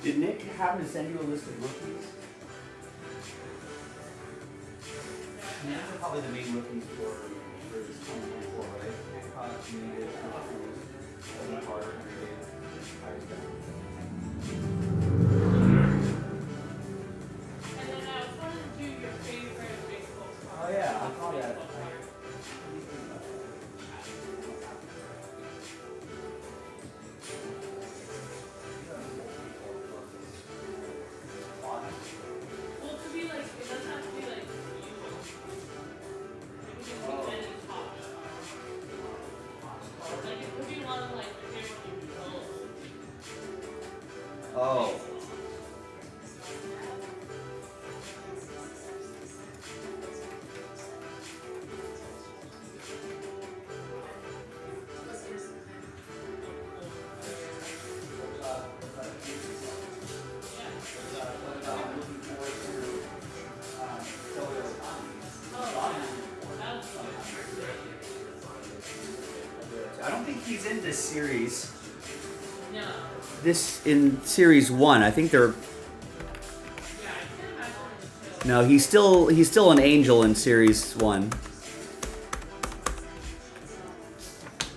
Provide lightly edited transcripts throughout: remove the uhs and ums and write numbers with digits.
Did Nick happen to send you a list of rookies? I mean, those are probably the main rookies for this 2024, right? Hancock, Community, Evan Carter, And then I was wanting to do your favorite baseball star. Oh yeah, I saw that. Well, it could be like, it doesn't have to be like usual. It could just be any top. Like it could be one of like your favorite Beatles. Oh. I don't think he's in this series. No. This in series 1. I think they're. Yeah, I can't imagine. No, he's still an angel in series 1.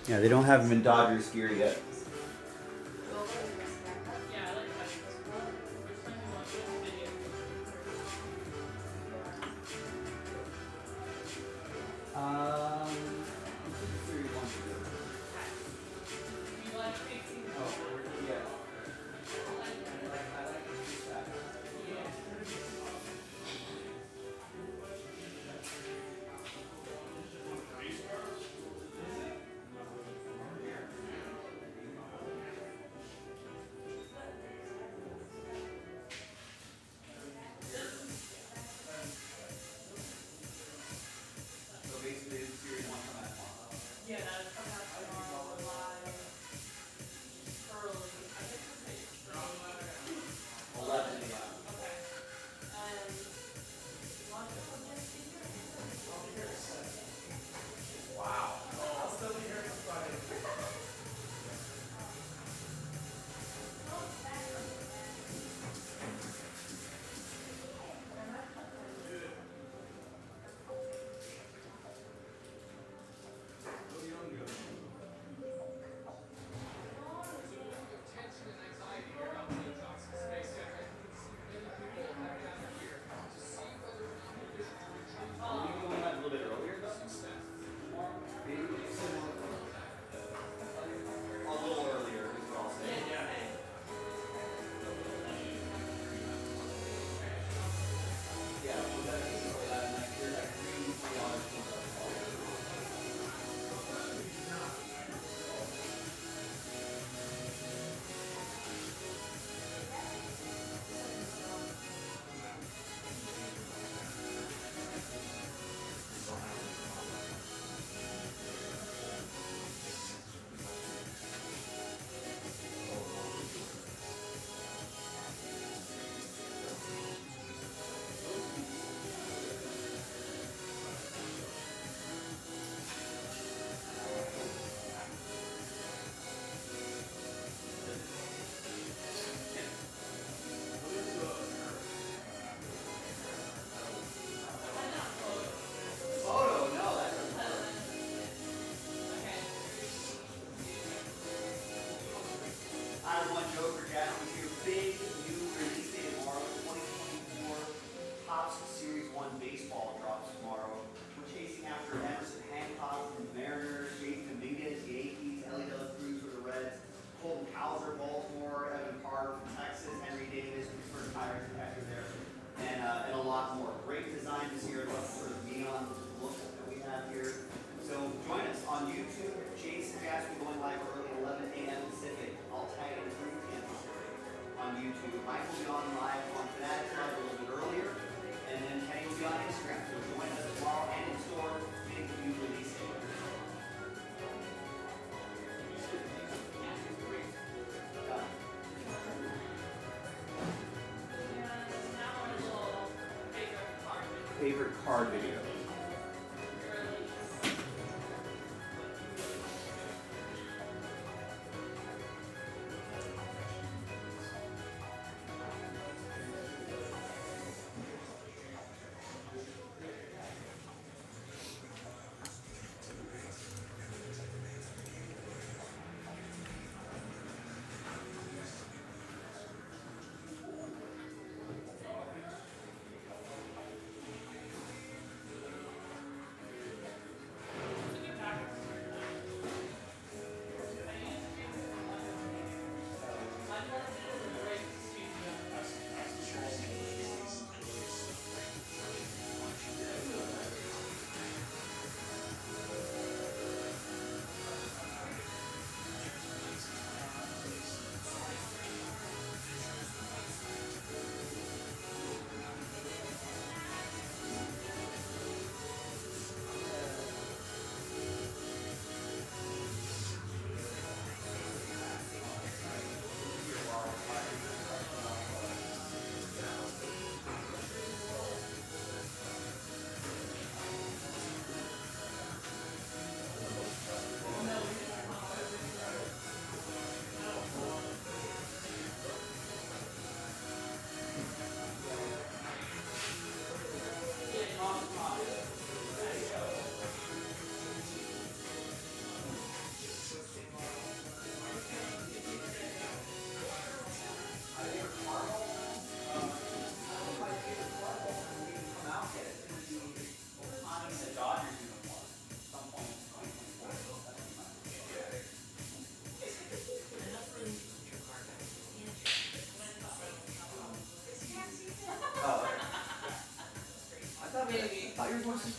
Yeah, they don't have him in Dodgers gear yet. Yeah, I like that. First time you watch this video. Series 1. You like facing the Oh, yeah. So basically, it's series 1 from that one. Yeah, that's coming out tomorrow live early. I think it's like stronger. 11, yeah. Okay. And watch it from next season. Wow. I'll still be here next Friday. Are we going a little bit earlier though? Tomorrow? Maybe a little earlier is what I'll say. Yeah, well, that is that night here, like 3 hours. Photo, no, that's I have one joke for Jack. We see a big new release date tomorrow, 2024. Topps Series 1 baseball drops tomorrow. We're chasing after Emerson Hancock from the Mariners, Jason Dominguez, Yankees, Ellie De La Cruz for the Reds, Colton Cowser, Baltimore, Evan Carter from Texas, Henry Davis, Pittsburgh Pirates protector there, and a lot more. Great design this year, look sort of neon look that we have here. So join us on YouTube. Chase and Gas will be going live early, 11 a.m. Pacific. I'll tag it 3 p.m. Pacific on YouTube. Mike will be on live on Fanatics Live a little bit earlier, and then Kenny will be on Instagram. So join us tomorrow and in store. Big new release date. Done. Now a little favorite part. Favorite card video.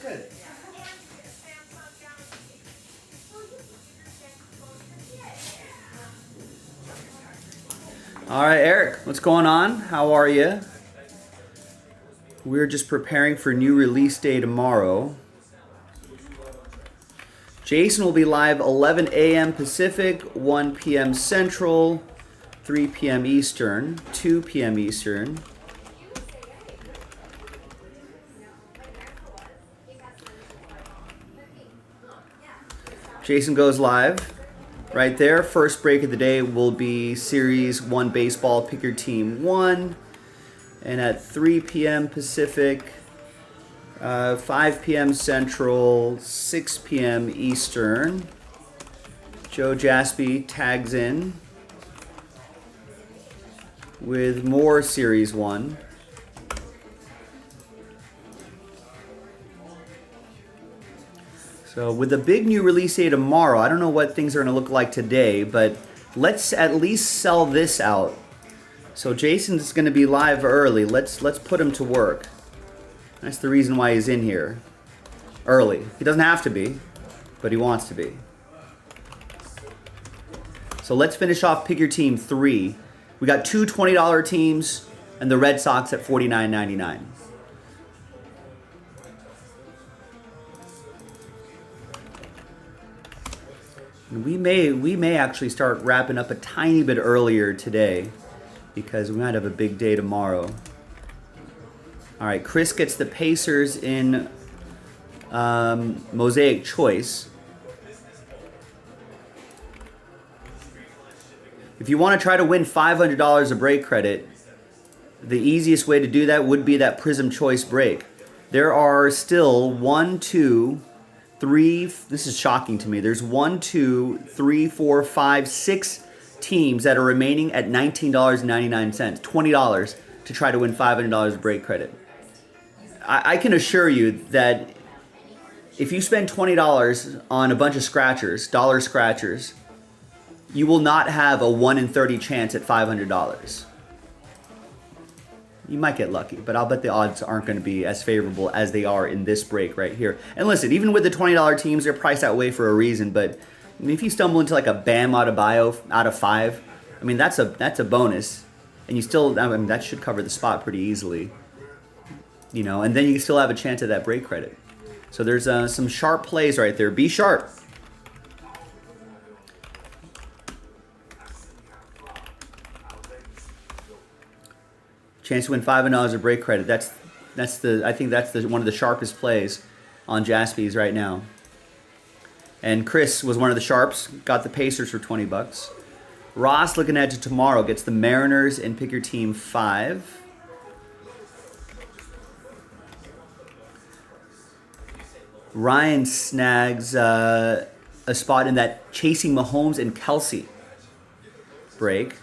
Good. All right, Eric, what's going on? How are you? We're just preparing for new release day tomorrow. Jason will be live 11 a.m. Pacific, 1 p.m. Central, 3 p.m. Eastern, 2 p.m. Eastern. Jason goes live right there. First break of the day will be Series 1 Baseball, Pick Your Team 1. And at 3 p.m. Pacific, 5 p.m. Central, 6 p.m. Eastern, Joe Jaspy tags in with more Series 1. So with the big new release day tomorrow, I don't know what things are going to look like today, but let's at least sell this out. So Jason's going to be live early. Let's put him to work. That's the reason why he's in here early. He doesn't have to be, but he wants to be. So let's finish off Pick Your Team 3. We got two $20 teams and the Red Sox at $49.99. We may actually start wrapping up a tiny bit earlier today because we might have a big day tomorrow. All right, Chris gets the Pacers in Mosaic Choice. If you want to try to win $500 of break credit, the easiest way to do that would be that Prism Choice break. There are still 1, 2, 3, this is shocking to me. There's 1, 2, 3, 4, 5, 6 teams that are remaining at $19.99, $20 to try to win $500 of break credit. I can assure you that if you spend $20 on a bunch of scratchers, dollar scratchers, you will not have a 1 in 30 chance at $500. You might get lucky, but I'll bet the odds aren't going to be as favorable as they are in this break right here. And listen, even with the $20 teams, they're priced that way for a reason. But I mean, if you stumble into like a Bam Adebayo out of 5, I mean that's a bonus, and you still, I mean, that should cover the spot pretty easily. You know, and then you still have a chance at that break credit. So there's some sharp plays right there. Be sharp. Chance to win $500 of break credit. I think that's one of the sharpest plays on Jaspy's right now. And Chris was one of the sharps. Got the Pacers for $20. Ross, looking ahead to tomorrow, gets the Mariners and Pick Your Team 5. Ryan snags a spot in that Chasing Mahomes and Kelsey break.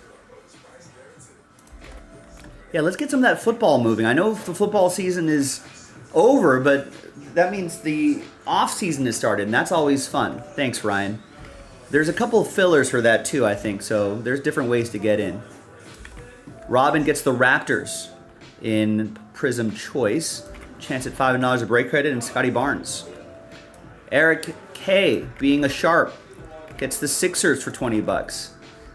Yeah, let's get some of that football moving. I know the football season is over, but that means the off season has started, and that's always fun. Thanks, Ryan. There's a couple of fillers for that too, I think, so there's different ways to get in. Robin gets the Raptors in Prism Choice. Chance at $500 of break credit, and Scotty Barnes. Eric K, being a sharp, gets the Sixers for $20.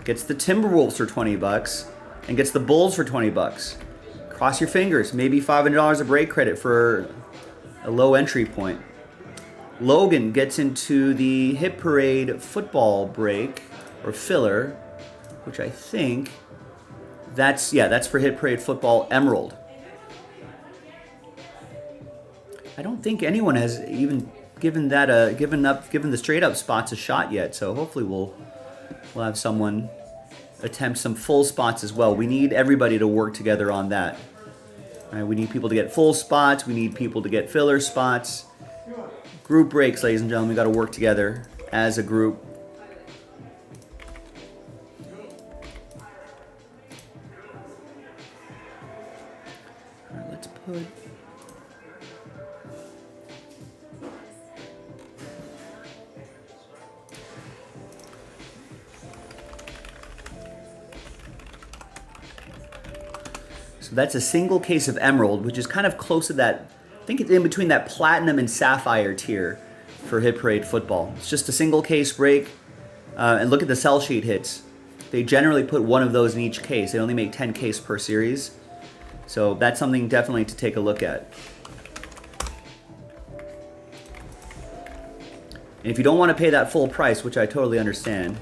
Gets the Timberwolves for $20. And gets the Bulls for $20. Cross your fingers. Maybe $500 of break credit for a low entry point. Logan gets into the Hit Parade football break or filler, which I think that's for Hit Parade football Emerald. I don't think anyone has even given the straight up spots a shot yet. So hopefully we'll have someone attempt some full spots as well. We need everybody to work together on that. All right, we need people to get full spots. We need people to get filler spots. Group breaks, ladies and gentlemen. We got to work together as a group. All right, let's put. So that's a single case of Emerald, which is kind of close to that I think it's in between that platinum and sapphire tier for Hit Parade football. It's just a single case break. And look at the sell sheet hits. They generally put one of those in each case. They only make 10 case per series. So that's something definitely to take a look at. And if you don't want to pay that full price, which I totally understand,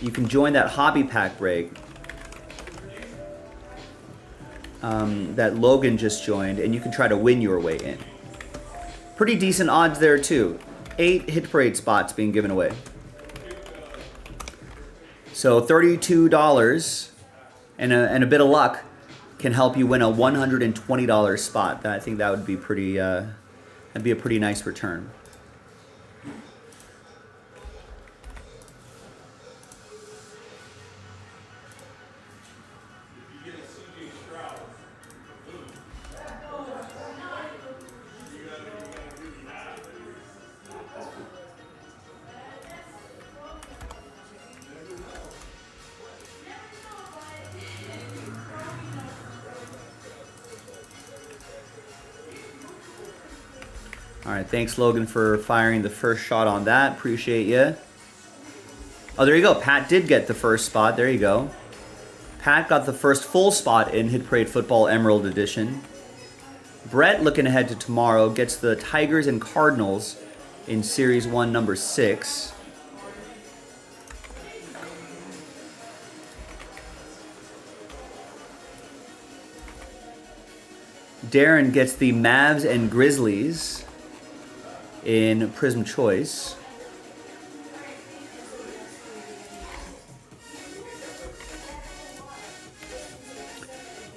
you can join that hobby pack break that Logan just joined, and you can try to win your way in. Pretty decent odds there too. 8 Hit Parade spots being given away. So $32 and a bit of luck can help you win a $120 spot. I think that would be pretty. That'd be a pretty nice return. All right, thanks Logan for firing the first shot on that. Appreciate you. Oh, there you go. Pat did get the first spot. There you go. Pat got the first full spot in Hit Parade Football Emerald Edition. Brett, looking ahead to tomorrow, gets the Tigers and Cardinals in Series 1, number 6. Darren gets the Mavs and Grizzlies in Prism Choice.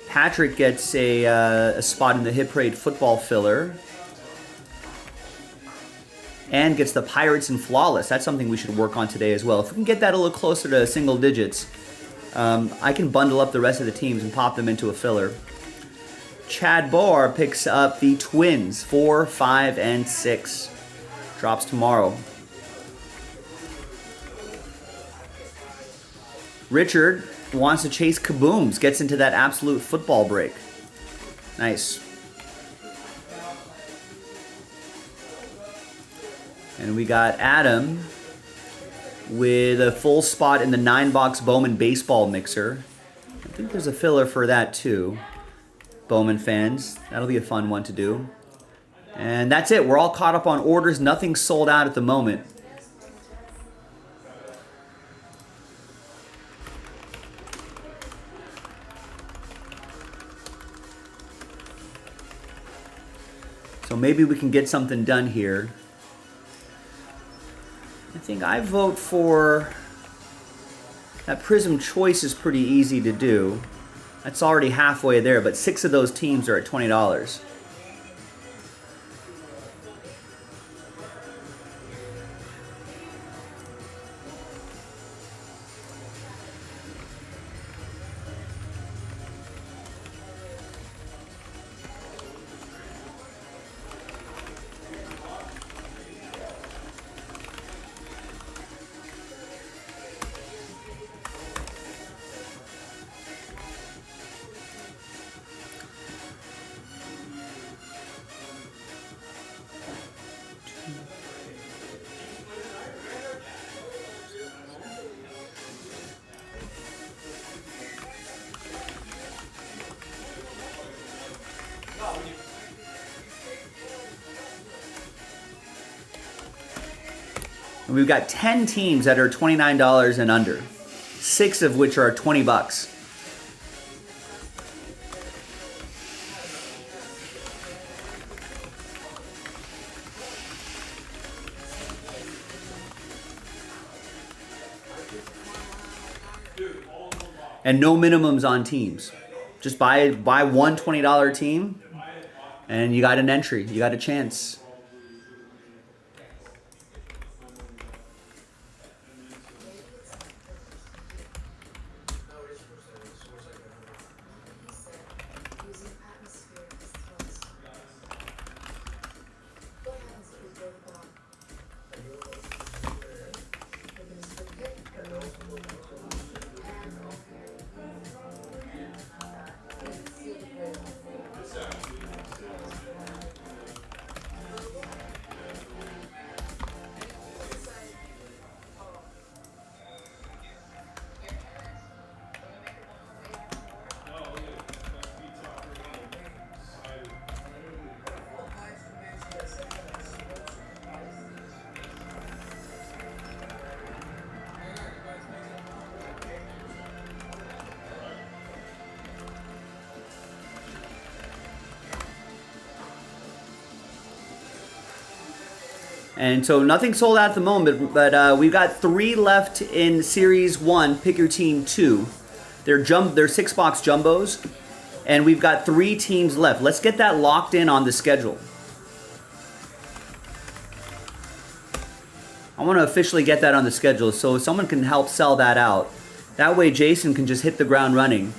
Patrick gets a spot in the Hit Parade Football Filler. And gets the Pirates and Flawless. That's something we should work on today as well. If we can get that a little closer to single digits, I can bundle up the rest of the teams and pop them into a filler. Chad Boar picks up the Twins, 4, 5, and 6. Drops tomorrow. Richard wants to chase kabooms. Gets into that absolute football break. Nice. And we got Adam with a full spot in the 9-box Bowman baseball mixer. I think there's a filler for that too. Bowman fans. That'll be a fun one to do. And that's it. We're all caught up on orders. Nothing's sold out at the moment. So maybe we can get something done here. I think I vote for that Prism Choice is pretty easy to do. That's already halfway there, but 6 of those teams are at $20. And we've got 10 teams that are $29 and under, 6 of which are $20. And no minimums on teams. Just buy one $20 team, and you got an entry. You got a chance. And so nothing sold out at the moment, but we've got 3 left in Series 1, Pick Your Team 2. They're 6-box jumbos, and we've got 3 teams left. Let's get that locked in on the schedule. I want to officially get that on the schedule so someone can help sell that out. That way Jason can just hit the ground running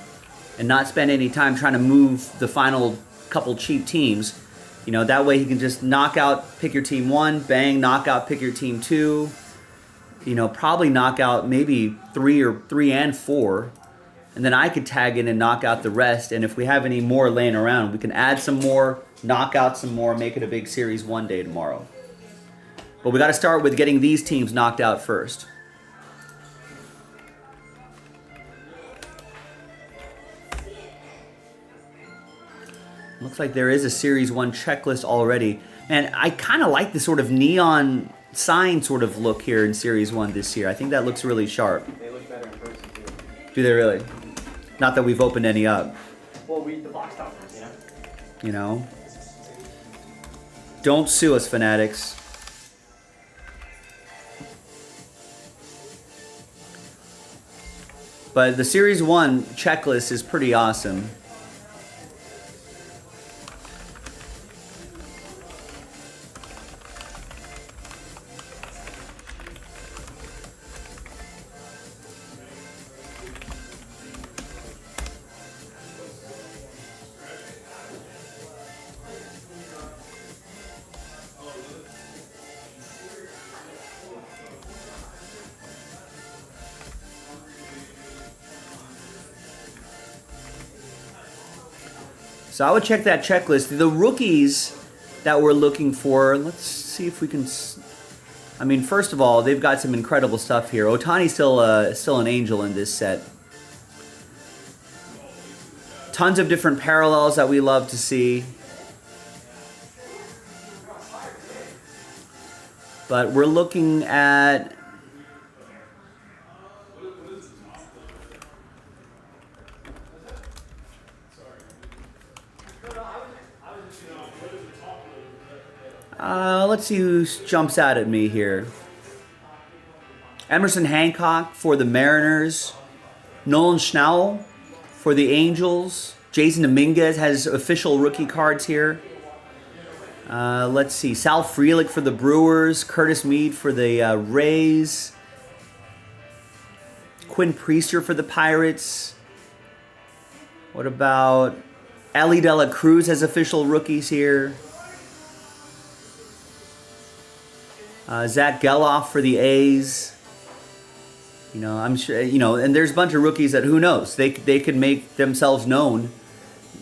and not spend any time trying to move the final couple cheap teams. You know, that way he can just knock out Pick Your Team 1, bang, knock out Pick Your Team 2. You know, probably knock out maybe 3 and 4. And then I could tag in and knock out the rest. And if we have any more laying around, we can add some more, knock out some more, make it a big Series 1 day tomorrow. But we got to start with getting these teams knocked out first. Looks like there is a Series 1 checklist already. And I kind of like the sort of neon sign sort of look here in Series 1 this year. I think that looks really sharp. They look better in person too. Do they really? Not that we've opened any up. Well, we the box toppers, you know. You know? Don't sue us, fanatics. But the Series 1 checklist is pretty awesome. So I would check that checklist. The rookies that we're looking for, let's see if we can... I mean, first of all, they've got some incredible stuff here. Ohtani's still an angel in this set. Tons of different parallels that we love to see. But we're looking at... let's see who jumps out at me here. Emerson Hancock for the Mariners. Nolan Schnauel for the Angels. Jason Dominguez has official rookie cards here. Let's see. Sal Frelick for the Brewers. Curtis Mead for the Rays. Quinn Priester for the Pirates. What about Ellie De La Cruz has official rookies here. Zach Geloff for the A's. You know, I'm sure, you know, and there's a bunch of rookies that, who knows, they could make themselves known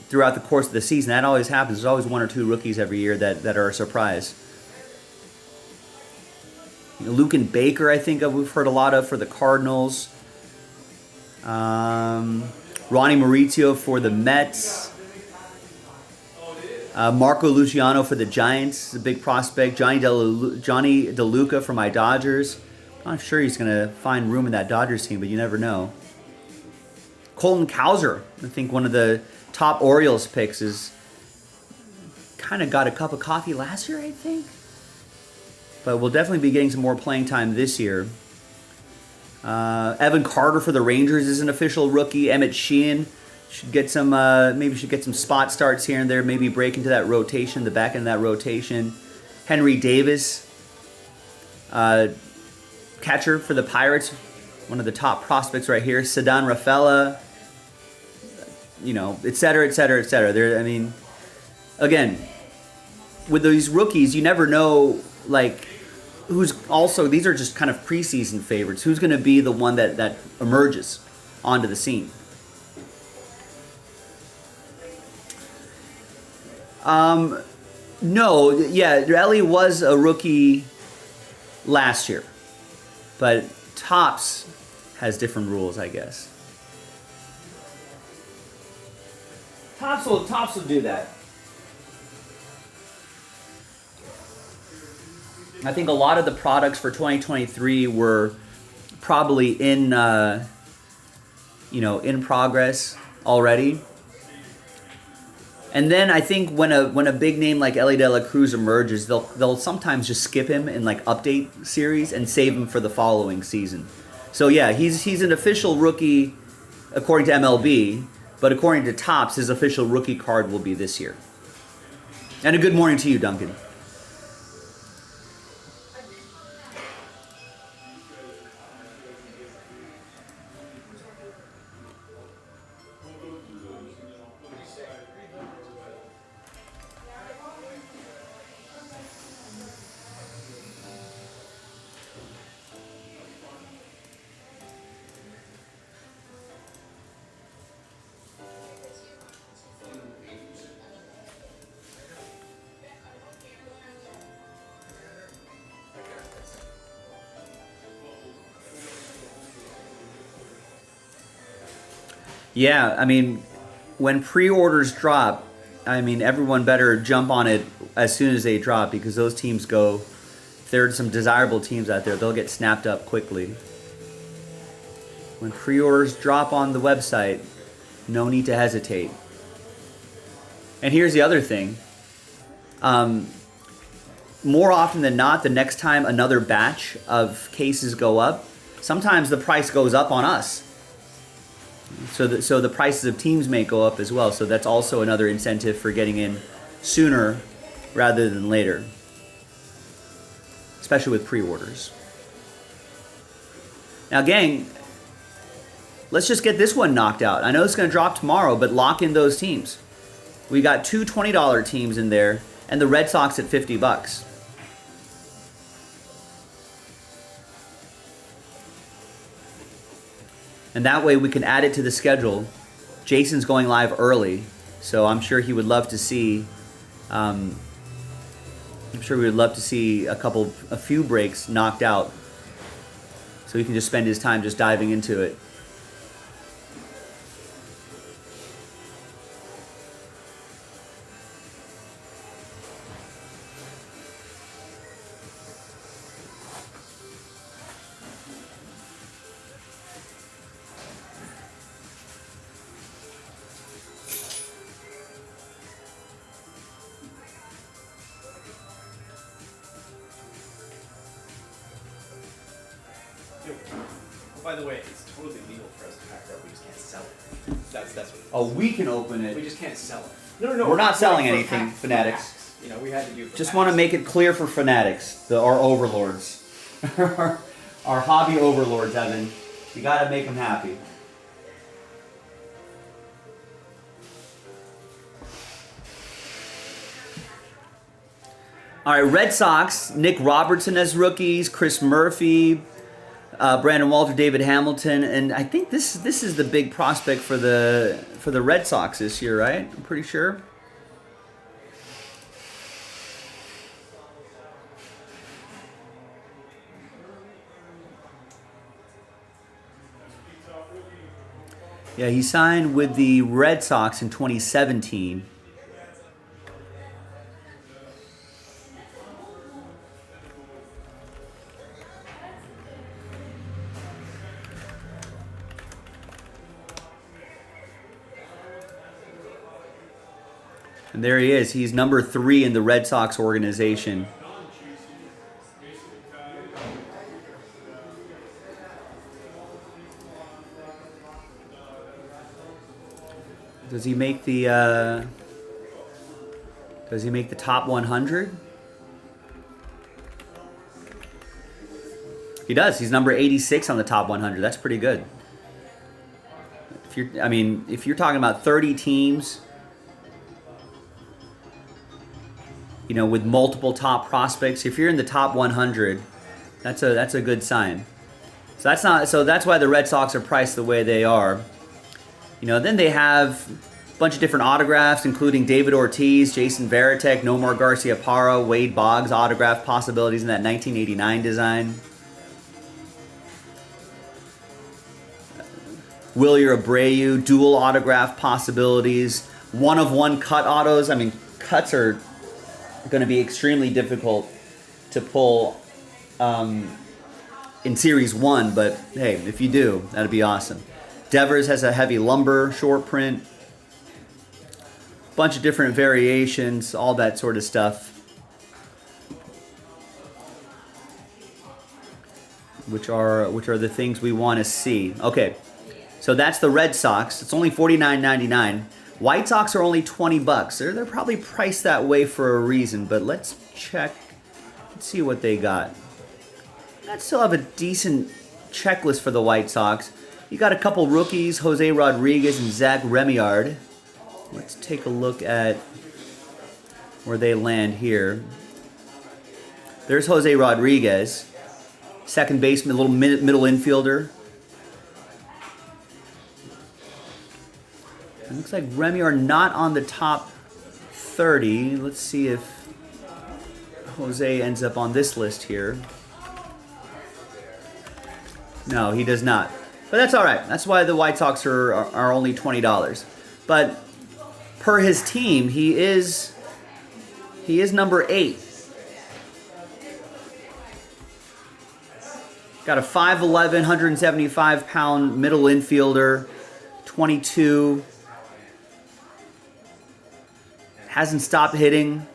throughout the course of the season. That always happens. There's always 1 or 2 rookies every year that are a surprise. You know, Lucan Baker, I think we've heard a lot of for the Cardinals. Ronnie Maurizio for the Mets. Marco Luciano for the Giants, a big prospect. Johnny DeLuca for my Dodgers. I'm not sure he's going to find room in that Dodgers team, but you never know. Colton Cowser, I think one of the top Orioles picks, is kind of got a cup of coffee last year, I think. But we'll definitely be getting some more playing time this year. Evan Carter for the Rangers is an official rookie. Emmett Sheehan should get some, maybe should get some spot starts here and there. Maybe break into that rotation, the back end of that rotation. Henry Davis, catcher for the Pirates, one of the top prospects right here. Ceddanne Rafaela, you know, et cetera, et cetera, et cetera. There, I mean, again, with these rookies, you never know, like, who's also, these are just kind of preseason favorites. Who's going to be the one that emerges onto the scene? No, yeah, Ellie was a rookie last year, but Topps has different rules, I guess. Topps will do that. I think a lot of the products for 2023 were probably in progress already. And then I think when a big name like Ellie De La Cruz emerges, they'll sometimes just skip him in like update series and save him for the following season. So yeah, he's an official rookie according to MLB, but according to Topps, his official rookie card will be this year. And a good morning to you, Duncan. Yeah, I mean, when pre-orders drop, I mean, everyone better jump on it as soon as they drop because those teams go, if there are some desirable teams out there, they'll get snapped up quickly. When pre-orders drop on the website, no need to hesitate. And here's the other thing. More often than not, the next time another batch of cases go up, sometimes the price goes up on us. So the prices of teams may go up as well. So that's also another incentive for getting in sooner rather than later, especially with pre-orders. Now, gang, let's just get this one knocked out. I know it's going to drop tomorrow, but lock in those teams. We got two $20 teams in there, and the Red Sox at $50. And that way we can add it to the schedule. Jason's going live early, so I'm sure he would love to see. I'm sure we would love to see a few breaks knocked out, so he can just spend his time just diving into it. Yo, by the way, it's totally legal for us to pack it up. We just can't sell it. That's what. Oh, we can open We it. just can't sell it. No. We're not selling for anything, packs, Fanatics. for packs. You know, we had to do. For Just packs. want to make it clear for Fanatics, our overlords, our hobby overlords, Evan. You got to make them happy. All right, Red Sox, Nick Robertson as rookies, Chris Murphy, Brandon Walter, David Hamilton, and I think this is the big prospect for the Red Sox this year, right? I'm pretty sure. Yeah, he signed with the Red Sox in 2017. And there he is. He's number 3 in the Red Sox organization. Does he make the top 100? He does. He's number 86 on the top 100. That's pretty good. If you're talking about 30 teams, you know, with multiple top prospects, if you're in the top 100, that's a good sign. So that's why the Red Sox are priced the way they are. You know, then they have a bunch of different autographs, including David Ortiz, Jason Varitek, Nomar Garciaparra, Wade Boggs autograph possibilities in that 1989 design. Wilyer Abreu, dual autograph possibilities. One-of-one cut autos. I mean, cuts are going to be extremely difficult to pull in Series 1, but hey, if you do, that'd be awesome. Devers has a heavy lumber short print. bunch of different variations, all that sort of stuff. Which are the things we want to see. Okay, so that's the Red Sox. It's only $49.99. White Sox are only $20. They're probably priced that way for a reason, but let's check. Let's see what they got. I still have a decent checklist for the White Sox. You got a couple rookies, Jose Rodriguez and Zach Remillard. Let's take a look at where they land here. There's Jose Rodriguez, second baseman, little middle infielder. It looks like Remillard not on the top 30. Let's see if Jose ends up on this list here. No, he does not. But that's all right. That's why the White Sox are only $20. But per his team, he is number 8. Got a 5'11", 175-pound middle infielder, 22. Hasn't stopped hitting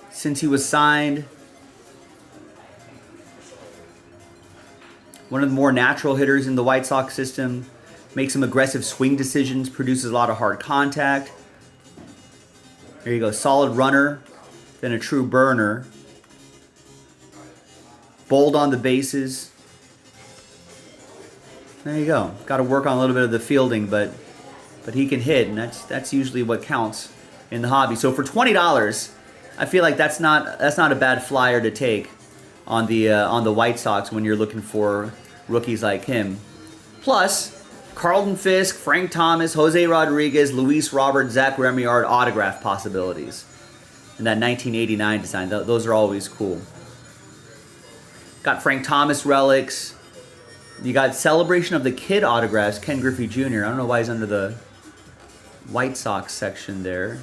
since he was signed. One of the more natural hitters in the White Sox system. Makes some aggressive swing decisions, produces a lot of hard contact. There you go, solid runner, then a true burner. Bold on the bases. There you go. Got to work on a little bit of the fielding, but he can hit, and that's usually what counts in the hobby. So for $20, I feel like that's not a bad flyer to take on the White Sox when you're looking for rookies like him. Plus, Carlton Fisk, Frank Thomas, Jose Rodriguez, Luis Robert, Zach Remillard autograph possibilities. And that 1989 design, those are always cool. Got Frank Thomas relics. You got Celebration of the Kid autographs, Ken Griffey Jr. I don't know why he's under the White Sox section there.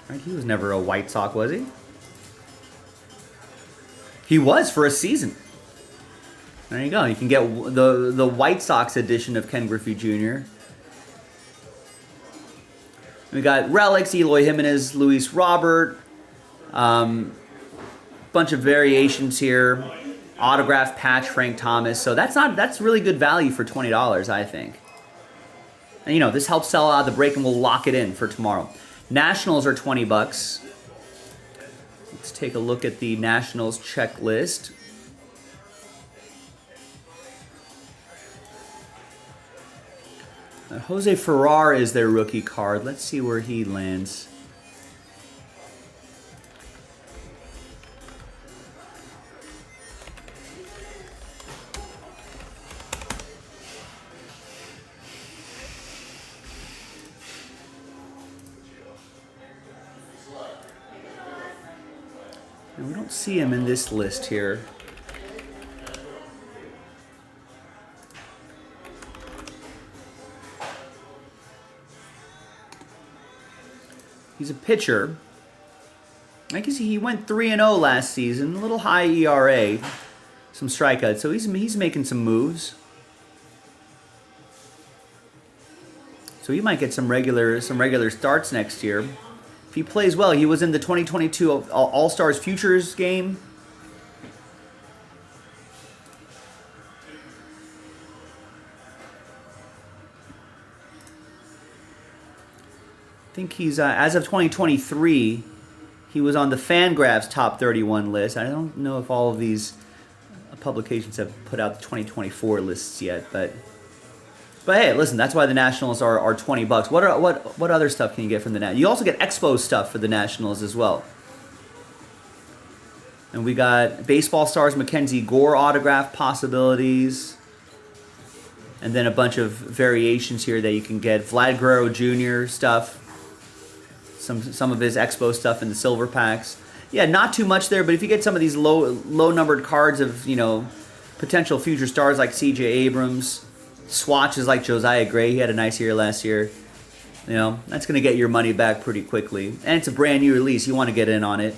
Right, he was never a White Sox, was he? He was for a season. There you go. You can get the White Sox edition of Ken Griffey Jr. We got relics, Eloy Jimenez, Luis Robert. Bunch of variations here. Autograph patch, Frank Thomas. So that's really good value for $20, I think. And you know, this helps sell out the break and we'll lock it in for tomorrow. Nationals are $20. Let's take a look at the Nationals checklist. Jose Ferrar is their rookie card. Let's see where he lands. And we don't see him in this list here. He's a pitcher. I guess he went 3-0 last season. A little high ERA. Some strikeouts. So he's making some moves. So he might get some regular starts next year. If he plays well, he was in the 2022 All-Stars Futures game. I think he's, as of 2023, he was on the Fangraphs top 31 list. I don't know if all of these publications have put out the 2024 lists yet, but hey, listen, that's why the Nationals are $20. What other stuff can you get from the Nationals? You also get Expo stuff for the Nationals as well. And we got Baseball Stars Mackenzie Gore autograph possibilities. And then a bunch of variations here that you can get. Vlad Guerrero Jr. stuff. Some of his Expo stuff in the silver packs. Yeah, not too much there, but if you get some of these low numbered cards of, you know, potential future stars like CJ Abrams, swatches like Josiah Gray, he had a nice year last year. You know, that's going to get your money back pretty quickly. And it's a brand new release. You want to get in on it.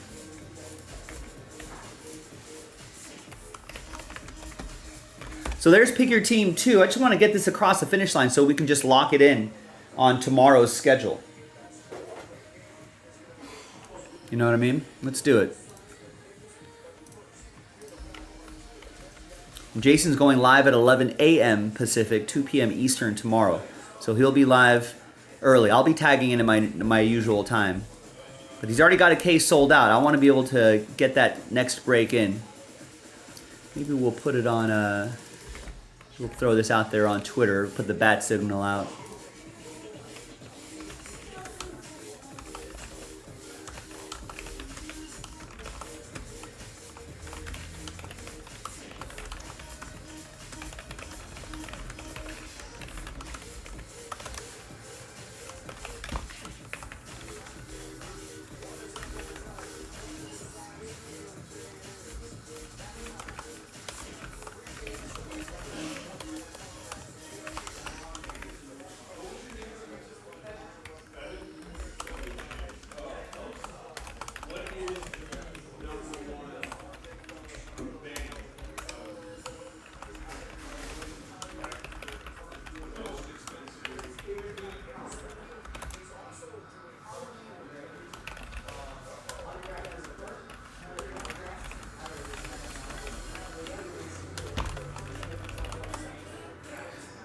So there's pick your team 2. I just want to get this across the finish line so we can just lock it in on tomorrow's schedule. You know what I mean? Let's do it. Jason's going live at 11 a.m. Pacific, 2 p.m. Eastern tomorrow. So he'll be live early. I'll be tagging in my usual time. But he's already got a case sold out. I want to be able to get that next break in. Maybe we'll put it on, we'll throw this out there on Twitter, put the bat signal out.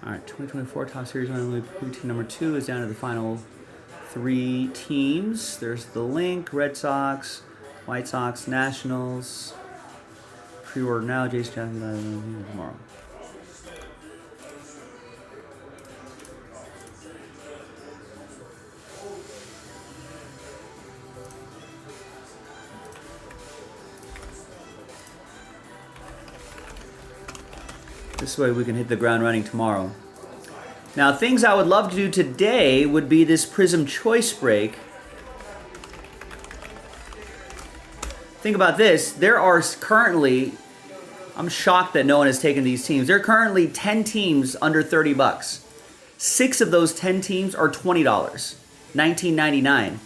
All right, 2024 Top Series 1 team number 2 is down to the final 3 teams. There's the link: Red Sox, White Sox, Nationals. Pre-order now. Jason Jackson tomorrow. This way we can hit the ground running tomorrow. Now, things I would love to do today would be this Prism Choice Break. Think about this. There are currently, I'm shocked that no one has taken these teams. There are currently 10 teams under 30 bucks. 6 of those 10 teams are $20, $19.99,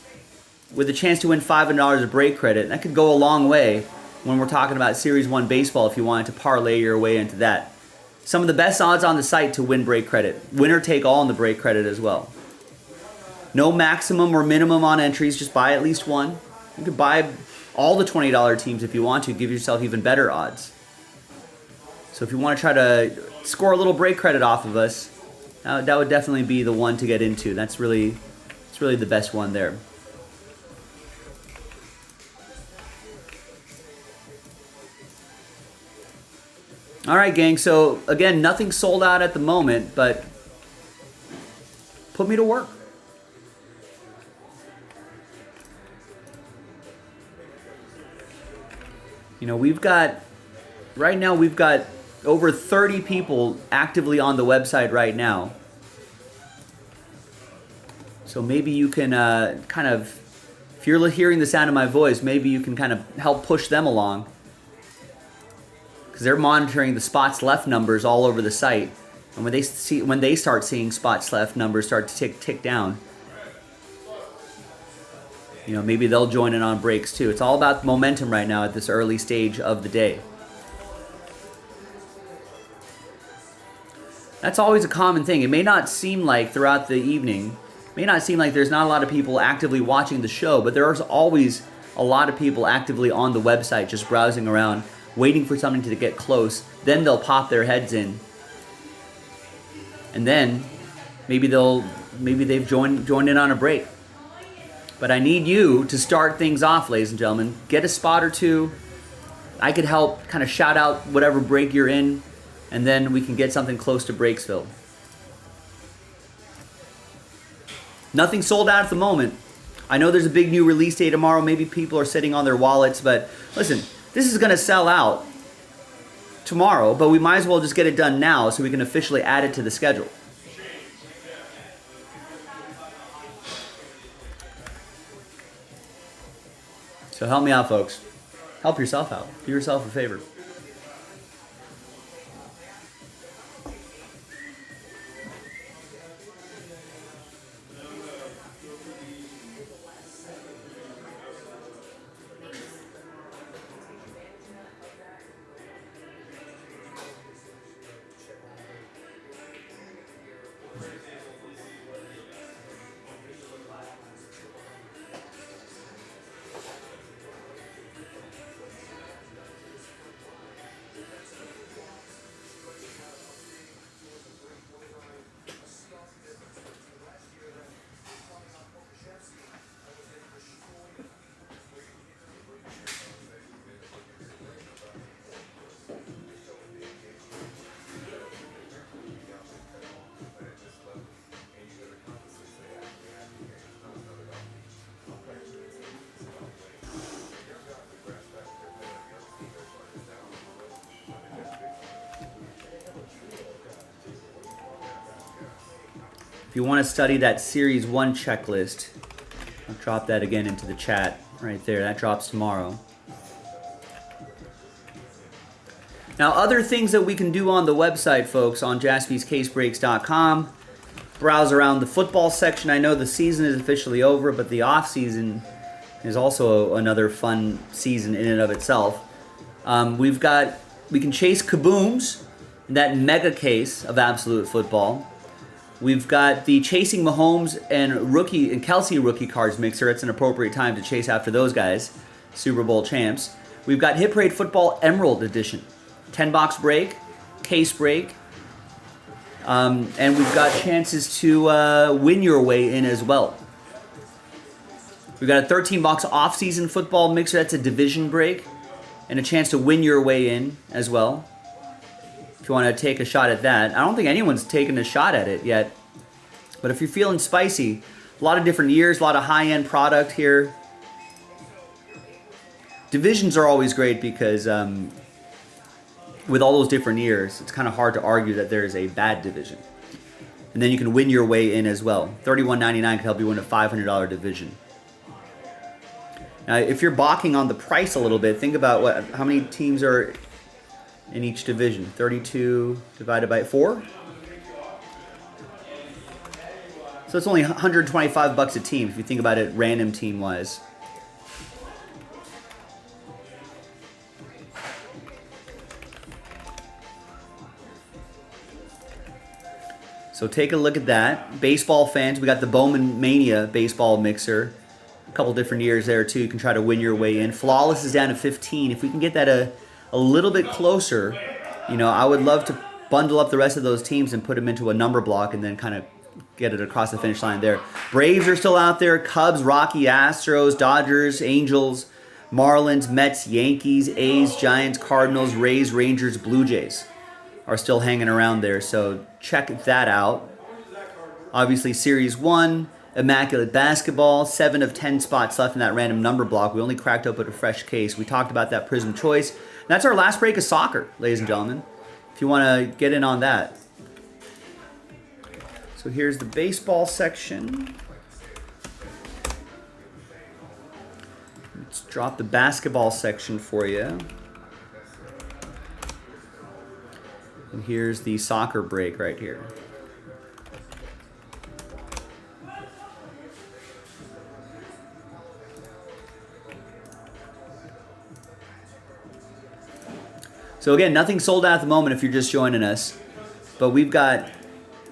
with a chance to win $500 of break credit. That could go a long way when we're talking about Series 1 baseball if you wanted to parlay your way into that. Some of the best odds on the site to win break credit. Winner take all in the break credit as well. No maximum or minimum on entries, just buy at least one. You could buy all the $20 teams if you want to, give yourself even better odds. So if you want to try to score a little break credit off of us, that would definitely be the one to get into. It's really the best one there. All right, gang. So again, nothing sold out at the moment, but put me to work. You know, right now we've got over 30 people actively on the website right now. So maybe you can kind of, if you're hearing the sound of my voice, maybe you can kind of help push them along. Because they're monitoring the spots left numbers all over the site. And when they start seeing spots left numbers start to tick down, you know, maybe they'll join in on breaks too. It's all about momentum right now at this early stage of the day. That's always a common thing. It may not seem like throughout the evening, may not seem like there's not a lot of people actively watching the show, but there's always a lot of people actively on the website just browsing around, waiting for something to get close. Then they'll pop their heads in. And then maybe they've joined in on a break. But I need you to start things off, ladies and gentlemen. Get a spot or two. I could help kind of shout out whatever break you're in, and then we can get something close to Breaksville. Nothing sold out at the moment. I know there's a big new release day tomorrow. Maybe people are sitting on their wallets, but listen, this is going to sell out tomorrow, but we might as well just get it done now so we can officially add it to the schedule. So help me out, folks. Help yourself out. Do yourself a favor. you want to study that Series 1 checklist, I'll drop that again into the chat right there. That drops tomorrow. Now, other things that we can do on the website, folks, on jaspyscasebreaks.com. Browse around the football section. I know the season is officially over, but the off season is also another fun season in and of itself. We can chase kabooms in that mega case of absolute football. We've got the Chasing Mahomes and Kelsey rookie cards mixer. It's an appropriate time to chase after those guys, Super Bowl champs. We've got Hit Parade Football Emerald Edition, 10-box break, case break, and we've got chances to win your way in as well. We've got a 13-box off-season football mixer. That's a division break, and a chance to win your way in as well. If you want to take a shot at that. I don't think anyone's taken a shot at it yet. But if you're feeling spicy, a lot of different years, a lot of high-end product here. Divisions are always great because with all those different years, it's kind of hard to argue that there is a bad division. And then you can win your way in as well. $31.99 can help you win a $500 division. Now, if you're balking on the price a little bit, think about how many teams are in each division. 32 divided by 4. So it's only $125 a team if you think about it random team wise. So take a look at that. Baseball fans, we got the Bowman Mania baseball mixer. A couple different years there too. You can try to win your way in. Flawless is down to 15. If we can get that a little bit closer, I would love to bundle up the rest of those teams and put them into a number block and then kind of get it across the finish line there. Braves are still out there. Cubs, Rocky, Astros, Dodgers, Angels, Marlins, Mets, Yankees, A's, Giants, Cardinals, Rays, Rangers, Blue Jays are still hanging around there. So check that out. Obviously, Series 1, Immaculate Basketball, 7 of 10 spots left in that random number block. We only cracked open a fresh case. We talked about that Prism Choice. And that's our last break of soccer, ladies and gentlemen, if you want to get in on that. So here's the baseball section. Let's drop the basketball section for you. And here's the soccer break right here. So again, nothing sold out at the moment if you're just joining us. But we've got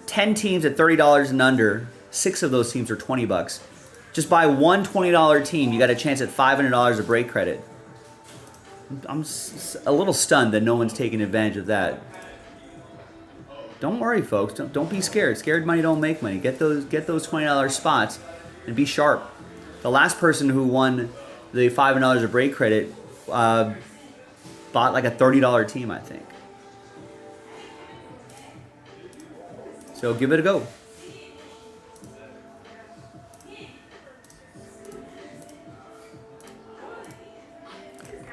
10 teams at $30 and under. 6 of those teams are $20. Just buy one $20 team, you got a chance at $500 of break credit. I'm a little stunned that no one's taking advantage of that. Don't worry, folks. Don't be scared. Scared money don't make money. Get those $20 spots and be sharp. The last person who won the $500 of break credit bought like a $30 team, I think. So give it a go.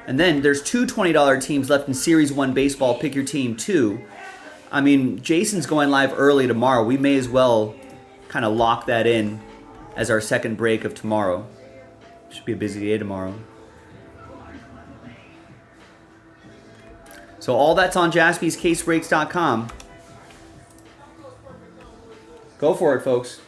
And then there's 2 $20 teams left in Series 1 baseball. Pick your team 2. I mean, Jason's going live early tomorrow. We may as well kind of lock that in as our second break of tomorrow. Should be a busy day tomorrow. So all that's on jaspyscasebreaks.com. Go for it, folks.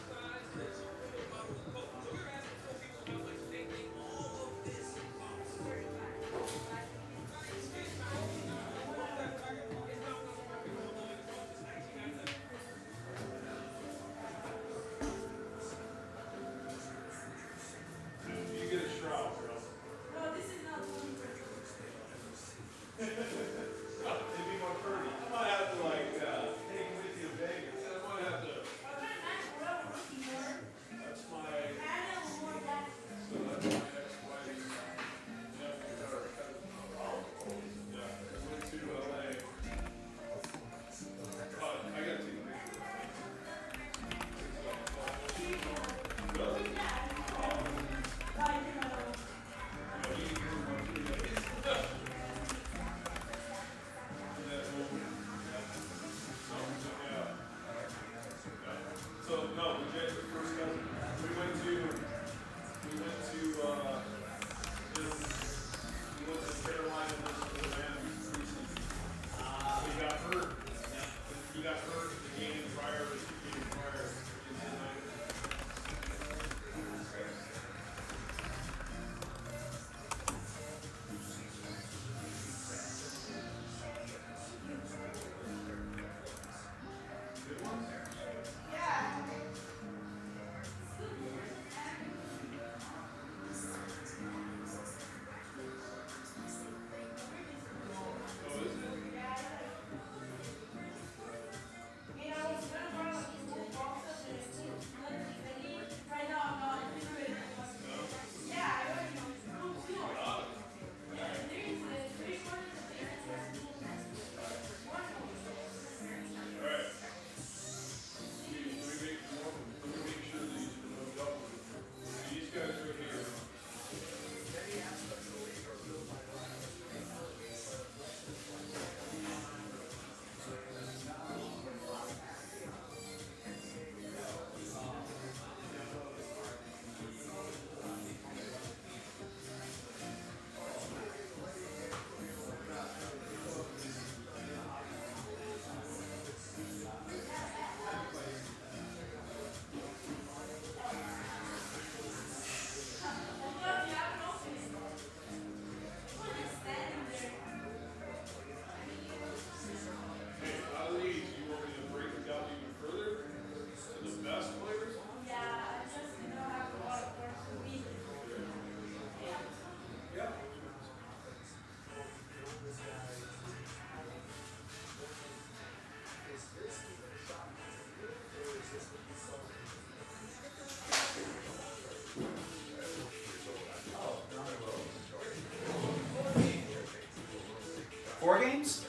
4 games?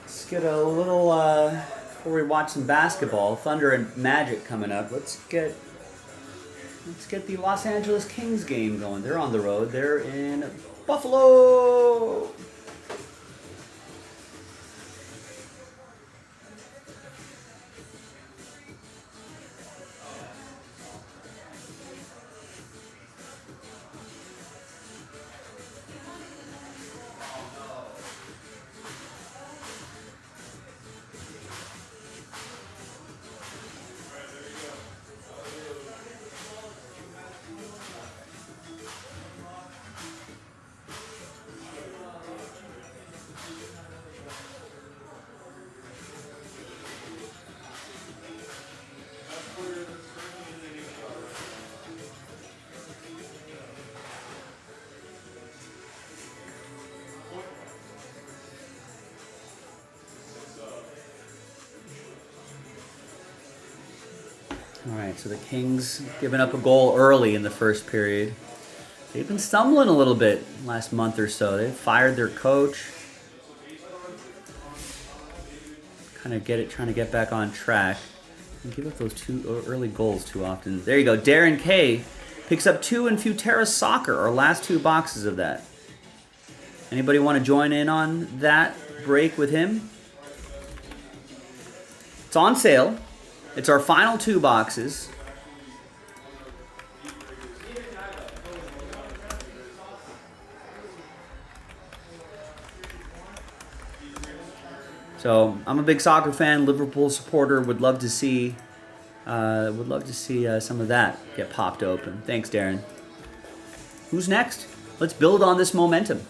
Let's get a little, before we watch some basketball, Thunder and Magic coming up. Let's get the Los Angeles Kings game going. They're on the road. They're in Buffalo. All right, so the Kings giving up a goal early in the first period. They've been stumbling a little bit last month or so. They fired their coach. Trying to get back on track. And give up those 2 early goals too often. There you go. Darren K picks up 2 in Futera Soccer, our last 2 boxes of that. Anybody want to join in on that break with him? It's on sale. It's our final 2 boxes. So I'm a big soccer fan, Liverpool supporter. Would love to see some of that get popped open. Thanks, Darren. Who's next? Let's build on this momentum.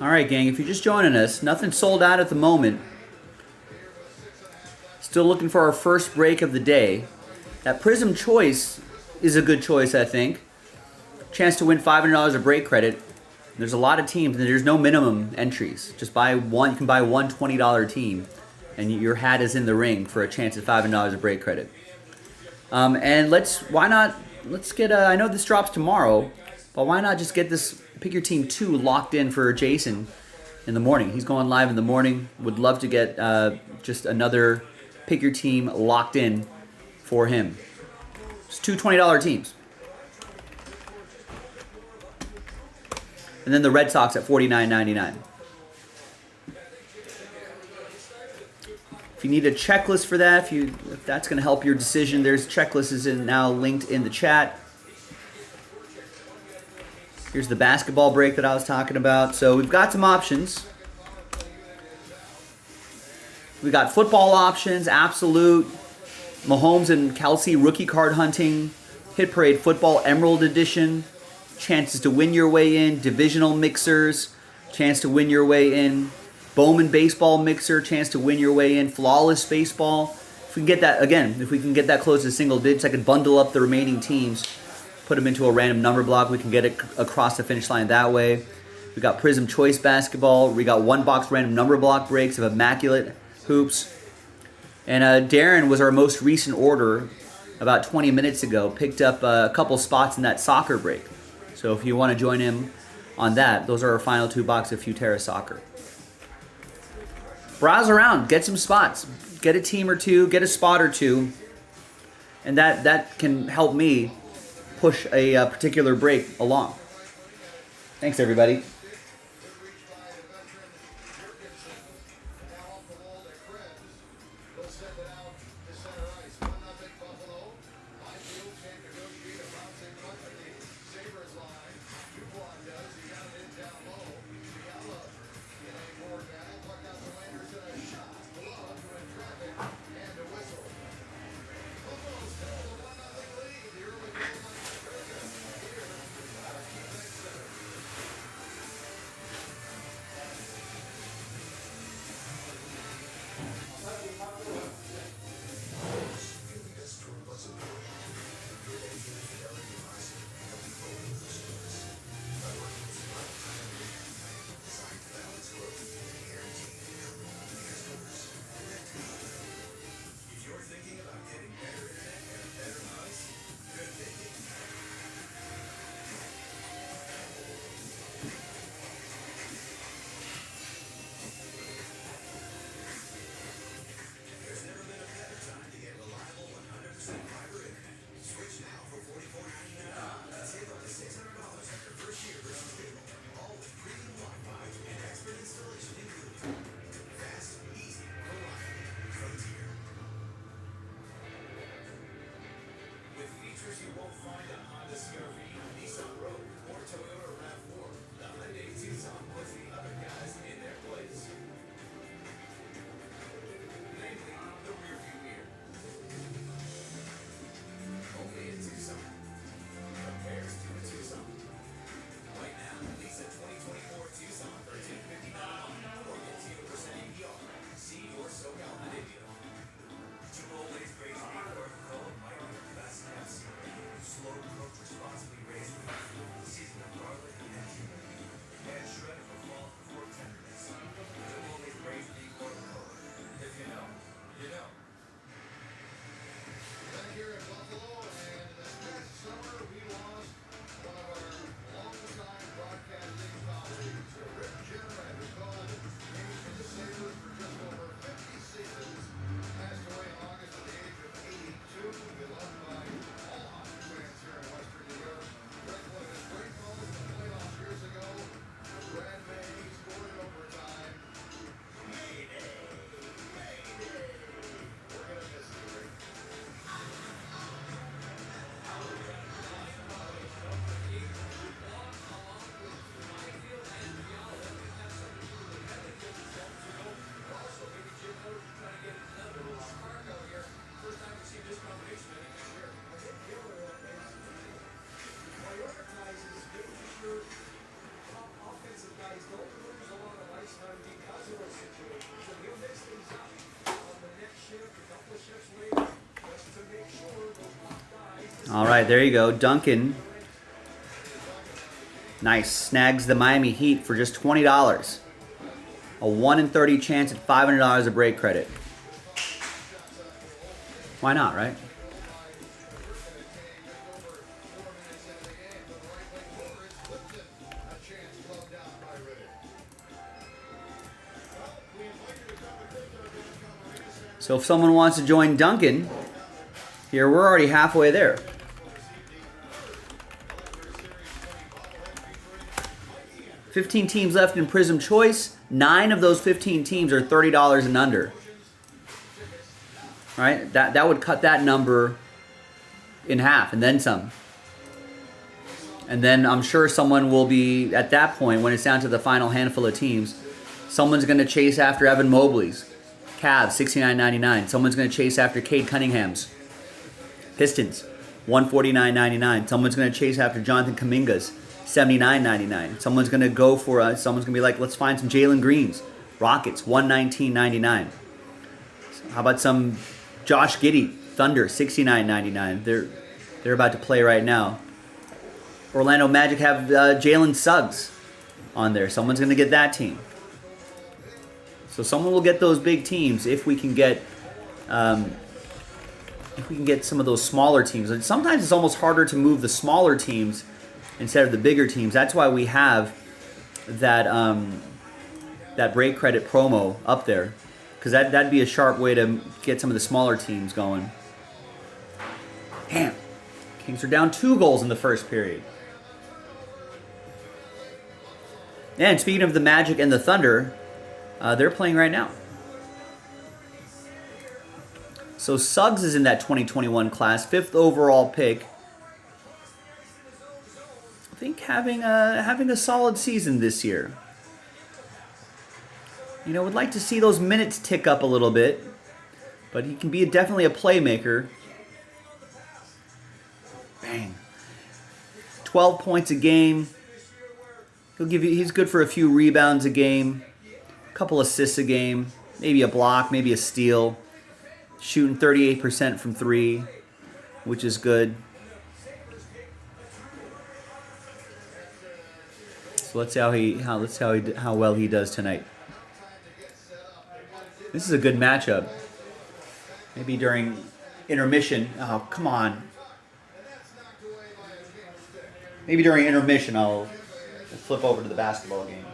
All right, gang, if you're just joining us, nothing sold out at the moment. Still looking for our first break of the day. That Prism Choice is a good choice, I think. Chance to win $500 of break credit. There's a lot of teams, and there's no minimum entries. Just buy one. You can buy one $20 team, and your hat is in the ring for a chance at $500 of break credit. And let's get I know this drops tomorrow, but why not just get this Pick Your Team 2 locked in for Jason in the morning? He's going live in the morning. Would love to get just another Pick Your Team locked in for him. It's two $20 teams. And then the Red Sox at $49.99. If you need a checklist for that, if that's going to help your decision, there's checklist is now linked in the chat. Here's the basketball break that I was talking about. So we've got some options. We got football options, absolute, Mahomes and Kelsey rookie card hunting, Hit Parade Football Emerald Edition, chances to win your way in, divisional mixers, chance to win your way in, Bowman Baseball Mixer, chance to win your way in, Flawless Baseball. If we can get that, again, if we can get that close to single digits, I could bundle up the remaining teams, put them into a random number block. We can get it across the finish line that way. We got Prism Choice Basketball. We got one box random number block breaks of Immaculate Hoops. And Darren was our most recent order about 20 minutes ago. Picked up a couple spots in that soccer break. So if you want to join him on that, those are our final two boxes of Futera Soccer. Browse around, get some spots. Get a team or two, get a spot or two. And that can help me push a particular break along. Thanks, everybody. All right, there you go. Duncan. Nice. Snags the Miami Heat for just $20. A 1 in 30 chance at $500 of break credit. Why not, right? So if someone wants to join Duncan, here we're already halfway there. 15 teams left in Prism Choice. 9 of those 15 teams are $30 and under. Right? That would cut that number in half and then some. And then I'm sure someone will be, at that point, when it's down to the final handful of teams, someone's going to chase after Evan Mobley's. Cavs, $69.99. Someone's going to chase after Cade Cunningham's. Pistons, $149.99. Someone's going to chase after Jonathan Kuminga's. $79.99. Someone's going to go for someone's going to be like, let's find some Jalen Greens. Rockets, $119.99. How about some Josh Giddey? Thunder, $69.99. They're about to play right now. Orlando Magic have Jalen Suggs on there. Someone's going to get that team. So someone will get those big teams if we can get some of those smaller teams. And sometimes it's almost harder to move the smaller teams instead of the bigger teams. That's why we have that that break credit promo up there, because that'd be a sharp way to get some of the smaller teams going. Damn, Kings are down 2 goals in the first period. And speaking of the Magic and the Thunder, they're playing right now. So Suggs is in that 2021 class, 5th overall pick. I think having a solid season this year. You know, would like to see those minutes tick up a little bit, but he can be definitely a playmaker. Bang. 12 points a game. He's good for a few rebounds a game, a couple assists a game, maybe a block, maybe a steal. Shooting 38% from 3, which is good. So let's see how well he does tonight. This is a good matchup. Maybe during intermission. Oh, come on. Maybe during intermission I'll flip over to the basketball game.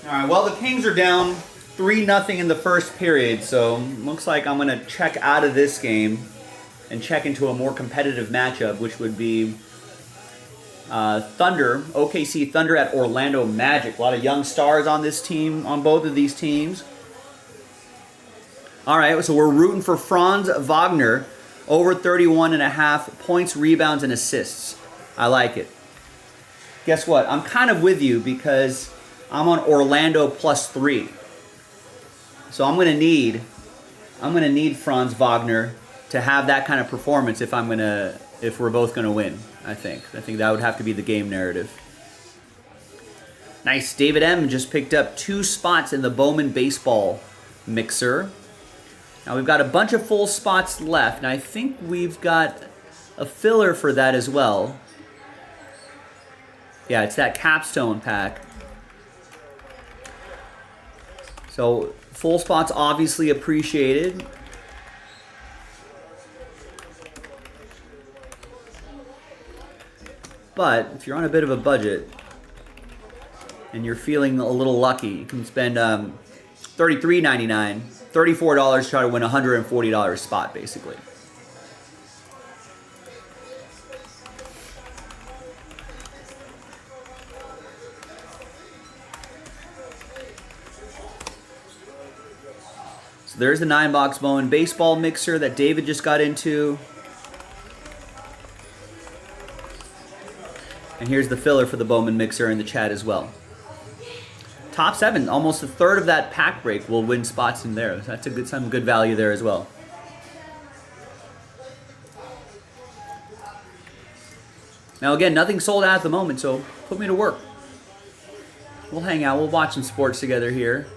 All right, well, the Kings are down 3-0 in the first period, so looks like I'm going to check out of this game and check into a more competitive matchup, which would be Thunder, OKC Thunder at Orlando Magic. A lot of young stars on this team, on both of these teams. All right, so we're rooting for Franz Wagner, over 31.5 points, rebounds, and assists. I like it. Guess what? I'm kind of with you because I'm on Orlando +3. So I'm gonna need Franz Wagner to have that kind of performance if we're both gonna win. I think that would have to be the game narrative. Nice. David M just picked up 2 spots in the Bowman baseball mixer. Now we've got a bunch of full spots left, and I think we've got a filler for that as well. Yeah, it's that capstone pack. So full spots obviously appreciated. But if you're on a bit of a budget and you're feeling a little lucky, you can spend $33.99, $34 to try to win a $140 spot, basically. So there's the 9-box Bowman baseball mixer that David just got into. And here's the filler for the Bowman mixer in the chat as well. Top 7, almost a third of that pack break will win spots in there. That's some good value there as well. Now again, nothing sold out at the moment, so put me to work. We'll hang out, we'll watch some sports together here.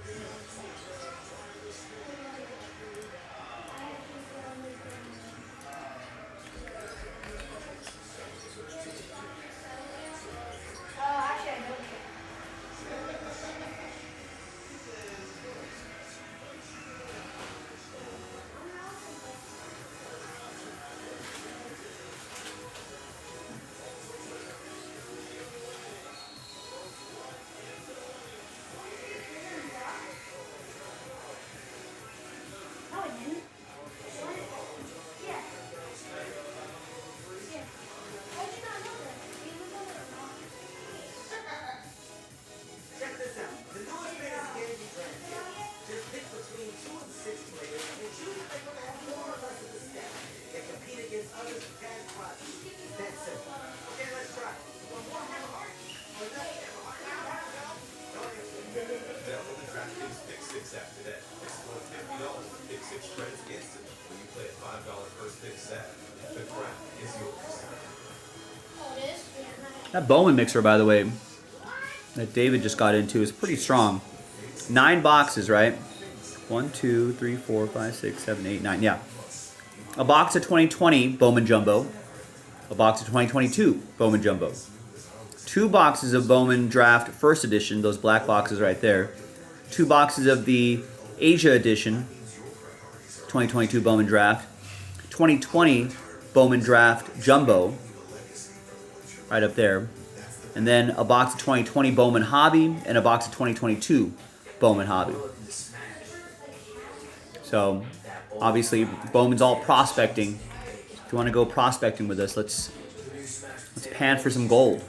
That Bowman mixer, by the way, that David just got into is pretty strong. 9 boxes, right? 1, 2, 3, 4, 5, 6, 7, 8, 9. Yeah. A box of 2020 Bowman Jumbo. A box of 2022 Bowman Jumbo. 2 boxes of Bowman Draft First Edition, those black boxes right there. 2 boxes of the Asia Edition, 2022 Bowman Draft. 2020 Bowman Draft Jumbo, right up there. And then a box of 2020 Bowman Hobby and a box of 2022 Bowman Hobby. So, obviously, Bowman's all prospecting. If you want to go prospecting with us, let's pan for some gold.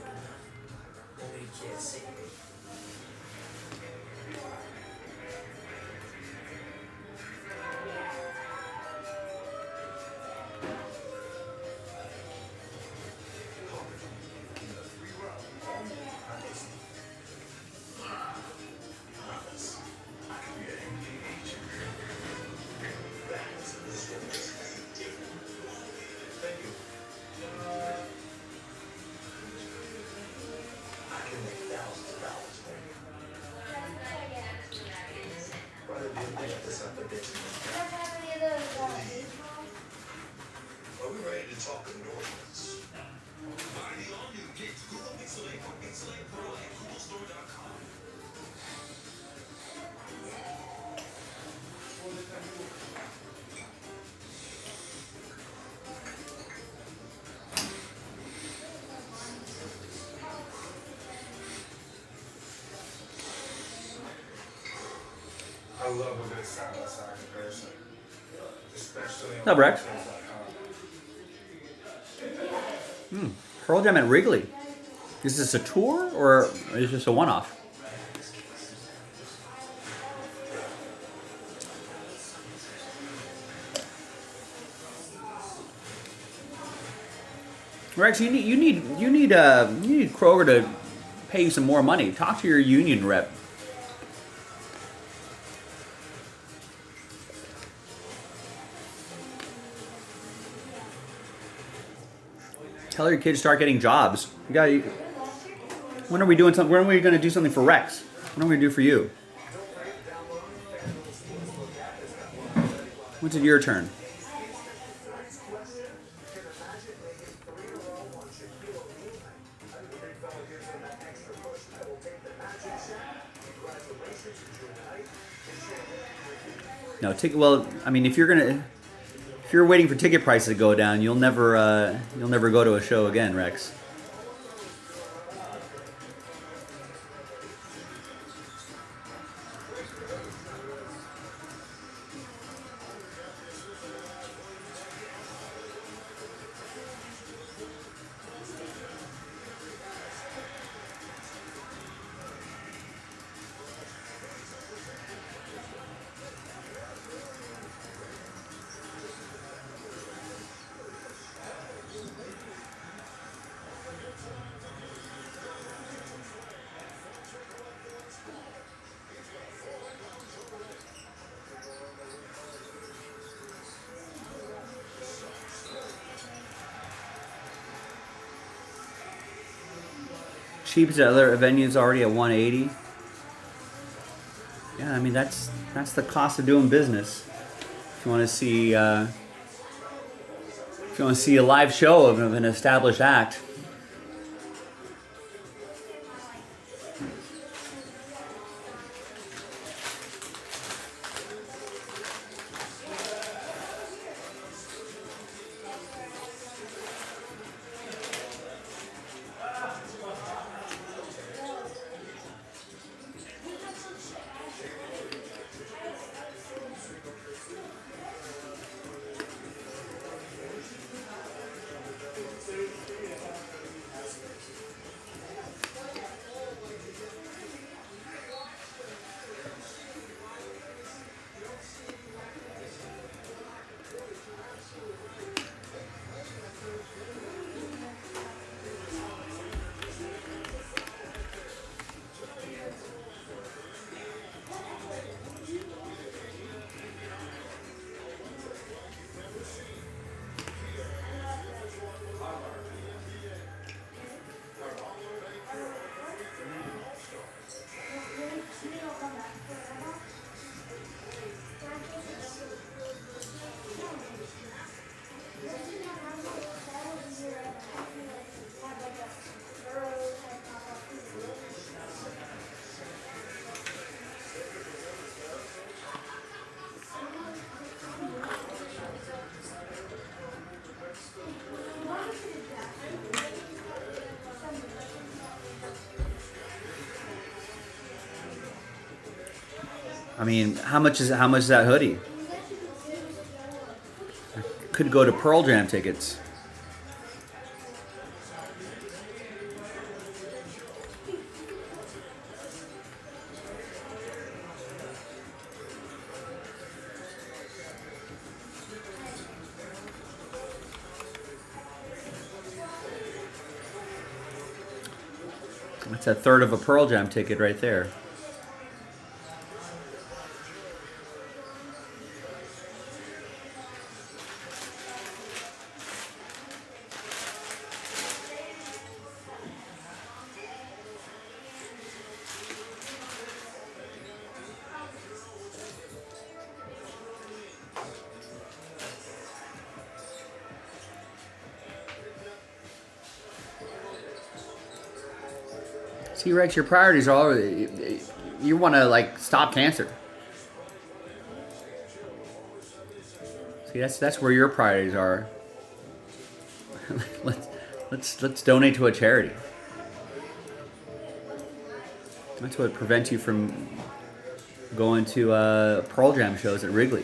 love a good side by side comparison, especially on No, Brex. websites.com. Pearl Jam at Wrigley. Is this a tour or is this a one-off? Rex, you need Kroger to pay you some more money. Talk to your union rep. Tell your kids to start getting jobs. When are we doing something? When are we going to do something for Rex? What are we going to do for you? When's it your turn? No, well, I mean, if you're waiting for ticket prices to go down, you'll never go to a show again, Rex. Cheapest at other venues already at 180. Yeah, I mean that's the cost of doing business. If you want to see a live show of an established act. I mean, how much is that hoodie? Could go to Pearl Jam tickets. That's a third of a Pearl Jam ticket right there. See, Rex, your priorities are all, you want to like stop cancer. See, that's where your priorities are. let's donate to a charity. That's what prevents you from Going to Pearl Jam shows at Wrigley.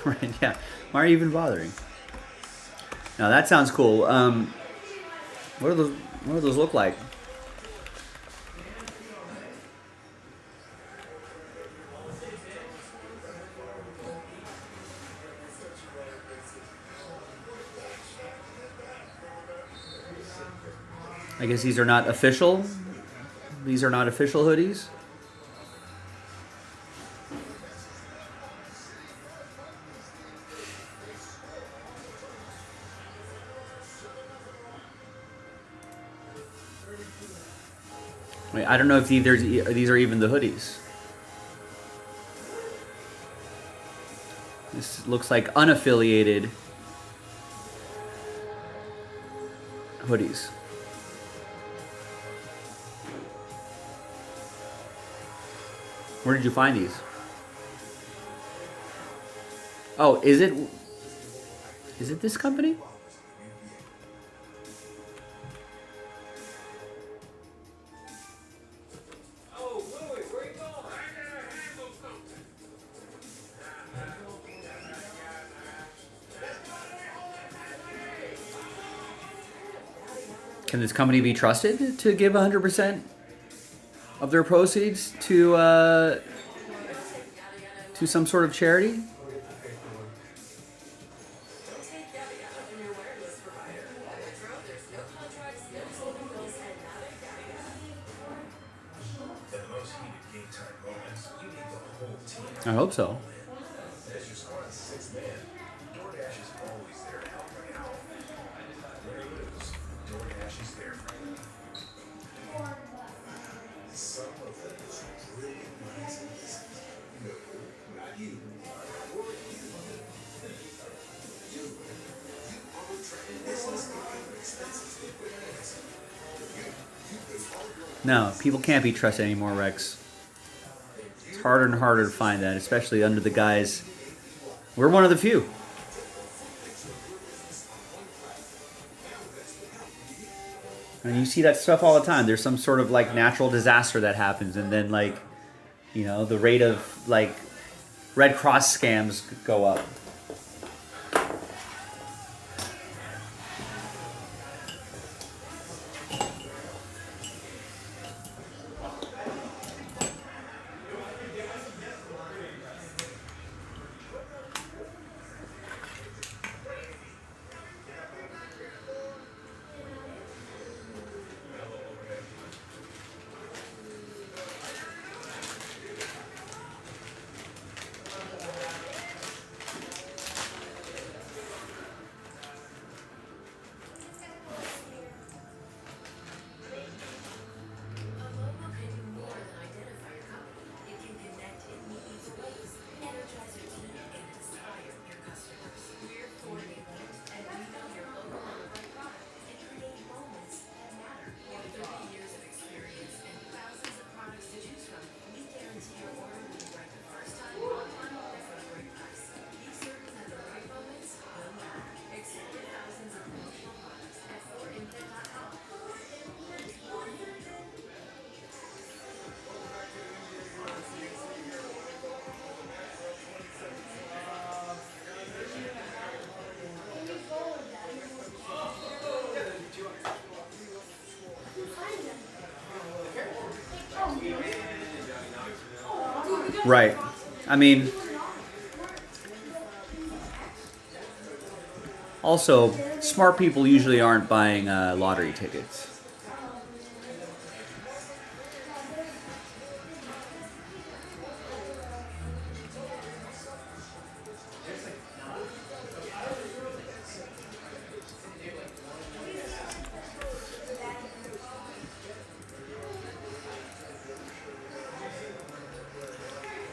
Right, yeah. Why are you even bothering? Now that sounds cool. What do those look like? I guess these are not official. These are not official hoodies. Wait, I don't know if these are even the hoodies. This looks like unaffiliated hoodies. Where did you find these? Oh, is it this company? Can this company be trusted to give 100% of their proceeds to some sort of charity? In the most heated game time moments, you need the whole team. I hope so. As your squad's sixth man, DoorDash is always there to help you out. Where you lose, DoorDash is there for you. Some of those brilliant minds in business. No, not you. Or you. You overtrain business and expenses with wins. No, people can't be trusted anymore, Rex. It's harder and harder to find that, especially under the guys. We're one of the few. And you see that stuff all the time. There's some sort of like natural disaster that happens, and then like, you know, the rate of like Red Cross scams go up. Right. I mean, also, smart people usually aren't buying lottery tickets.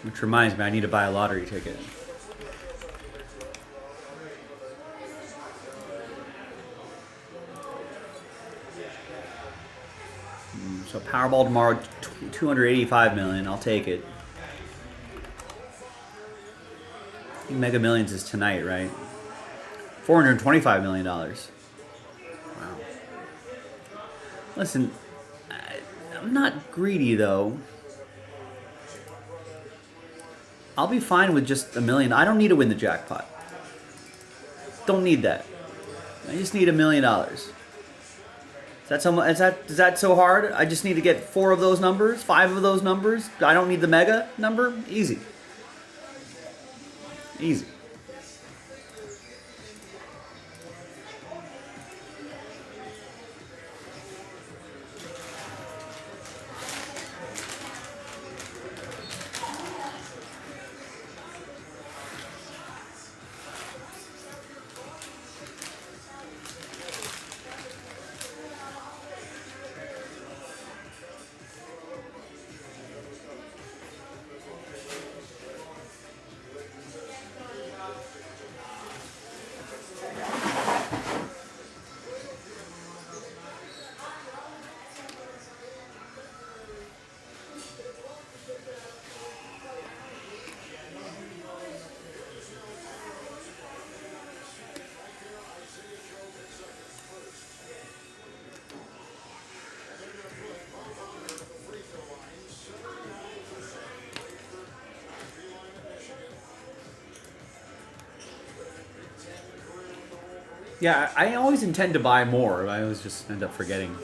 Which reminds me, I need to buy a lottery ticket. So Powerball tomorrow, 285 million. I'll take it. I think Mega Millions is tonight, right? $425 million. Wow. Listen, I'm not greedy though. I'll be fine with just $1 million. I don't need to win the jackpot. Don't need that. I just need $1 million. Is that so hard? I just need to get 4 of those numbers, 5 of those numbers. I don't need the mega number. Easy. Easy. Yeah, I always intend to buy more. I always just end up forgetting.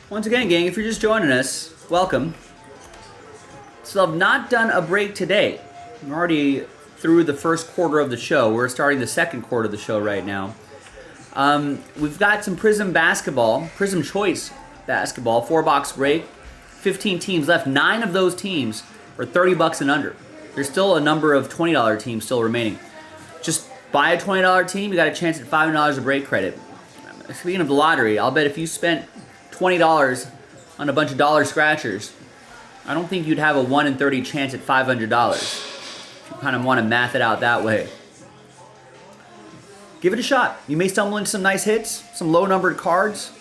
Once again, gang, if you're just joining us, welcome. So I've not done a break today. I'm already through the first quarter of the show. We're starting the second quarter of the show right now. We've got some Prism basketball, Prism Choice basketball, 4-box break, 15 teams left. 9 of those teams are $30 and under. There's still a number of $20 teams still remaining. Just buy a $20 team, you got a chance at $500 of break credit. Speaking of the lottery, I'll bet if you spent $20 on a bunch of dollar scratchers, I don't think you'd have a 1 in 30 chance at $500. If you kind of want to math it out that way. Give it a shot. You may stumble into some nice hits, some low-numbered cards.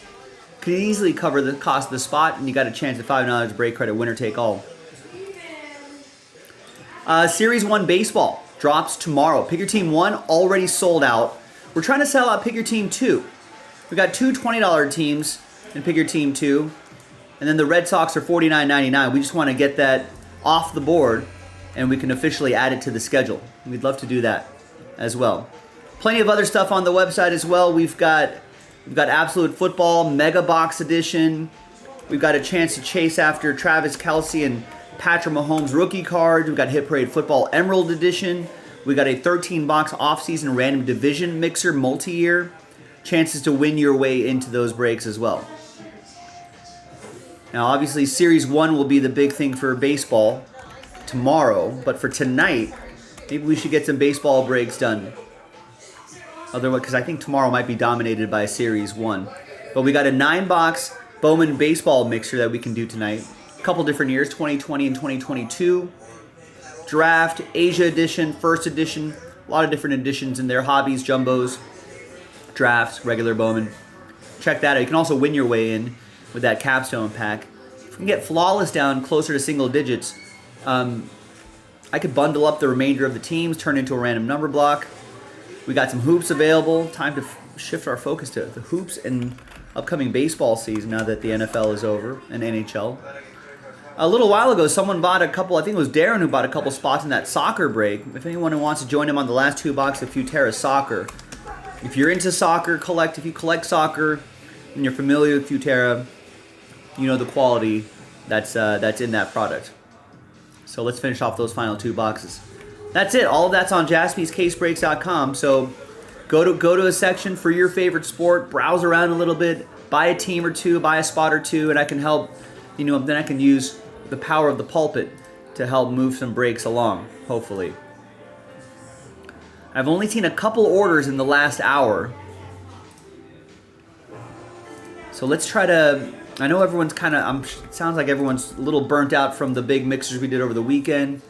Could easily cover the cost of the spot, and you got a chance at $5 break credit, winner take all. Series 1 baseball drops tomorrow. Pick your team 1 already sold out. We're trying to sell out Pick Your Team 2. We got 2 $20 teams in Pick Your Team 2. And then the Red Sox are $49.99. We just want to get that off the board, and we can officially add it to the schedule. We'd love to do that as well. Plenty of other stuff on the website as well. We've got Absolute Football, Mega Box Edition. We've got a chance to chase after Travis Kelce and Patrick Mahomes rookie cards. We've got Hit Parade Football Emerald Edition. We got a 13-box off-season random division mixer multi-year. Chances to win your way into those breaks as well. Now, obviously, Series 1 will be the big thing for baseball tomorrow. But for tonight, maybe we should get some baseball breaks done. Otherwise, because I think tomorrow might be dominated by Series 1. But we got a 9-box Bowman baseball mixer that we can do tonight. A couple different years, 2020 and 2022. Draft, Asia Edition, First Edition. A lot of different editions in there. Hobbies, jumbos. drafts, regular Bowman. Check that out. You can also win your way in with that capstone pack. If we can get flawless down closer to single digits, I could bundle up the remainder of the teams, turn into a random number block. We got some hoops available. Time to shift our focus to the hoops and upcoming baseball season now that the NFL is over and NHL. A little while ago, someone bought a couple, I think it was Darren who bought a couple spots in that soccer break. If anyone who wants to join him on the last 2 boxes of Futera Soccer, if you're into soccer, if you collect soccer and you're familiar with Futera, you know the quality that's in that product. So let's finish off those final 2 boxes. That's it. All of that's on jaspyscasebreaks.com. So go to a section for your favorite sport, browse around a little bit, buy a team or two, buy a spot or two, and I can help. Then I can use the power of the pulpit to help move some breaks along, hopefully. I've only seen a couple orders in the last hour. So let's try to, I know everyone's it sounds like everyone's a little burnt out from the big mixers we did over the weekend.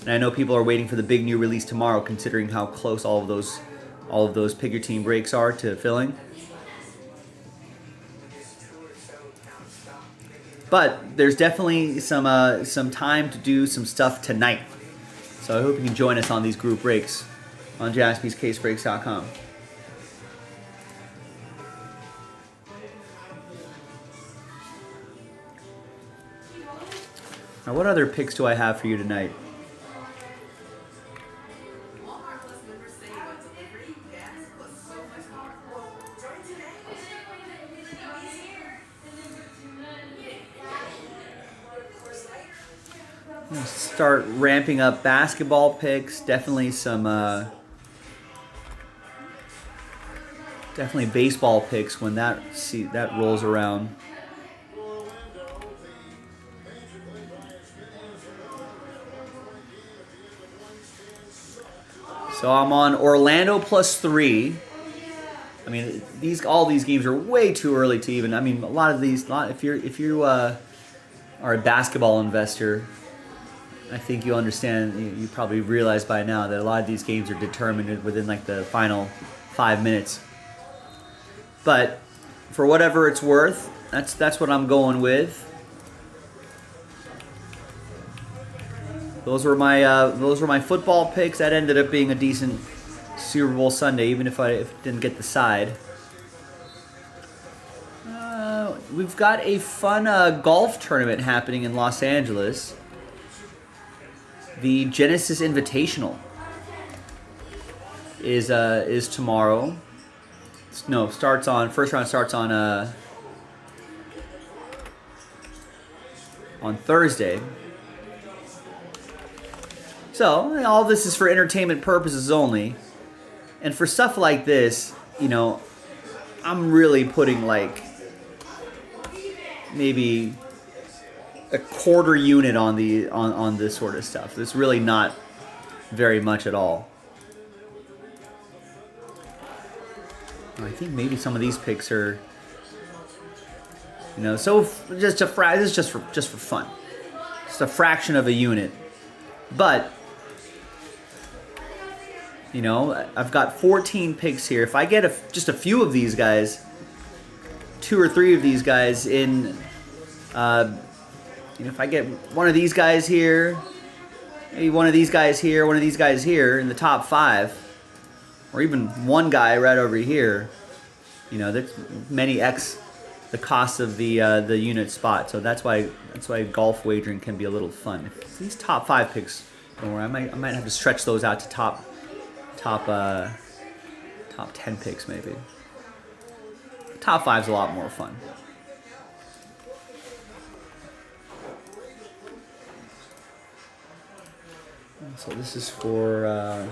And I know people are waiting for the big new release tomorrow, considering how close all of those pick your team breaks are to filling. But there's definitely some time to do some stuff tonight. So I hope you can join us on these group breaks on jaspyscasebreaks.com. Now, what other picks do I have for you tonight? Start ramping up basketball picks. Definitely some, definitely baseball picks when that rolls around. So I'm on Orlando +3. I mean, all these games are way too early to even. I mean, a lot of these. If you are a basketball investor, I think you understand. You probably realize by now that a lot of these games are determined within like the final 5 minutes. But for whatever it's worth, that's what I'm going with. Those were my football picks. That ended up being a decent Super Bowl Sunday, even if I didn't get the side. We've got a fun golf tournament happening in Los Angeles. The Genesis Invitational is tomorrow. First round starts on Thursday. So all this is for entertainment purposes only, and for stuff like this, I'm really putting like maybe a quarter unit on this sort of stuff. It's really not very much at all. I think maybe some of these picks are, so this is just for fun. Just a fraction of a unit, but I've got 14 picks here. If I get just a few of these guys, 2 or 3 of these guys in. If I get one of these guys here, maybe one of these guys here, one of these guys here in the top 5, or even one guy right over here, that's many X the cost of the unit spot. So that's why golf wagering can be a little fun. If these top 5 picks, don't worry, I might have to stretch those out to top 10 picks maybe. Top 5's a lot more fun. So this is for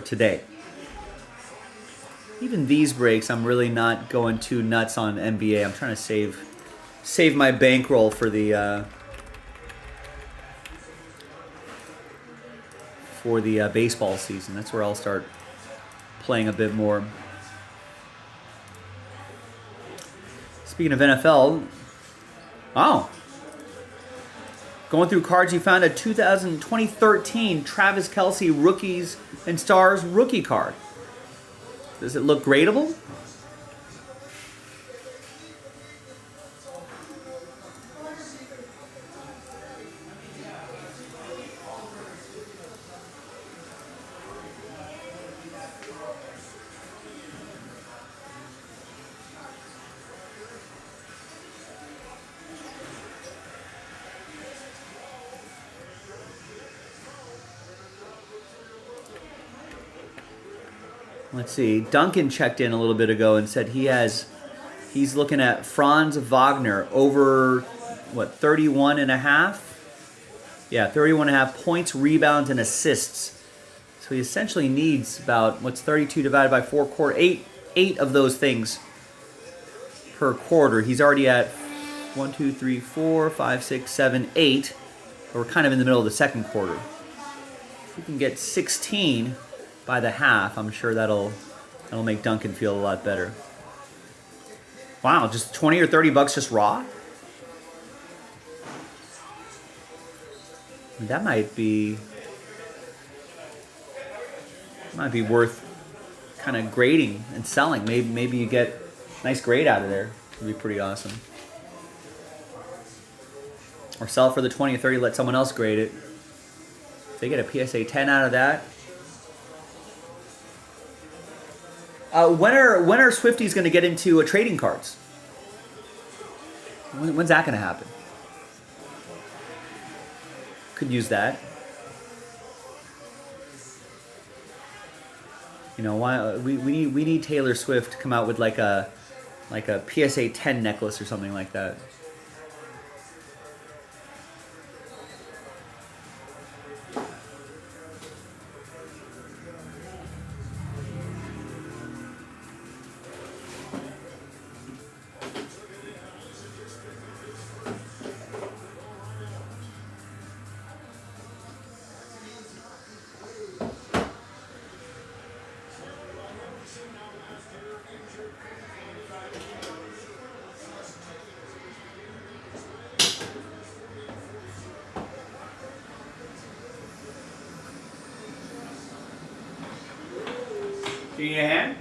today. Even these breaks, I'm really not going too nuts on NBA. I'm trying to save my bankroll for the baseball season. That's where I'll start playing a bit more. Speaking of NFL, Going through cards, you found a 2013 Travis Kelce Rookies and Stars rookie card. Does it look gradable? Let's see. Duncan checked in a little bit ago and said he's looking at Franz Wagner over, 31 and a half? Yeah, 31 and a half points, rebounds, and assists. So he essentially needs about, 32 divided by 4 quarter, eight of those things per quarter. He's already at 1, 2, 3, 4, 5, 6, 7, 8. We're kind of in the middle of the second quarter. If we can get 16 by the half, I'm sure that'll make Duncan feel a lot better. Wow, just 20 or 30 bucks just raw? That might be worth kind of grading and selling. Maybe you get a nice grade out of there. It'd be pretty awesome. Or sell it for the 20 or 30, let someone else grade it. If they get a PSA 10 out of that. When are Swifties going to get into trading cards? When's that going to happen? Could use that. You know, why we need Taylor Swift to come out with like a PSA 10 necklace or something like that. Do you need a hand?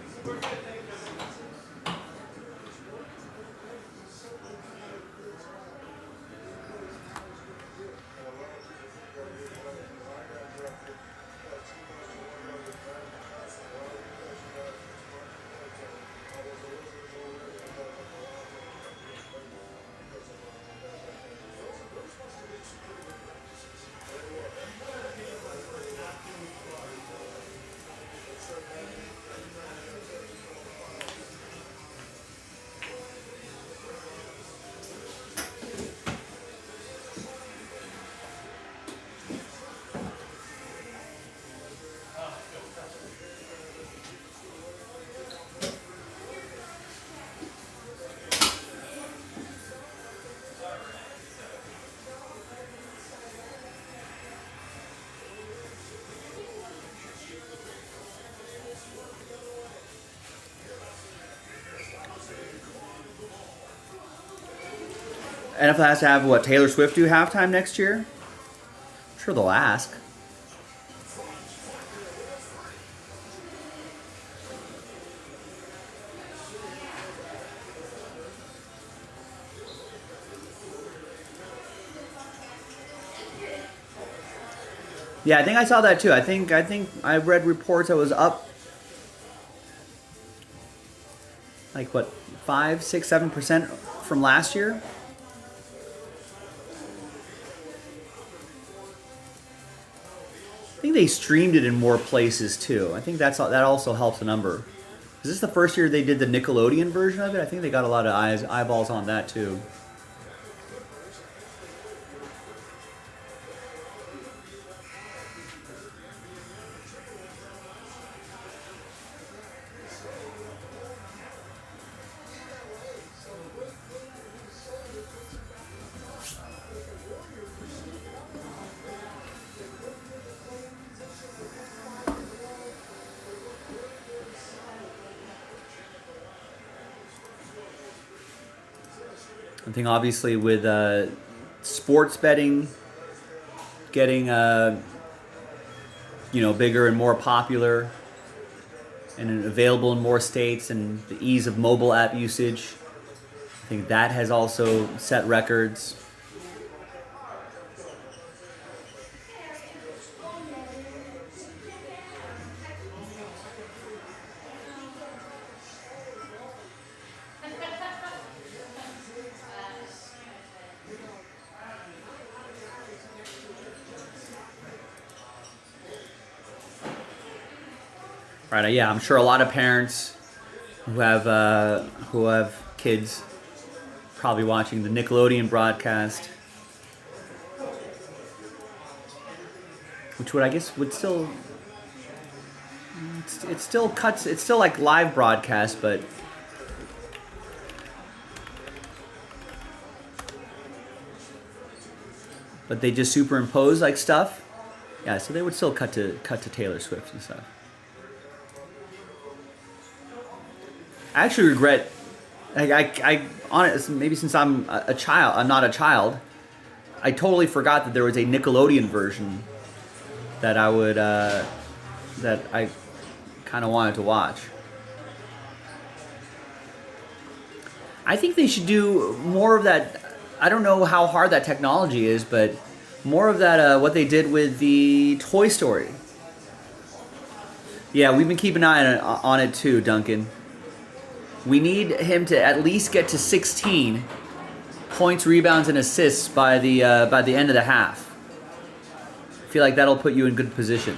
NFL has to have what, Taylor Swift do halftime next year? I'm sure they'll ask. Yeah, I think I saw that too. I think I read reports that was up like what, 5, 6, 7% from last year. I think they streamed it in more places too. I think that also helps the number. Is this the first year they did the Nickelodeon version of it? I think they got a lot of eyeballs on that too. I think obviously with sports betting getting bigger and more popular and available in more states, and the ease of mobile app usage, I think that has also set records. Right, yeah, I'm sure a lot of parents who have kids probably watching the Nickelodeon broadcast, which would still it still cuts, it's still like live broadcast, but they just superimpose like stuff. Yeah, so they would still cut to Taylor Swift and stuff. I actually regret, I honestly, maybe since I'm not a child, I totally forgot that there was a Nickelodeon version that I kind of wanted to watch. I think they should do more of that. I don't know how hard that technology is, but more of that, what they did with the Toy Story. Yeah, we've been keeping an eye on it too, Duncan. We need him to at least get to 16 points, rebounds, and assists by the end of the half. I feel like that'll put you in good position.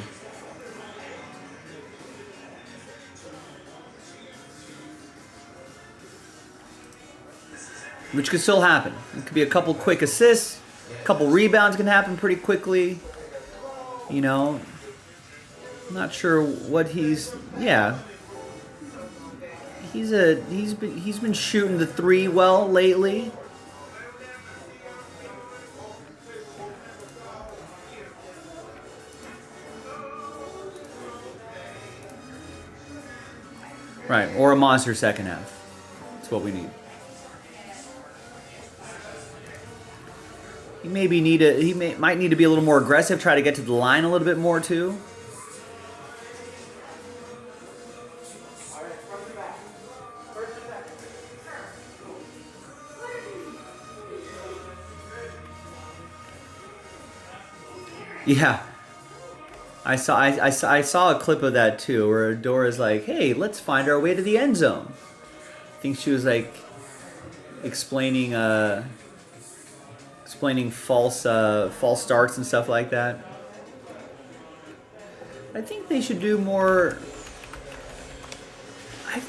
Which could still happen. It could be a couple quick assists, a couple rebounds can happen pretty quickly. You know, I'm not sure what he's. Yeah. He's been shooting the three well lately. Right, or a monster second half. That's what we need. He might need to be a little more aggressive, try to get to the line a little bit more too. Yeah, I saw a clip of that too, where Dora's like, "Hey, let's find our way to the end zone." I think she was like explaining false starts and stuff like that. I think they should do more.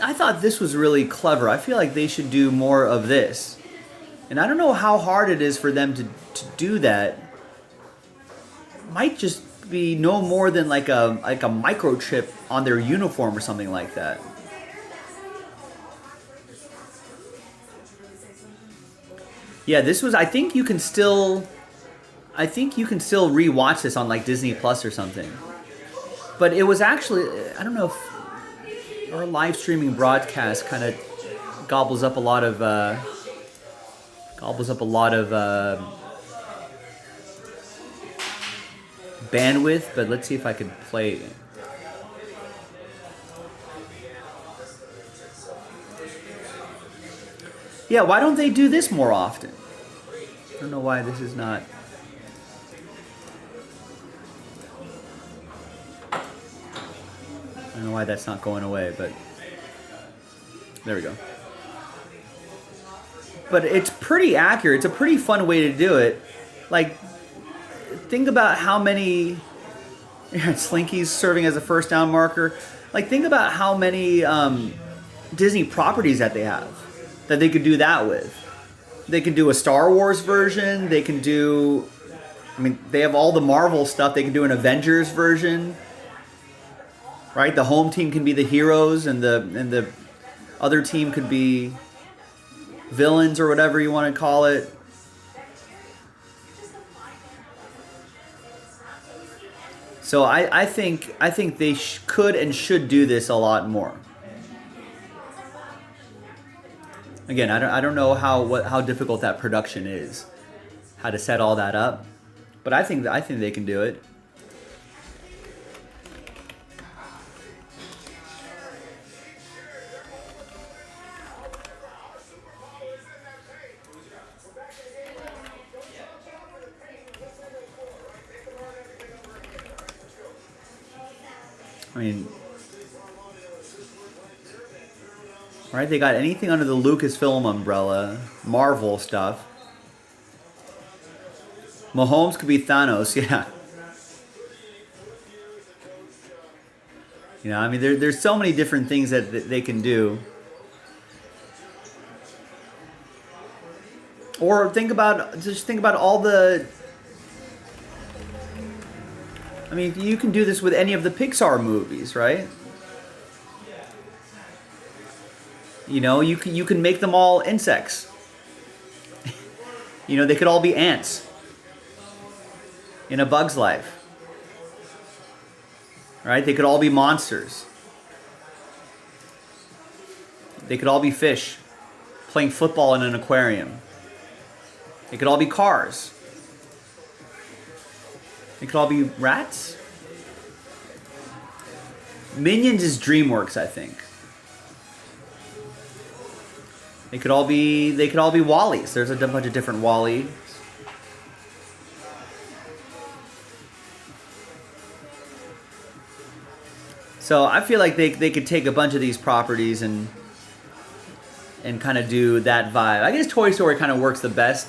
I thought this was really clever. I feel like they should do more of this, and I don't know how hard it is for them to do that. Might just be no more than like a microchip on their uniform or something like that. Yeah, this was. I think you can still rewatch this on like Disney Plus or something. But it was actually, I don't know if our live streaming broadcast kind of gobbles up a lot of bandwidth, but let's see if I can play it. Yeah, why don't they do this more often? I don't know why this is not. I don't know why that's not going away, but there we go. But it's pretty accurate. It's a pretty fun way to do it. Like, think about how many Slinky's serving as a first down marker. Like, think about how many Disney properties that they have that they could do that with. They can do a Star Wars version. They can do, I mean, they have all the Marvel stuff. They can do an Avengers version, right? The home team can be the heroes, and the other team could be villains or whatever you want to call it. So I think they could and should do this a lot more. Again, I don't know how difficult that production is, how to set all that up, But I think they can do it. I mean, right? They got anything under the Lucasfilm umbrella, Marvel stuff. Mahomes could be Thanos, yeah. You know, I mean, there's so many different things that they can do. Or think about all the. I mean, you can do this with any of the Pixar movies, right? You know, you can make them all insects. You know, they could all be ants in A Bug's Life. Right? They could all be monsters. They could all be fish playing football in an aquarium. They could all be cars. They could all be rats. Minions is DreamWorks, I think. They could all be Wallies. There's a bunch of different Wally. So I feel like they could take a bunch of these properties and kind of do that vibe. I guess Toy Story kind of works the best.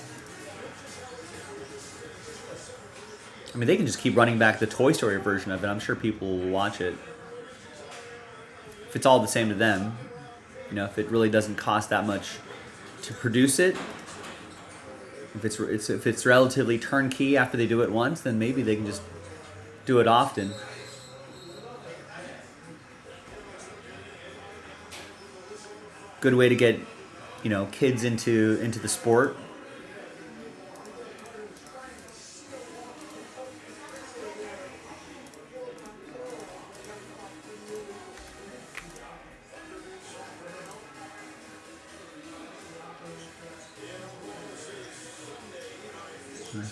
I mean, they can just keep running back the Toy Story version of it. I'm sure people will watch it. If it's all the same to them. You know, if it really doesn't cost that much to produce it. If it's relatively turnkey after they do it once, then maybe they can just do it often. Good way to get, you know, kids into the sport.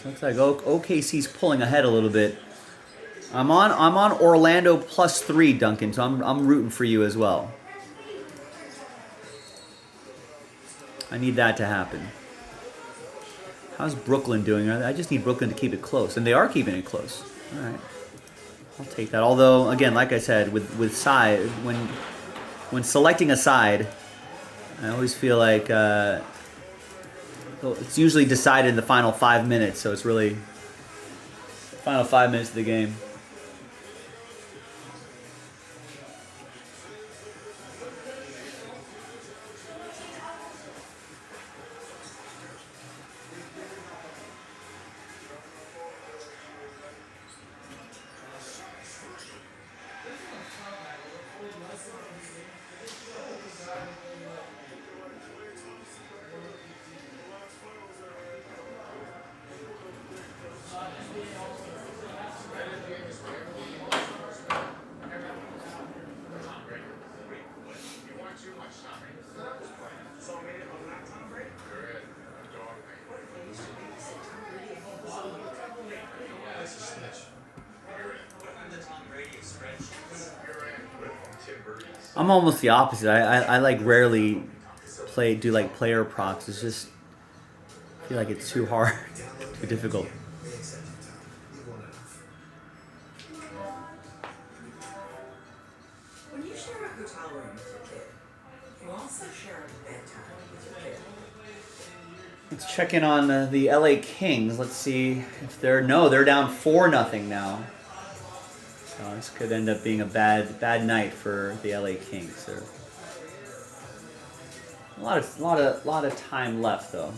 Looks like OKC's pulling ahead a little bit. I'm on Orlando +3, Duncan. So I'm rooting for you as well. I need that to happen. How's Brooklyn doing? I just need Brooklyn to keep it close, and they are keeping it close. All right, I'll take that. Although, again, like I said, with side when selecting a side, I always feel like it's usually decided in the final 5 minutes. So it's really final 5 minutes of the game. I'm almost the opposite. I like rarely do like player props. It's just I feel like it's too hard, too difficult. When you share a hotel room with your kid, you also share a bedtime with your kid. Let's check in on the LA Kings. Let's see if they're down 4-0 now. So this could end up being a bad night for the LA Kings. There, a lot of time left though.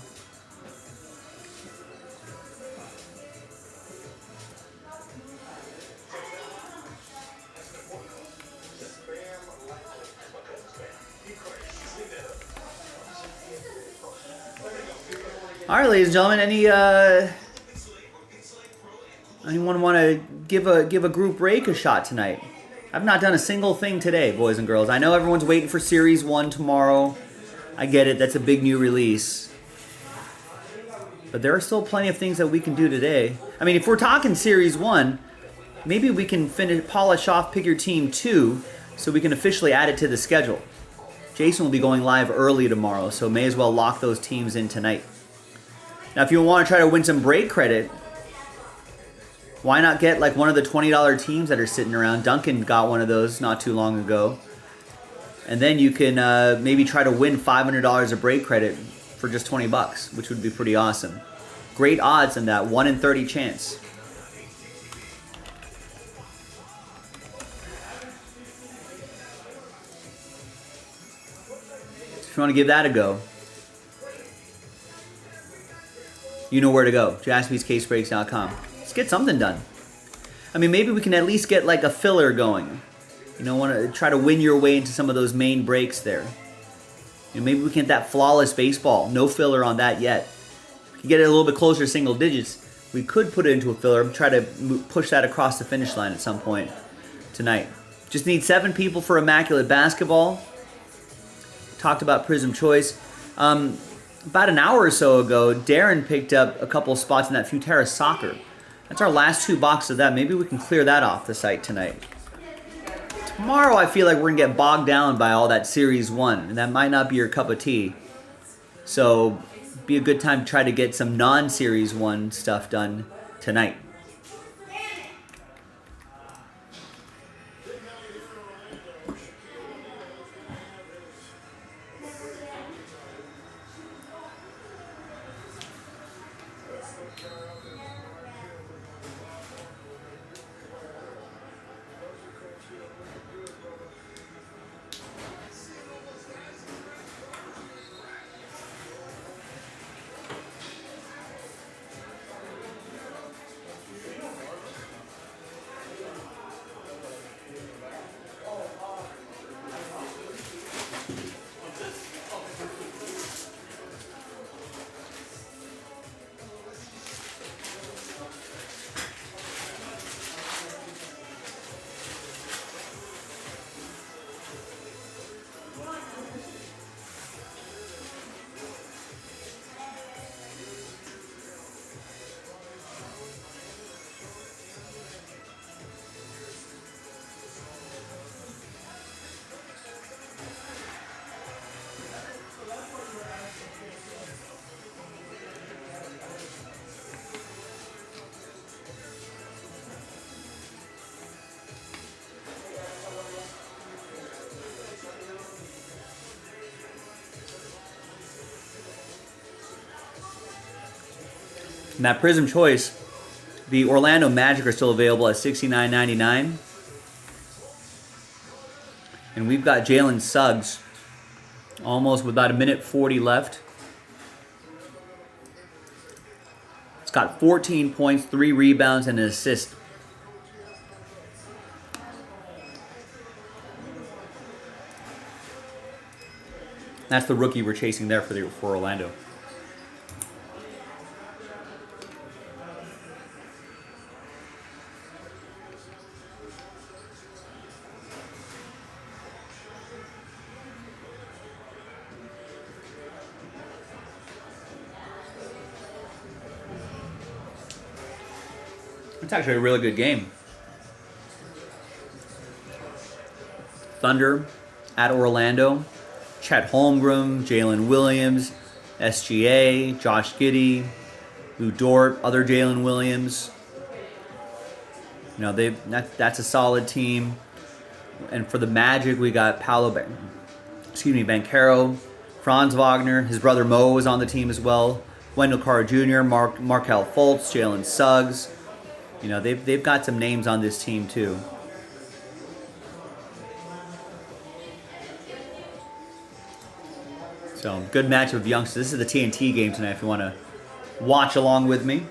All right, ladies and gentlemen, anyone want to give a group break a shot tonight? I've not done a single thing today, boys and girls. I know everyone's waiting for Series 1 tomorrow. I get it. That's a big new release. But there are still plenty of things that we can do today. I mean, if we're talking Series 1, maybe we can polish off Pick Your Team 2 so we can officially add it to the schedule. Jason will be going live early tomorrow, so may as well lock those teams in tonight. Now, if you want to try to win some break credit, why not get like one of the $20 teams that are sitting around? Duncan got one of those not too long ago. And then you can maybe try to win $500 of break credit for just $20, which would be pretty awesome. Great odds in that, 1 in 30 chance. If you want to give that a go, you know where to go, jaspyscasebreaks.com. Let's get something done. I mean, maybe we can at least get like a filler going. You know, want to try to win your way into some of those main breaks there. You know, maybe we can get that flawless baseball. No filler on that yet. If we can get it a little bit closer to single digits, we could put it into a filler, try to push that across the finish line at some point tonight. Just need 7 people for Immaculate Basketball. Talked about Prism Choice. About an hour or so ago, Darren picked up a couple spots in that Futera Soccer. That's our last 2 boxes of that. Maybe we can clear that off the site tonight. Tomorrow, I feel like we're going to get bogged down by all that Series 1, and that might not be your cup of tea. So, be a good time to try to get some non-Series 1 stuff done tonight. And that Prism Choice, the Orlando Magic are still available at $69.99. And we've got Jalen Suggs, almost with about 1:40 left. It's got 14 points, 3 rebounds, and an assist. That's the rookie we're chasing there for Orlando. It's actually a really good game. Thunder at Orlando. Chet Holmgren, Jalen Williams, SGA, Josh Giddey, Lou Dort, other Jalen Williams. You know, that's a solid team. And for the Magic, we got Banchero, Franz Wagner. His brother Mo was on the team as well. Wendell Carter Jr., Markelle Fultz, Jalen Suggs. You know, they've got some names on this team too. So, good matchup of youngsters. This is the TNT game tonight if you want to watch along with me.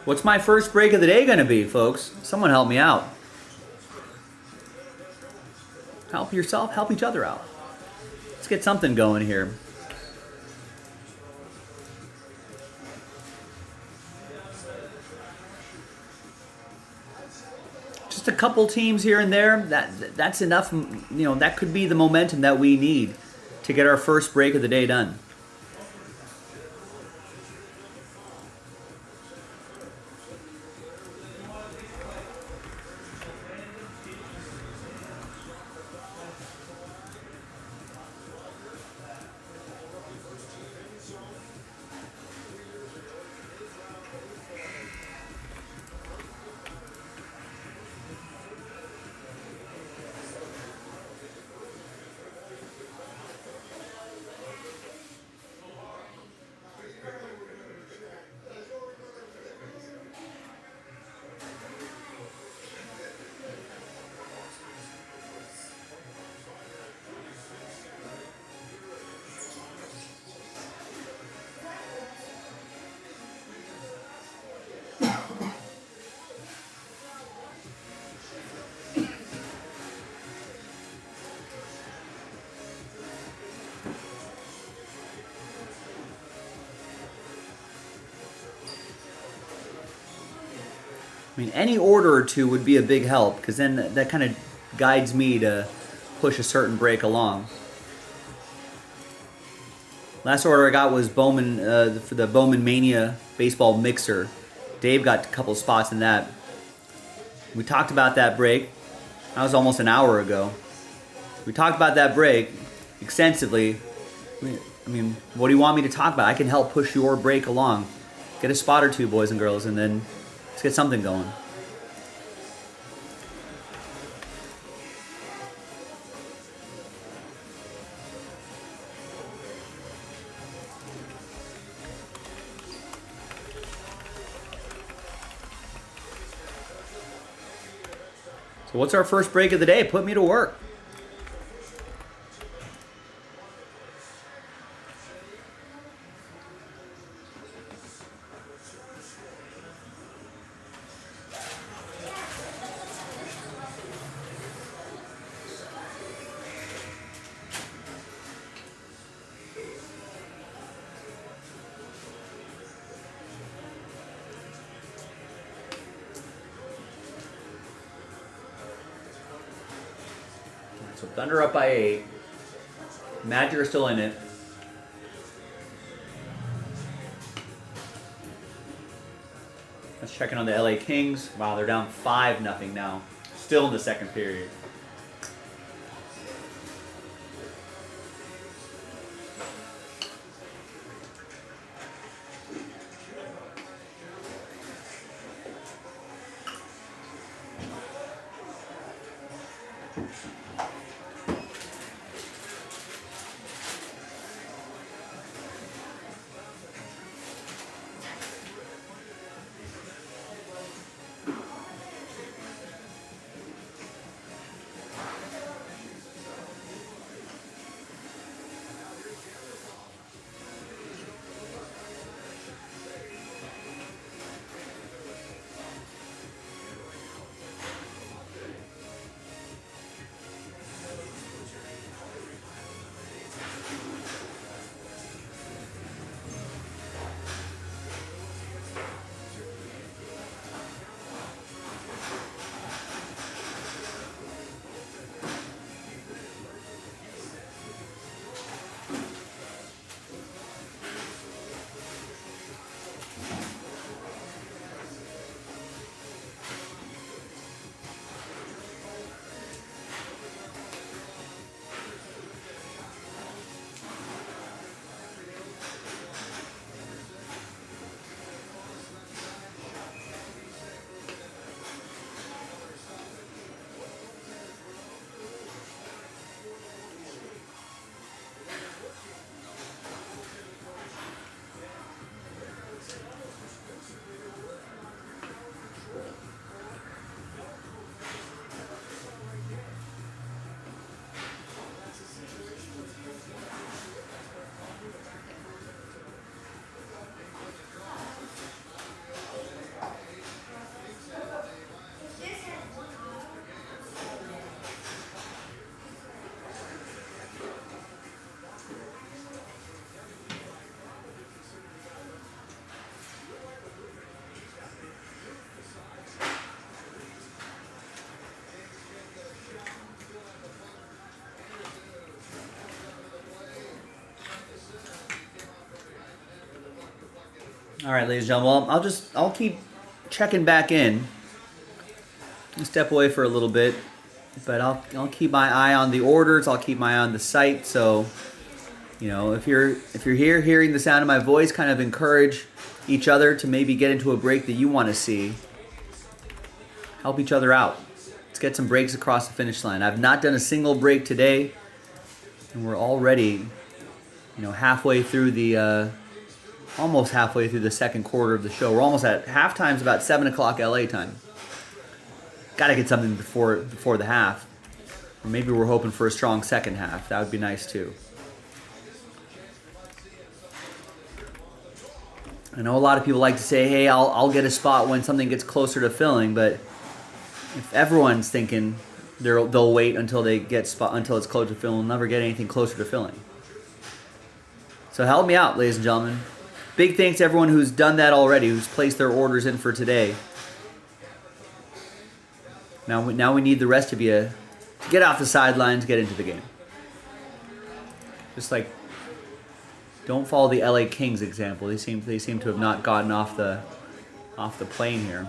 What's my first break of the day gonna be, folks? Someone help me out. Help yourself, help each other out. Let's get something going here. Just a couple teams here and there. That's enough. You know, that could be the momentum that we need to get our first break of the day done. I mean, any order or two would be a big help, because then that kind of guides me to push a certain break along. Last order I got was Bowman for the Bowman Mania baseball mixer. Dave got a couple spots in that. We talked about that break. That was almost an hour ago. We talked about that break extensively. I mean, what do you want me to talk about? I can help push your break along. Get a spot or two, boys and girls, and then let's get something going. So what's our first break of the day? Put me to work. So Thunder up by 8. Magic are still in it. Let's check in on the LA Kings. Wow, they're down 5-0 now. Still in the second period. All right, ladies and gentlemen. Well, I'll keep checking back in. I'll step away for a little bit, but I'll keep my eye on the orders. I'll keep my eye on the site. So, you know, if you're here hearing the sound of my voice, kind of encourage each other to maybe get into a break that you want to see. Help each other out. Let's get some breaks across the finish line. I've not done a single break today, and we're already, halfway through the, almost halfway through the second quarter of the show. We're almost at halftime's about 7 o'clock LA time. Got to get something before the half, or maybe we're hoping for a strong second half. That would be nice too. I know a lot of people like to say, "Hey, I'll get a spot when something gets closer to filling," but if everyone's thinking they'll wait until until it's close to filling, we'll never get anything closer to filling. So help me out, ladies and gentlemen. Big thanks to everyone who's done that already, who's placed their orders in for today. Now we need the rest of you to get off the sidelines, get into the game. Just like, don't follow the LA Kings example. They seem to have not gotten off the plane here.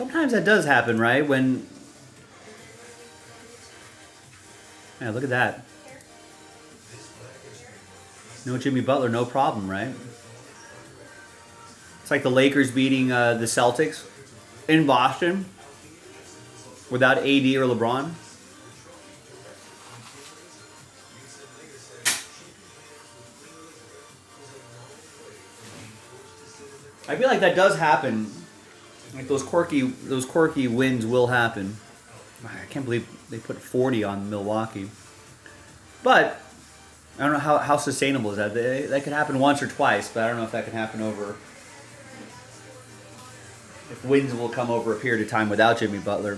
Sometimes that does happen, right? When yeah, look at that. No Jimmy Butler, no problem, right? It's like the Lakers beating the Celtics in Boston without AD or LeBron. I feel like that does happen. Like those quirky wins will happen. I can't believe they put 40 on Milwaukee. But I don't know how sustainable is that. That could happen once or twice, but I don't know if that can happen over. If wins will come over a period of time without Jimmy Butler.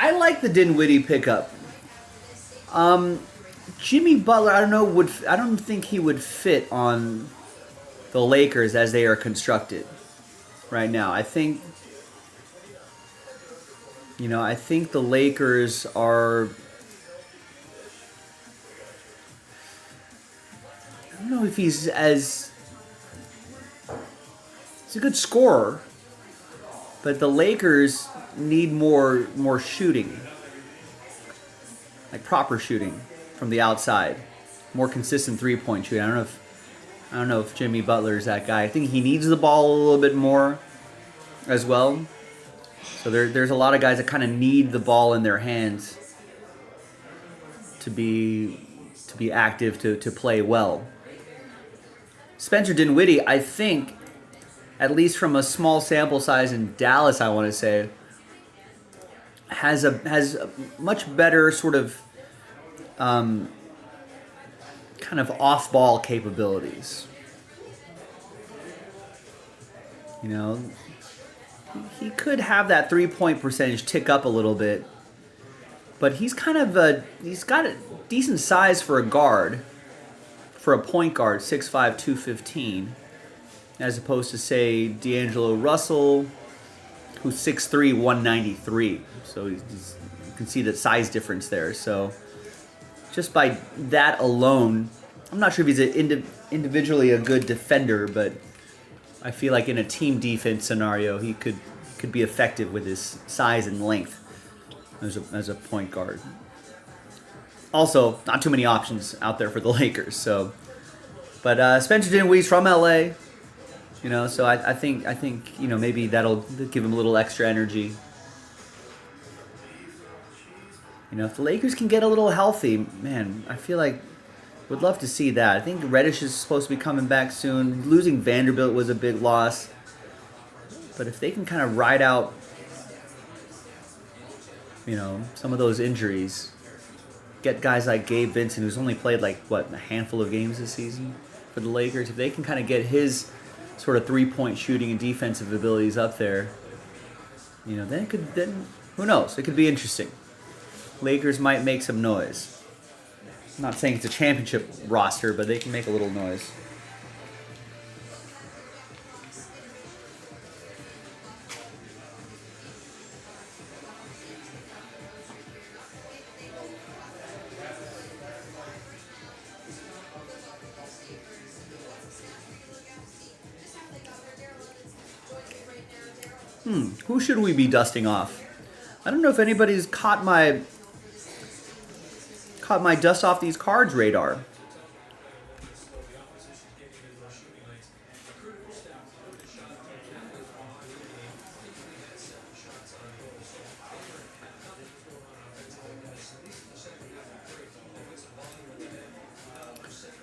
I like the Dinwiddie pickup. Jimmy Butler, I don't think he would fit on the Lakers as they are constructed right now. I think the Lakers are. I don't know if he's as. He's a good scorer, but the Lakers need more shooting, like proper shooting from the outside, more consistent 3-point shooting. I don't know if Jimmy Butler is that guy. I think he needs the ball a little bit more as well. So there's a lot of guys that kind of need the ball in their hands to be active, to play well. Spencer Dinwiddie, I think, at least from a small sample size in Dallas, I want to say, has a much better sort of kind of off-ball capabilities. You know, he could have that 3-point percentage tick up a little bit, but he's got a decent size for a guard, for a point guard, 6'5", 215, as opposed to, say, D'Angelo Russell, who's 6'3", 193. So you can see the size difference there. So just by that alone, I'm not sure if he's individually a good defender, but I feel like in a team defense scenario, he could be effective with his size and length as a point guard. Also, not too many options out there for the Lakers. So, but Spencer Dinwiddie's from LA, you know, so I think maybe that'll give him a little extra energy. You know, if the Lakers can get a little healthy, man, I feel like would love to see that. I think Reddish is supposed to be coming back soon. Losing Vanderbilt was a big loss. But if they can kind of ride out, you know, some of those injuries, get guys like Gabe Vincent, who's only played like, a handful of games this season for the Lakers, if they can kind of get his sort of 3-point shooting and defensive abilities up there, you know, then who knows? It could be interesting. Lakers might make some noise. I'm not saying it's a championship roster, but they can make a little noise. Who should we be dusting off? I don't know if anybody's caught my dust off these cards radar.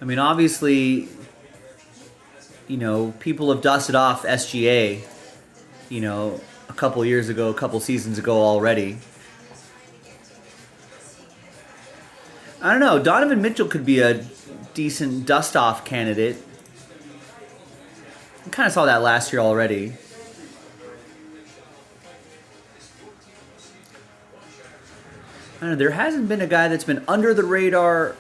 I mean, obviously, you know, people have dusted off SGA, you know, a couple years ago, a couple seasons ago already. I don't know. Donovan Mitchell could be a decent dust-off candidate. I kind of saw that last year already. I don't know. There hasn't been a guy that's been under the radar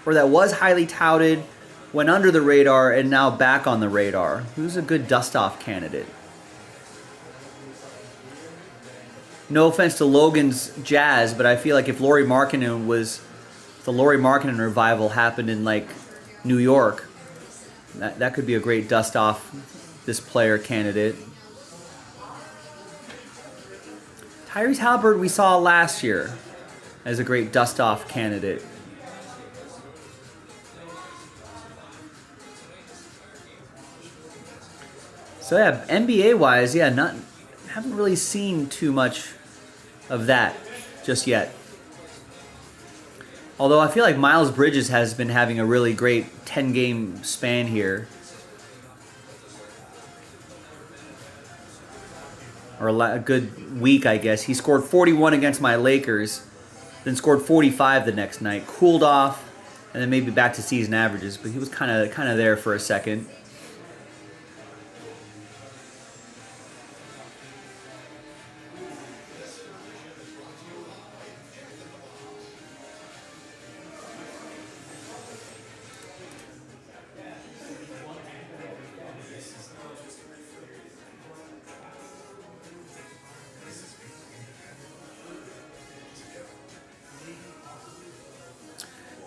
or that was highly touted, went under the radar, and now back on the radar. Who's a good dust-off candidate? no offense to Logan's Jazz, but I feel like if the Lauri Markkinen revival happened in like New York, that could be a great dust off this player candidate. Tyrese Halliburton we saw last year as a great dust off candidate. So yeah, NBA wise, yeah, haven't really seen too much of that just yet. Although I feel like Miles Bridges has been having a really great 10-game span here. Or a good week, I guess. He scored 41 against my Lakers, then scored 45 the next night, cooled off, and then maybe back to season averages, but he was kind of there for a second.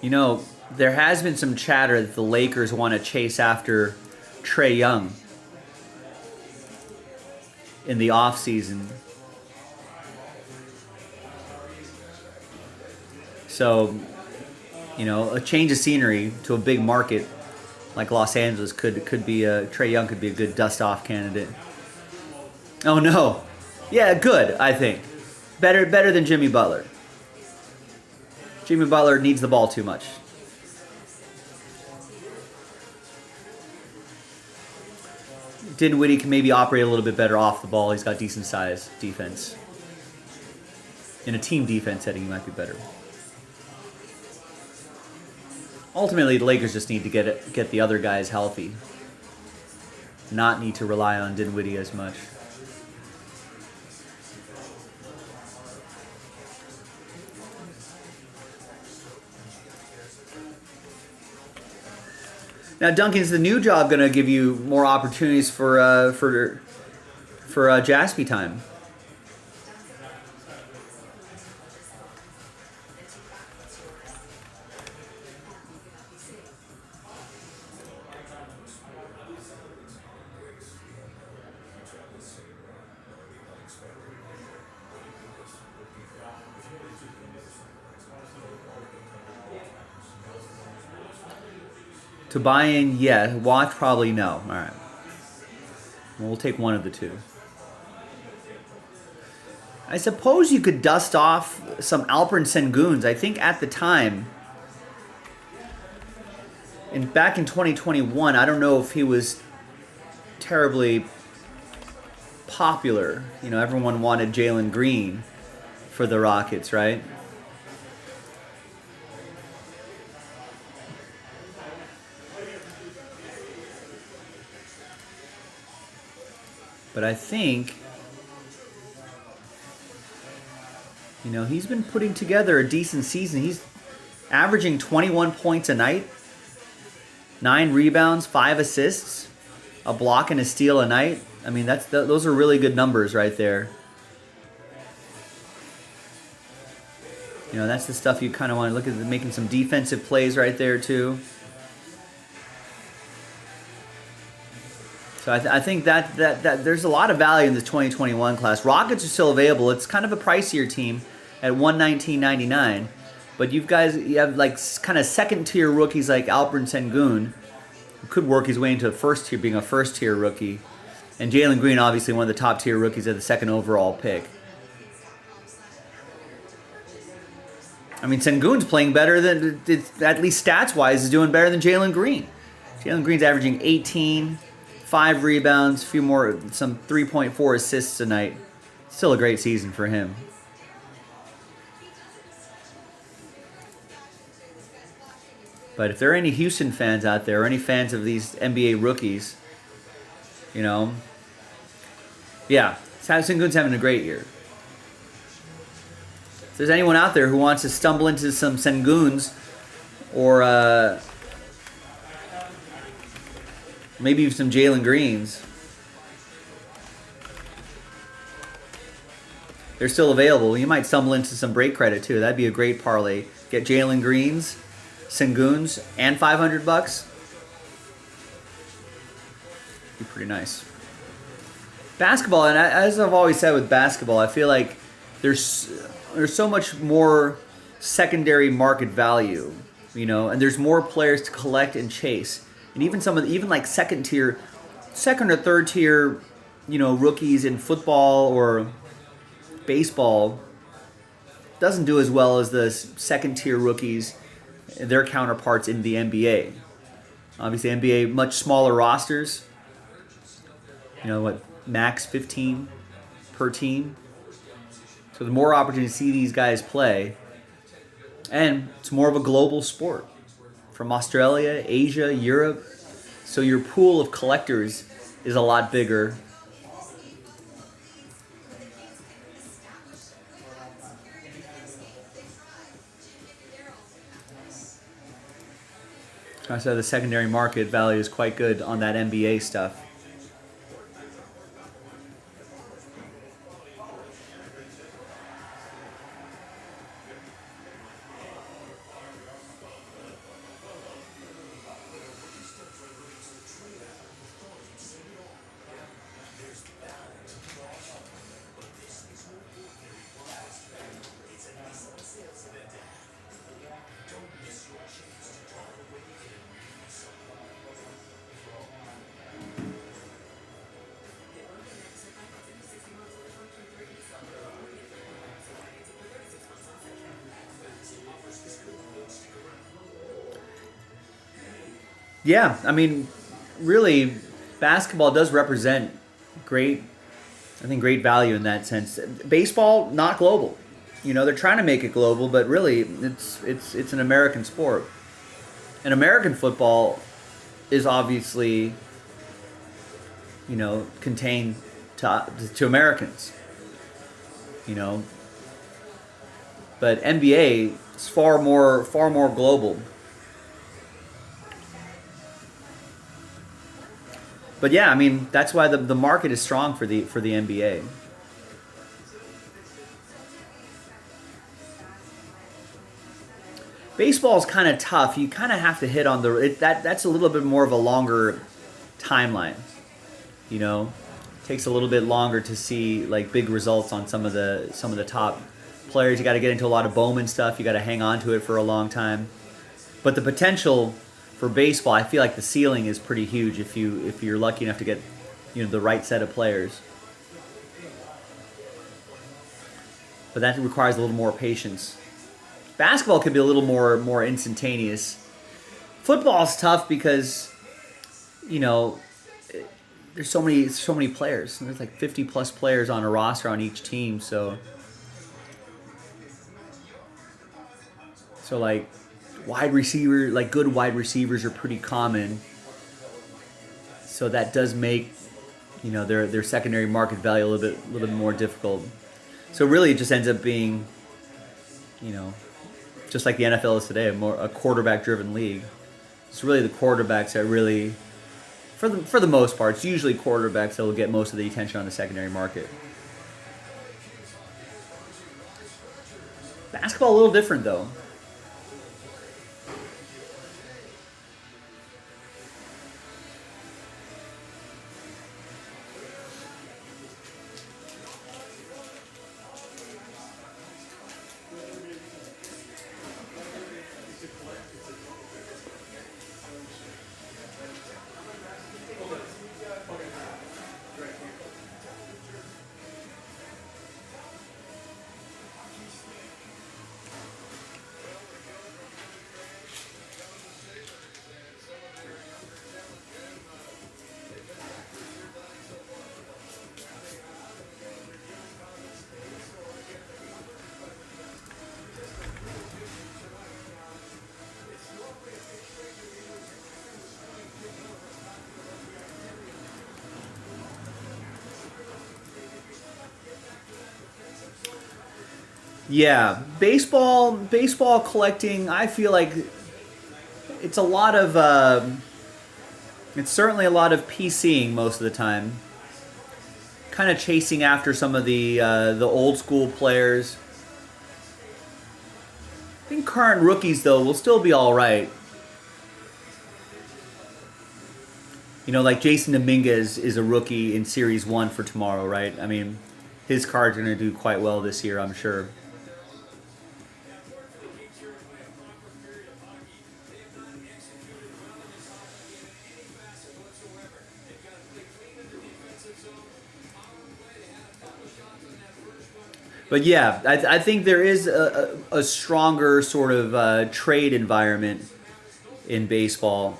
You know, there has been some chatter that the Lakers want to chase after Trae Young in the offseason. So, you know, a change of scenery to a big market like Los Angeles could be Trae Young could be a good dust-off candidate. Oh no. Yeah, good, I think. Better than Jimmy Butler. Jimmy Butler needs the ball too much. Dinwiddie can maybe operate a little bit better off the ball. He's got decent size defense. In a team defense setting, he might be better. Ultimately, the Lakers just need to get the other guys healthy. Not need to rely on Dinwiddie as much. Now, Duncan, is the new job going to give you more opportunities for Jaspy time? To buy in, yeah. Watch, probably no. All right. Well, we'll take one of the two. I suppose you could dust off some Alperen Senguns. I think at the time, back in 2021, I don't know if he was terribly popular. You know, everyone wanted Jalen Green for the Rockets, right? But I think, you know, he's been putting together a decent season. He's averaging 21 points a night, 9 rebounds, 5 assists, a block and a steal a night. I mean, those are really good numbers right there. You know, that's the stuff you kind of want to look at, making some defensive plays right there too. So I think that there's a lot of value in the 2021 class. Rockets are still available. It's kind of a pricier team at $119.99, but you have like kind of second tier rookies like Alperen Sengun, who could work his way into first tier, being a first tier rookie, and Jalen Green, obviously one of the top tier rookies at the second overall pick. I mean, Sengun's playing better than, at least stats wise, is doing better than Jalen Green. Jalen Green's averaging 18. 5 rebounds, some 3.4 assists a night. Still a great season for him. But if there are any Houston fans out there, or any fans of these NBA rookies, you know, yeah, Sengun's having a great year. If there's anyone out there who wants to stumble into some Senguns, or maybe some Jalen Greens, they're still available. You might stumble into some break credit too. That'd be a great parlay. Get Jalen Greens, Senguns, and $500. Be pretty nice. Basketball, and as I've always said with basketball, I feel like there's so much more secondary market value, you know, and there's more players to collect and chase, and even like second or third tier, you know, rookies in football or baseball doesn't do as well as the second tier rookies, their counterparts in the NBA. Obviously, NBA much smaller rosters. You know what? Max 15 per team. So the more opportunity to see these guys play. And it's more of a global sport. From Australia, Asia, Europe. So your pool of collectors is a lot bigger. So I said the secondary market value is quite good on that NBA stuff. Yeah, I mean, really, basketball does represent great value in that sense. Baseball, not global. You know, they're trying to make it global, but really, it's an American sport. And American football is obviously, you know, contained to Americans. You know, but NBA is far more global. But yeah, I mean, that's why the market is strong for the NBA. Baseball is kind of tough. You kind of have to hit on that's a little bit more of a longer timeline. You know, it takes a little bit longer to see like big results on some of the top players. You got to get into a lot of Bowman stuff. You got to hang on to it for a long time. But the potential for baseball, I feel like the ceiling is pretty huge if you're lucky enough to get, you know, the right set of players. But that requires a little more patience. Basketball could be a little more instantaneous. Football's tough because, you know, there's so many players. There's like 50 plus players on a roster on each team, so like good wide receivers are pretty common. So that does make, you know, their secondary market value a little bit more difficult. So really it just ends up being, you know, just like the NFL is today, a quarterback driven league. It's really the quarterbacks that really, for the most part, it's usually quarterbacks that will get most of the attention on the secondary market. Basketball a little different though. Yeah, baseball collecting, I feel like it's a lot of, it's certainly a lot of PCing most of the time. kind of chasing after some of the old school players. I think current rookies though will still be all right. You know, like Jason Dominguez is a rookie in Series 1 for tomorrow, right? I mean, his card's going to do quite well this year, I'm sure. But yeah, I think there is a stronger sort of trade environment in baseball.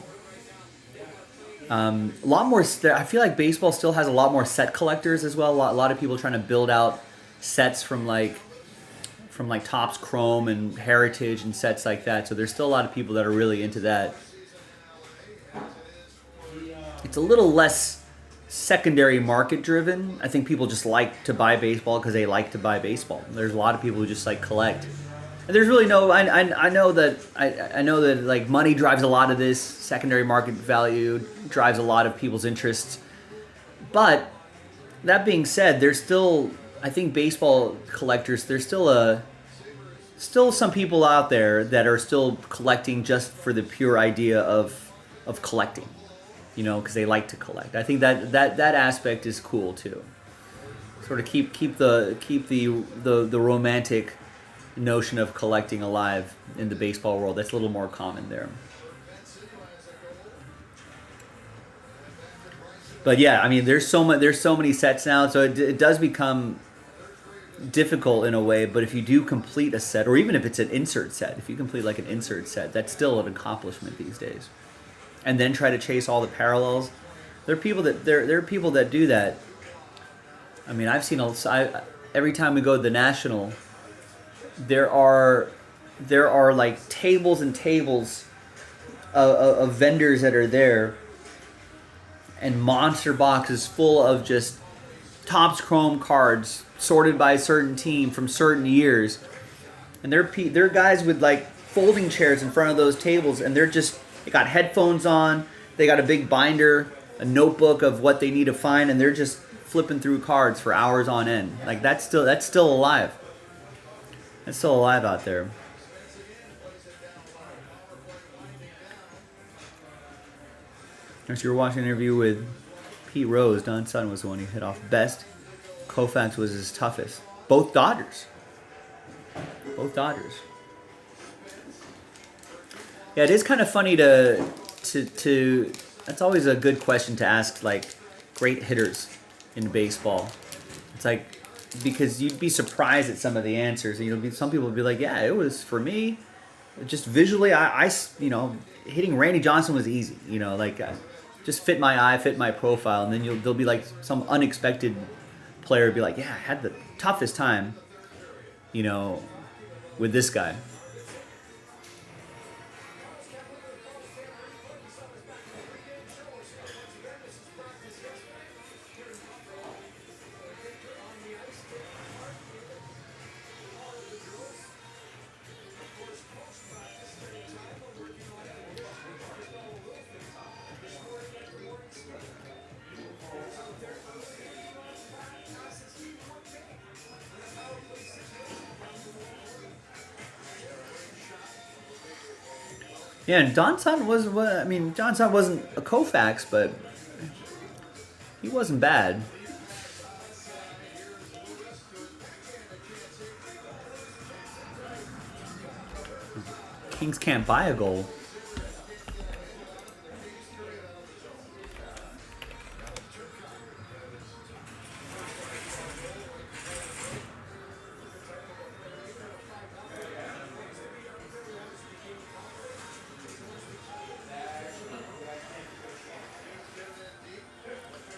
A lot more. I feel like baseball still has a lot more set collectors as well. A lot of people trying to build out sets from like Topps Chrome and Heritage and sets like that. So there's still a lot of people that are really into that. It's a little less secondary market driven. I think people just like to buy baseball because they like to buy baseball. There's a lot of people who just like collect. And there's really no. I know that like money drives a lot of this. Secondary market value drives a lot of people's interests. But that being said, there's still, I think baseball collectors. There's still some people out there that are still collecting just for the pure idea of collecting. You know, because they like to collect. I think that aspect is cool too. Sort of keep the romantic notion of collecting alive in the baseball world. That's a little more common there. But yeah, I mean, there's so many sets now, so it does become difficult in a way. But if you do complete a set, or even if it's an insert set, if you complete like an insert set, that's still an accomplishment these days. And then try to chase all the parallels. There are people that do that. I mean, I've seen every time we go to the National, there are like tables and tables of vendors that are there, and monster boxes full of just Topps Chrome cards sorted by a certain team from certain years. And they're guys with like folding chairs in front of those tables, and they got headphones on, they got a big binder, a notebook of what they need to find, and they're just flipping through cards for hours on end. Like that's still alive. That's still alive out there. As you were watching an interview with Pete Rose, Don Sutton was the one who hit off best. Koufax was his toughest. Both Dodgers. Yeah, it is kind of funny to that's always a good question to ask, like, great hitters in baseball. It's like, because you'd be surprised at some of the answers. Some people would be like, yeah, it was for me. Just visually, I hitting Randy Johnson was easy. Just fit my eye, fit my profile. And then there'll be like some unexpected player be like, yeah, I had the toughest time, with this guy. Yeah, and Don Sutton wasn't a Koufax, but he wasn't bad. Kings can't buy a goal.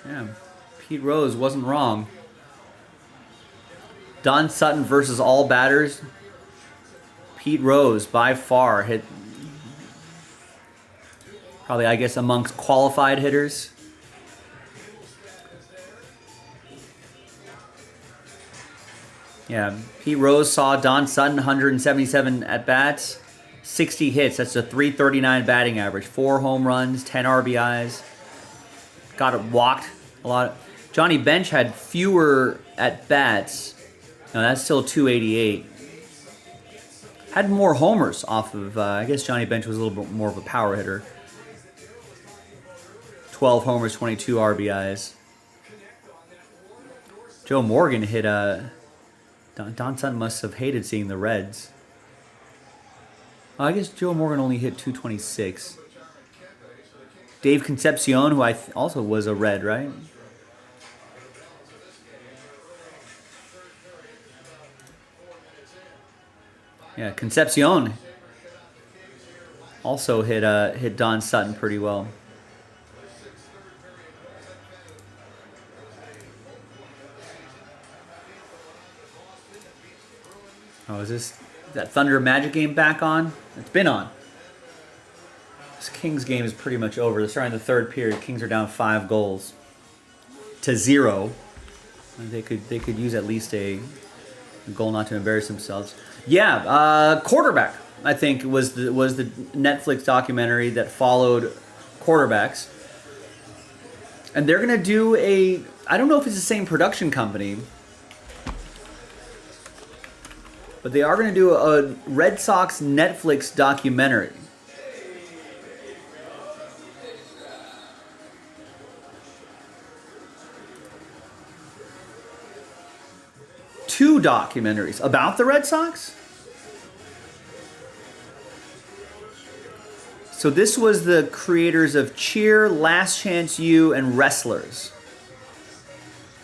Yeah, Pete Rose wasn't wrong. Don Sutton versus all batters. Pete Rose, by far, hit probably, I guess, amongst qualified hitters. Yeah, Pete Rose saw Don Sutton 177 at-bats, 60 hits. That's a .339 batting average. 4 home runs, 10 RBIs. Got it walked a lot. Johnny Bench had fewer at bats. No, that's still 288. Had more homers off of. I guess Johnny Bench was a little bit more of a power hitter. 12 homers, 22 RBIs. Joe Morgan hit Don Sutton must have hated seeing the Reds. I guess Joe Morgan only hit 226. Dave Concepcion, who also was a Red, right? Yeah, Concepcion also hit Don Sutton pretty well. Oh, is that Thunder Magic game back on? It's been on. This Kings game is pretty much over. They're starting the third period. Kings are down 5 goals to 0. They could use at least a goal not to embarrass themselves. Yeah, quarterback. I think was the Netflix documentary that followed quarterbacks, and they're gonna do I don't know if it's the same production company, but they are gonna do a Red Sox Netflix documentary. Two documentaries about the Red Sox. So this was the creators of Cheer, Last Chance U, and Wrestlers.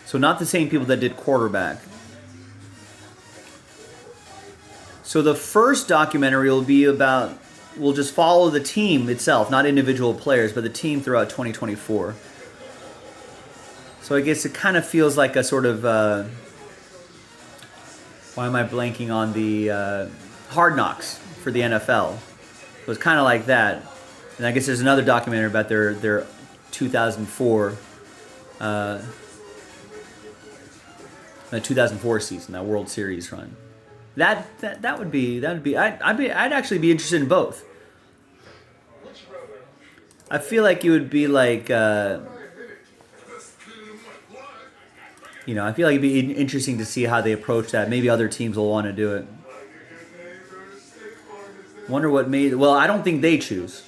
So not the same people that did Quarterback. So the first documentary will just follow the team itself, not individual players, but the team throughout 2024. So I guess it kind of feels like a sort of, why am I blanking on the Hard Knocks for the NFL? So it's kind of like that. And I guess there's another documentary about their 2004 the 2004 season, that World Series run. That would be I'd actually be interested in both. I feel like it would be like I feel like it'd be interesting to see how they approach that. Maybe other teams will want to do it. Wonder what made. Well, I don't think they choose.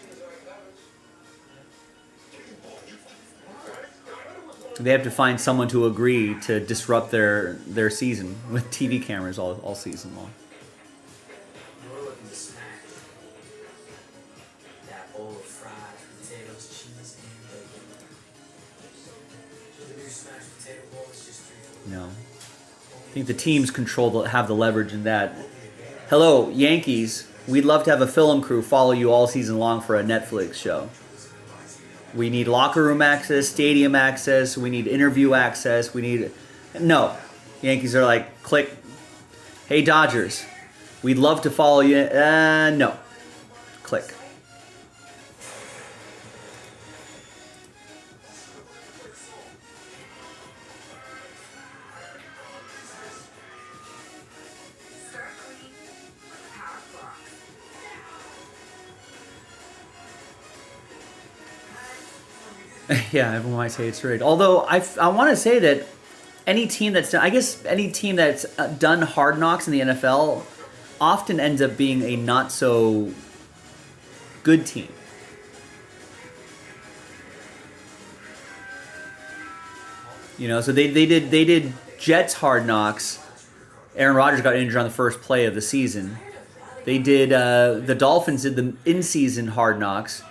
They have to find someone to agree to disrupt their season with TV cameras all season long. You're looking to snack. That bowl of fried potatoes, cheese, and bacon. The new smashed potato bowl is just $3. No. I think the teams have the leverage in that. Hello, Yankees. We'd love to have a film crew follow you all season long for a Netflix show. We need locker room access, stadium access, we need interview access, No. Yankees are like, click. Hey, Dodgers. We'd love to follow you. No. Click. Yeah, everyone might say it's rigged. Although I want to say that any team that's done Hard Knocks in the NFL often ends up being a not so good team. So they did Jets Hard Knocks. Aaron Rodgers got injured on the first play of the season. They did the Dolphins did the in-season Hard Knocks.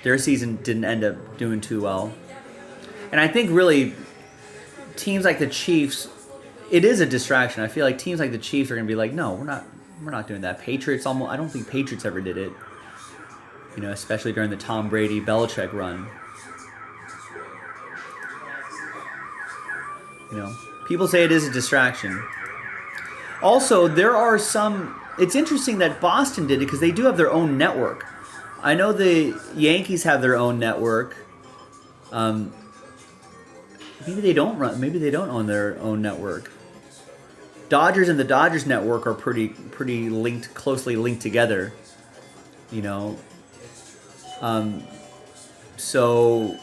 Their season didn't end up doing too well. And I think really teams like the Chiefs, it is a distraction. I feel like teams like the Chiefs are going to be like, no, we're not doing that. Patriots I don't think Patriots ever did it. Especially during the Tom Brady Belichick run. People say it is a distraction. Also, there are it's interesting that Boston did it because they do have their own network. I know the Yankees have their own network. Maybe they don't own their own network. Dodgers and the Dodgers network are pretty closely linked together. So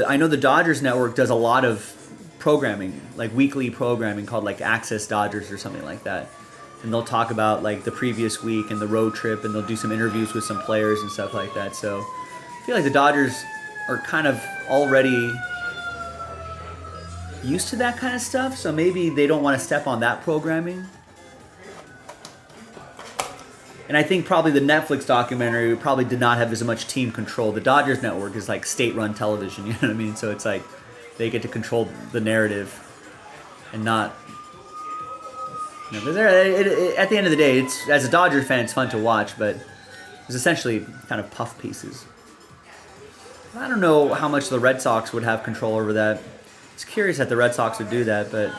I know the Dodgers network does a lot of programming, like weekly programming called like Access Dodgers or something like that. And they'll talk about like the previous week and the road trip, and they'll do some interviews with some players and stuff like that. So I feel like the Dodgers are kind of already used to that kind of stuff, so maybe they don't want to step on that programming. And I think probably the Netflix documentary probably did not have as much team control. The Dodgers network is like state-run television, you know what I mean? So it's like they get to control the narrative and not... You know, at the end of the day, it's, as a Dodgers fan, it's fun to watch, but it's essentially kind of puff pieces. I don't know how much the Red Sox would have control over that. It's curious that the Red Sox would do that, but...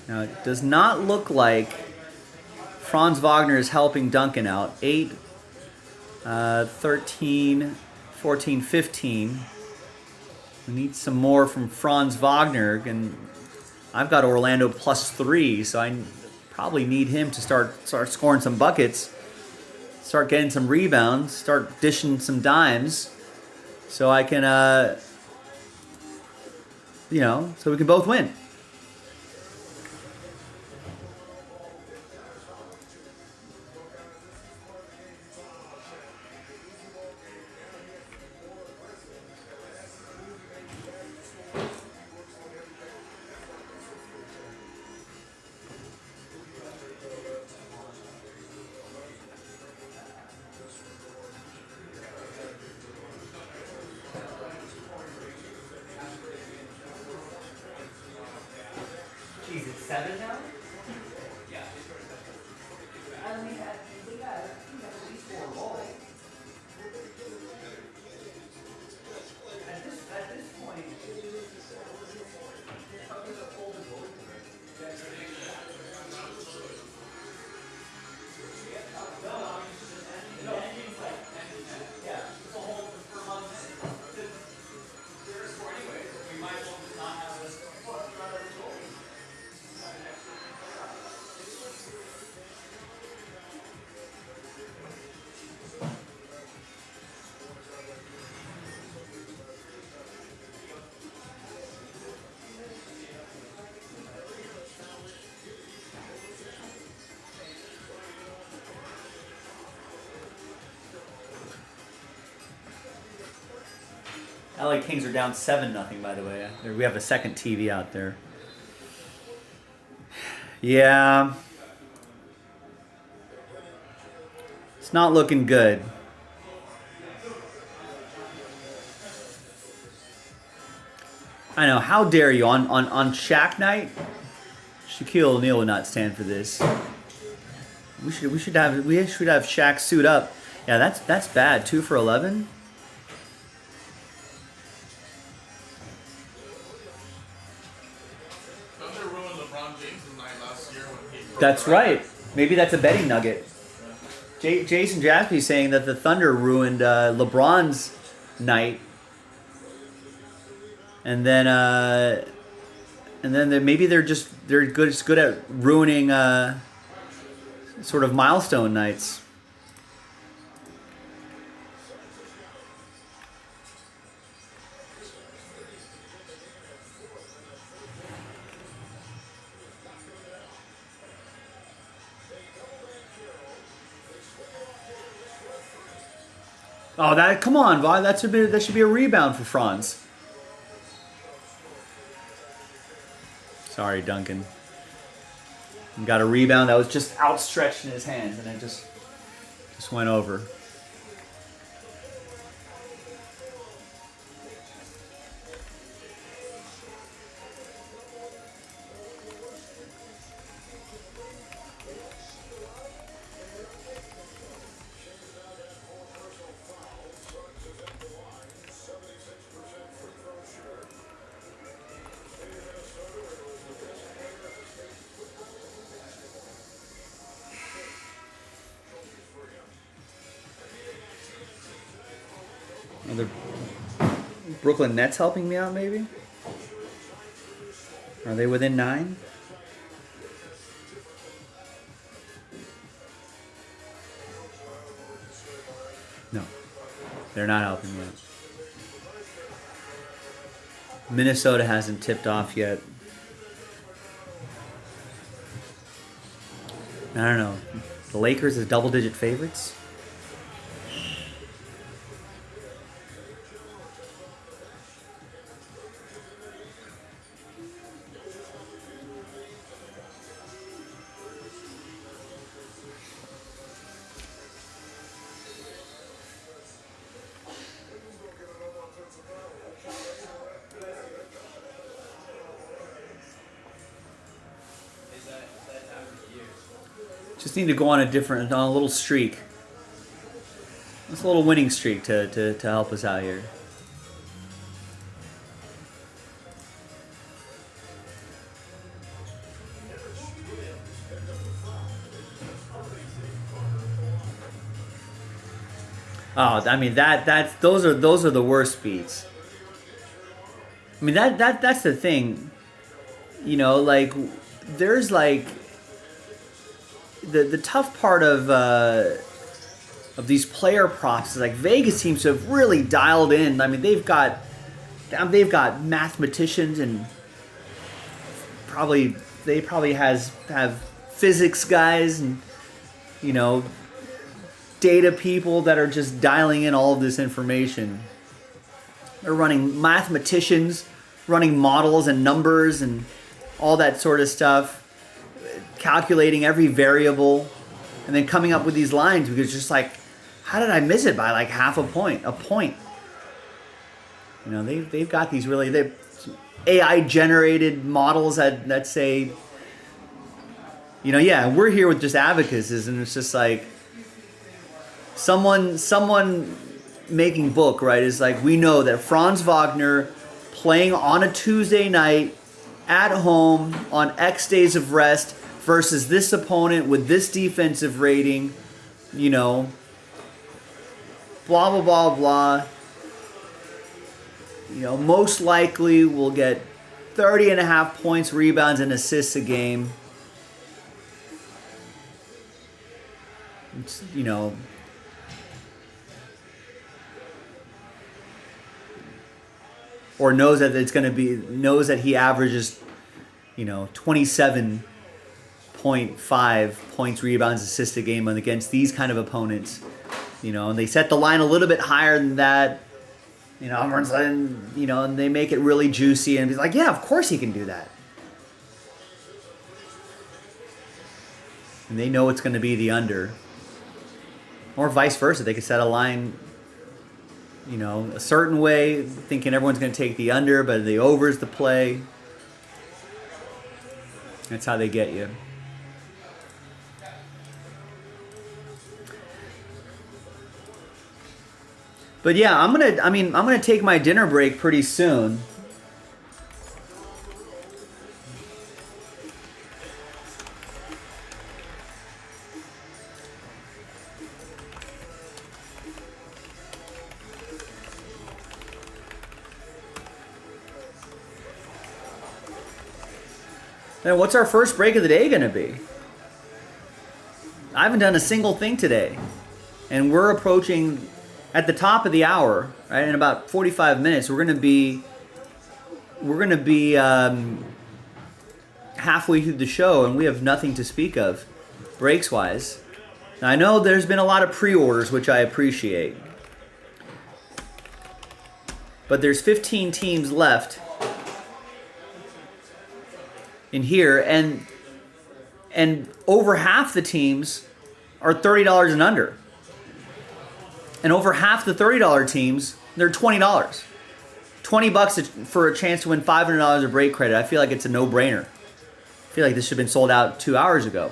Now, it does not look like Franz Wagner is helping Duncan out. 8, 13, 14, 15. We need some more from Franz Wagner, and I've got Orlando +3, so I probably need him to start scoring some buckets, start getting some rebounds, start dishing some dimes, so I can, so we can both win. Geez, it's 7 now? We got at least 4 balls. At this point, LA Kings are down 7-0, by the way. We have a second TV out there. Yeah. It's not looking good. I know. How dare you? On Shaq night, Shaquille O'Neal would not stand for this. We should have Shaq suit up. Yeah, that's bad. 2 for 11. That's right. Maybe that's a betting nugget. Jason Jaspy saying that the Thunder ruined LeBron's night, and then maybe they're good at ruining sort of milestone nights. Oh, come on, Vi. That should be a rebound for Franz. Sorry, Duncan. He got a rebound that was just outstretched in his hands, and it just went over. Are the Brooklyn Nets helping me out, maybe? Are they within 9? No. They're not helping yet. Minnesota hasn't tipped off yet. I don't know. The Lakers as double-digit favorites? Just need to go on a little streak. It's a little winning streak to help us out here. Oh, I mean those are the worst beats. I mean that's the thing. You know, like there's like the tough part of these player props is like Vegas seems to have really dialed in. I mean, they've got mathematicians and they probably have physics guys and, you know, data people that are just dialing in all of this information. They're running mathematicians, running models and numbers and all that sort of stuff, calculating every variable, and then coming up with these lines because just like, how did I miss it by like half a point? You know, they've got these really AI generated models that say, you know, yeah, we're here with just abacuses, and it's just like someone making book, right, is like, we know that Franz Wagner playing on a Tuesday night at home on X days of rest versus this opponent with this defensive rating, you know, blah, blah, blah, blah. You know, most likely will get 30.5 points, rebounds, and assists a game. It's, you know, or knows that he averages, you know, 27.5 points, rebounds, assists a game against these kind of opponents. You know, and they set the line a little bit higher than that. You know, and they make it really juicy, and he's like, yeah, of course he can do that. And they know it's going to be the under. Or vice versa. They could set a line, you know, a certain way, thinking everyone's going to take the under, but the over's the play. That's how they get you. But yeah, I'm gonna take my dinner break pretty soon. Now, what's our first break of the day going to be? I haven't done a single thing today. And we're approaching at the top of the hour, right? In about 45 minutes, we're going to be halfway through the show, and we have nothing to speak of breaks-wise. Now, I know there's been a lot of pre-orders, which I appreciate. But there's 15 teams left in here, and over half the teams are $30 and under. And over half the $30 teams, they're $20. $20 for a chance to win $500 of break credit. I feel like it's a no-brainer. I feel like this should have been sold out 2 hours ago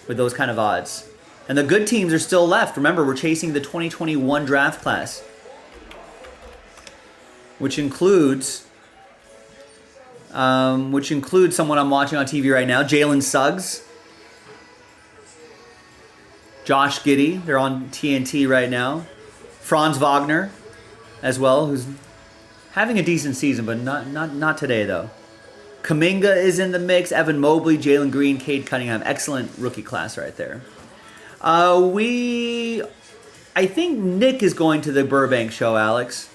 with those kind of odds. And the good teams are still left. Remember, we're chasing the 2021 draft class, which includes someone I'm watching on TV right now, Jalen Suggs, Josh Giddey. They're on TNT right now. Franz Wagner, as well, who's having a decent season, but not today though. Kuminga is in the mix. Evan Mobley, Jalen Green, Cade Cunningham. Excellent rookie class right there. I think Nick is going to the Burbank show, Alex.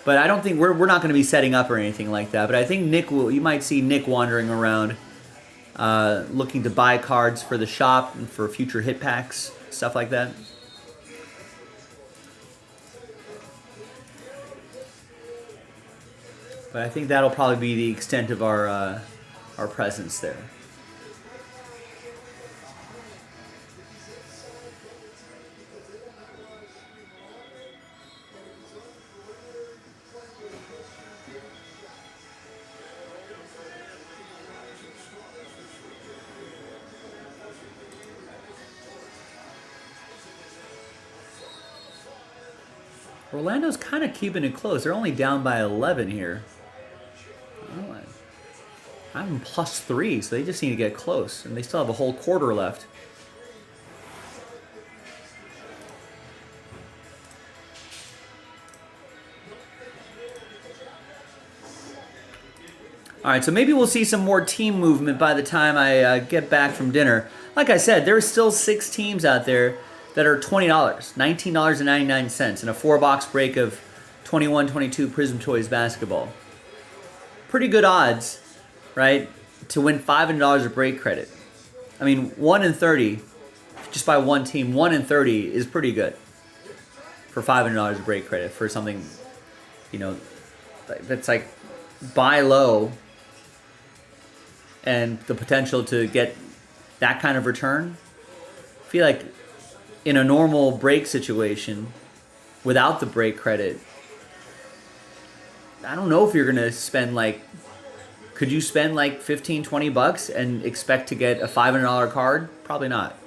But I don't think we're not going to be setting up or anything like that. But I think Nick will. You might see Nick wandering around, looking to buy cards for the shop and for future hit packs, stuff like that. But I think that'll probably be the extent of our presence there. Orlando's kind of keeping it close. They're only down by 11 here. Oh, I'm +3, so they just need to get close. And they still have a whole quarter left. All right, so maybe we'll see some more team movement by the time I get back from dinner. Like I said, there's still 6 teams out there that are $20, $19.99 in a 4-box break of 21-22 Prism Toys basketball. Pretty good odds, right, to win $500 of break credit. I mean, 1 in 30, just by one team, 1 in 30 is pretty good for $500 of break credit for something, you know, that's like buy low and the potential to get that kind of return. I feel like in a normal break situation, without the break credit, I don't know if you're going to spend like, could you spend like 15, 20 bucks and expect to get a $500 card? Probably not.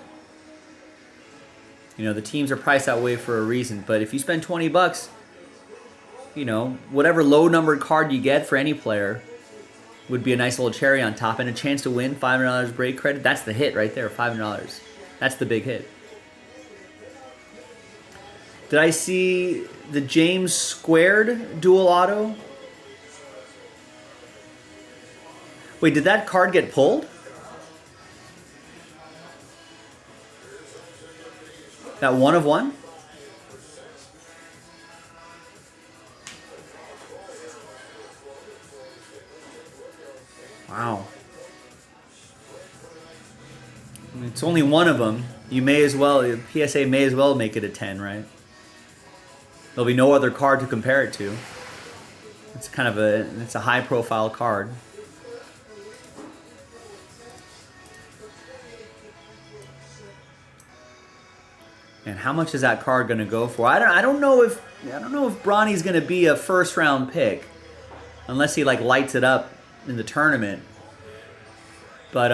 You know, the teams are priced that way for a reason, but if you spend 20 bucks, you know, whatever low numbered card you get for any player would be a nice little cherry on top, and a chance to win $500 break credit. That's the hit right there, $500. That's the big hit. Did I see the James Squared dual auto? Wait, did that card get pulled? That 1 of 1? Wow. I mean, it's only one of them. You may as well, PSA may as well make it a 10, right? There'll be no other card to compare it to. It's kind of it's a high profile card. And how much is that card going to go for? I don't know if Bronny's going to be a first round pick unless he like lights it up in the tournament. But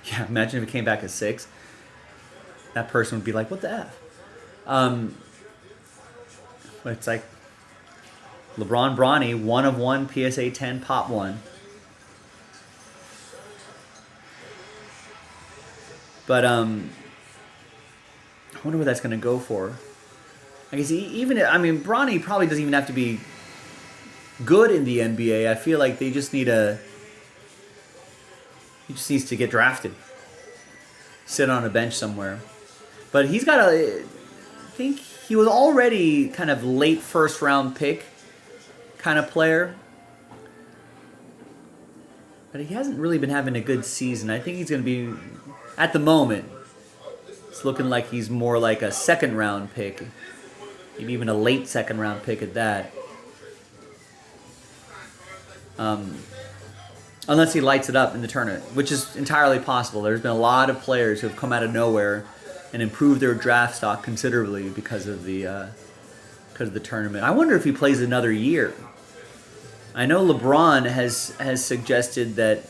yeah, imagine if it came back at 6. That person would be like, what the F? But it's like LeBron Bronny, 1 of 1, PSA 10, Pop 1. But I wonder what that's going to go for. I guess Bronny probably doesn't even have to be good in the NBA. I feel like they just need he just needs to get drafted. Sit on a bench somewhere. But he's got I think he was already kind of late first round pick kind of player. But he hasn't really been having a good season. I think he's going to be, at the moment, it's looking like he's more like a second round pick. Maybe even a late second round pick at that. Unless he lights it up in the tournament, which is entirely possible. There's been a lot of players who have come out of nowhere and improved their draft stock considerably because of the tournament. I wonder if he plays another year. I know LeBron has suggested that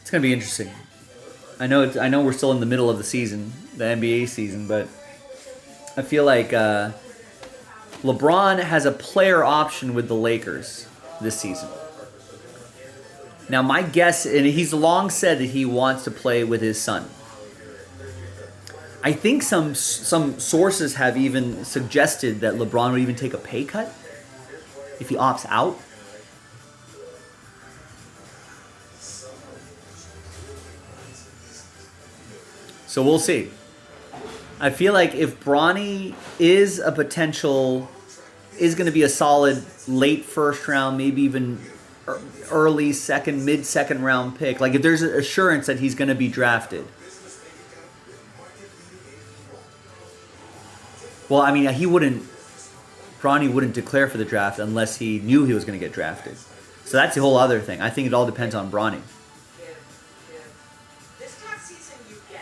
it's going to be interesting. I know we're still in the middle of the season, the NBA season, but I feel like LeBron has a player option with the Lakers this season. Now, my guess, and he's long said that he wants to play with his son. I think some sources have even suggested that LeBron would even take a pay cut if he opts out. So we'll see. I feel like if Bronny is a potential, is going to be a solid late first round, maybe even early second, mid second round pick. Like if there's an assurance that he's going to be drafted. Well, I mean, Bronny wouldn't declare for the draft unless he knew he was going to get drafted. So that's the whole other thing. I think it all depends on Bronny. This tax season you get.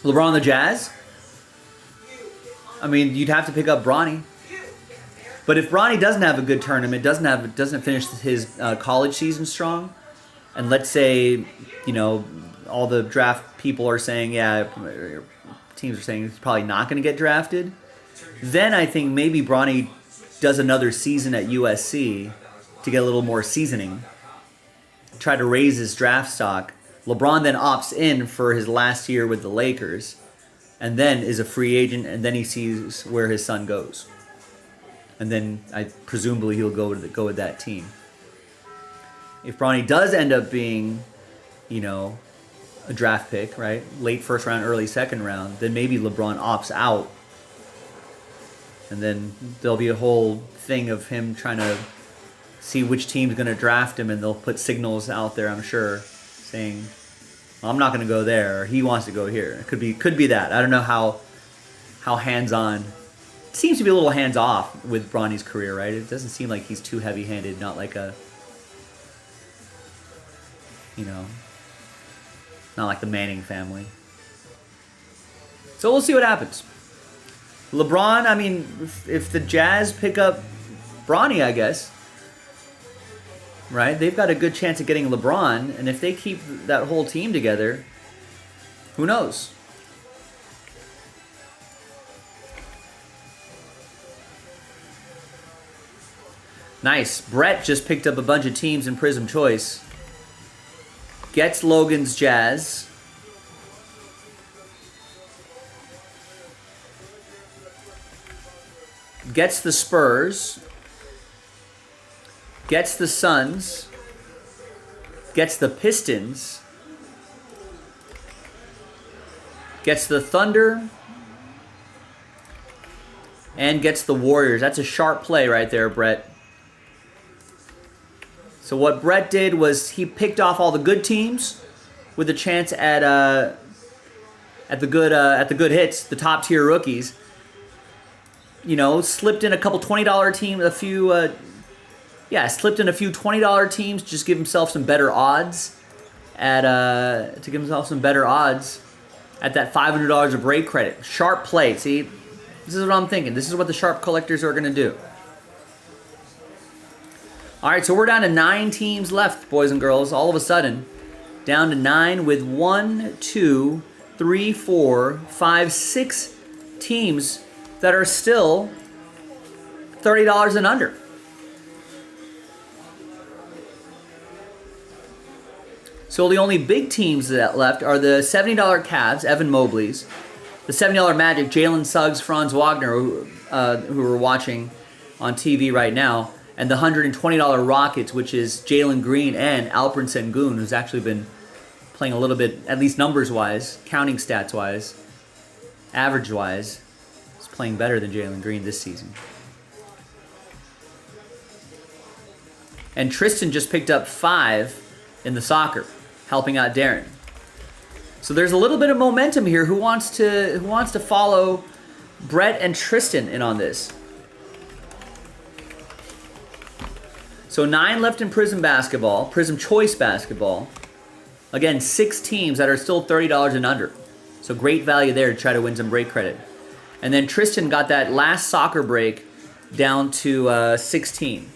LeBron on the Jazz? You get on I mean, you'd have to pick up Bronny. you get there. But if Bronny doesn't have a good tournament, doesn't finish his college season strong, and let's say, you know, all the draft people are saying, yeah, teams are saying he's probably not going to get drafted, then I think maybe Bronny does another season at USC to get a little more seasoning, try to raise his draft stock. LeBron then opts in for his last year with the Lakers, and then is a free agent, and then he sees where his son goes. And then presumably he'll go with that team. If Bronny does end up being, you know, a draft pick, right, late first round, early second round, then maybe LeBron opts out, and then there'll be a whole thing of him trying to see which team's going to draft him, and they'll put signals out there, I'm sure, saying, well, I'm not going to go there, or he wants to go here. It could be that. I don't know how hands-on. It seems to be a little hands-off with Bronny's career, right? It doesn't seem like he's too heavy-handed, not like a, you know, not like the Manning family. So we'll see what happens. LeBron, I mean, if the Jazz pick up Bronny, I guess, right? They've got a good chance of getting LeBron, and if they keep that whole team together, who knows? Nice. Brett just picked up a bunch of teams in Prism Choice. Gets Logan's Jazz. Gets the Spurs. Gets the Suns. Gets the Pistons. Gets the Thunder. And gets the Warriors. That's a sharp play right there, Brett. So what Brett did was he picked off all the good teams with a chance at the good hits, the top tier rookies. You know, slipped in a couple $20 teams, slipped in a few $20 teams, just give himself some better odds at that $500 of break credit. Sharp play. See, this is what I'm thinking. This is what the sharp collectors are going to do. All right, so we're down to 9 teams left, boys and girls. All of a sudden, down to 9 with 1, 2, 3, 4, 5, 6 teams that are still $30 and under. So the only big teams that left are the $70 Cavs, Evan Mobley's, the $70 Magic, Jalen Suggs, Franz Wagner, who we're watching on TV right now, and the $120 Rockets, which is Jalen Green and Alperen Sengun, who's actually been playing a little bit, at least numbers-wise, counting stats-wise, average-wise, is playing better than Jalen Green this season. And Tristan just picked up 5 in the soccer, helping out Darren. So there's a little bit of momentum here. Who wants to follow Brett and Tristan in on this? So 9 left in Prism basketball, Prism Choice basketball. Again, 6 teams that are still $30 and under. So great value there to try to win some break credit. And then Tristan got that last soccer break down to 16.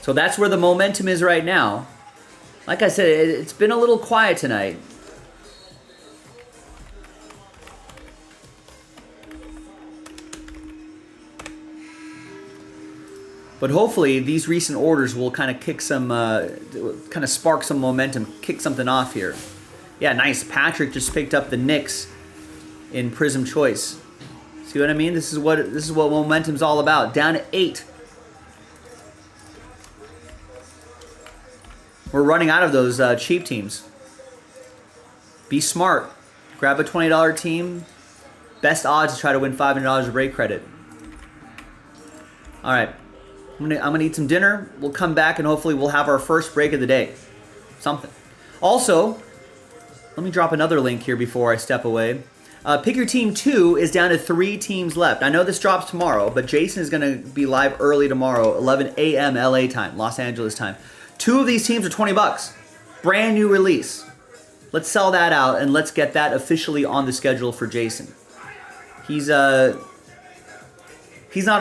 So that's where the momentum is right now. Like I said, it's been a little quiet tonight. But hopefully these recent orders will kind of kick some, kind of spark some momentum, kick something off here. Yeah, nice. Patrick just picked up the Knicks in Prism Choice. See what I mean? This is what momentum's all about. Down to 8. We're running out of those cheap teams. Be smart. Grab a $20 team. Best odds to try to win $500 of break credit. All right. I'm gonna eat some dinner. We'll come back and hopefully we'll have our first break of the day. Something. Also, let me drop another link here before I step away. Pick Your Team 2 is down to 3 teams left. I know this drops tomorrow, but Jason is going to be live early tomorrow, 11 a.m. LA time, Los Angeles time. 2 of these teams are $20. Brand new release. Let's sell that out and let's get that officially on the schedule for Jason. He's not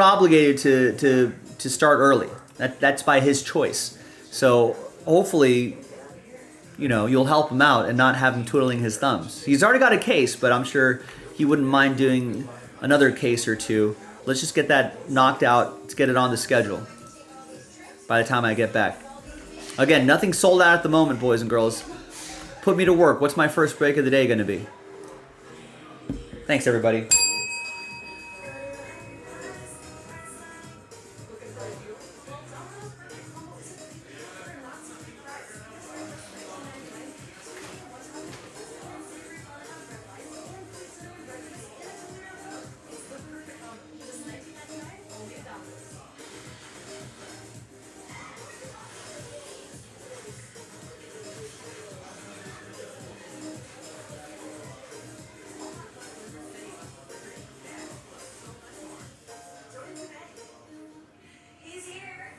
obligated to start early. That's by his choice. So hopefully, you know, you'll help him out and not have him twiddling his thumbs. He's already got a case, but I'm sure he wouldn't mind doing another case or two. Let's just get that knocked out. Let's get it on the schedule by the time I get back. Again, nothing sold out at the moment, boys and girls. Put me to work. What's my first break of the day going to be? Thanks, everybody. He's here.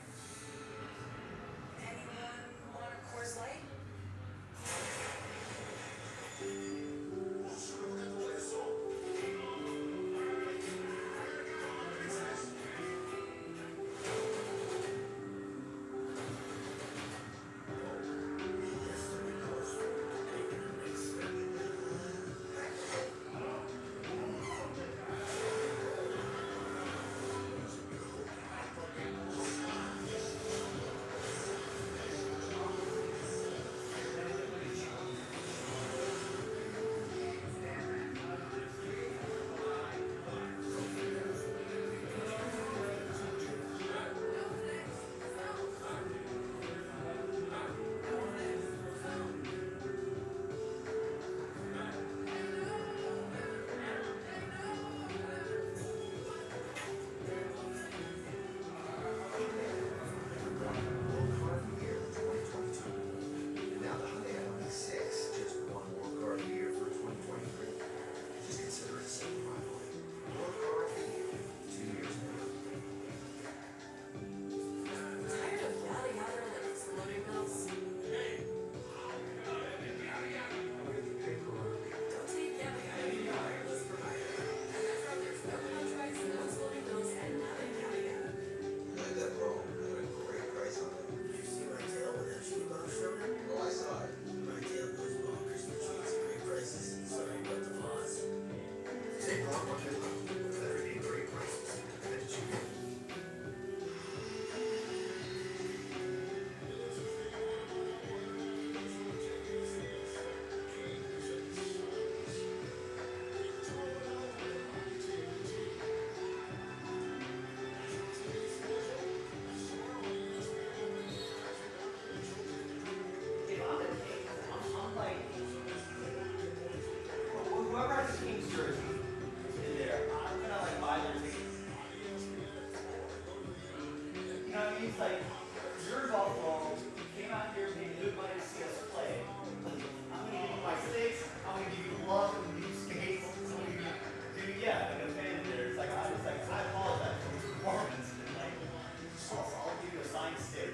Anyone want a course light? Whoever has a Kings jersey in there, I'm gonna like buy their ticket. You know what I mean? It's like, you're Buffalo, you came out here paying good money to see us play. I'm gonna give you my sticks, I'm gonna give you love and new skates. I'm gonna give you, yeah, like a fan there. It's like, I apologize for this performance. And like, I'll give you a signed stick.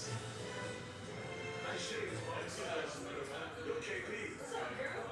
Nice shave, boss. Yo, KP. What's up, girl?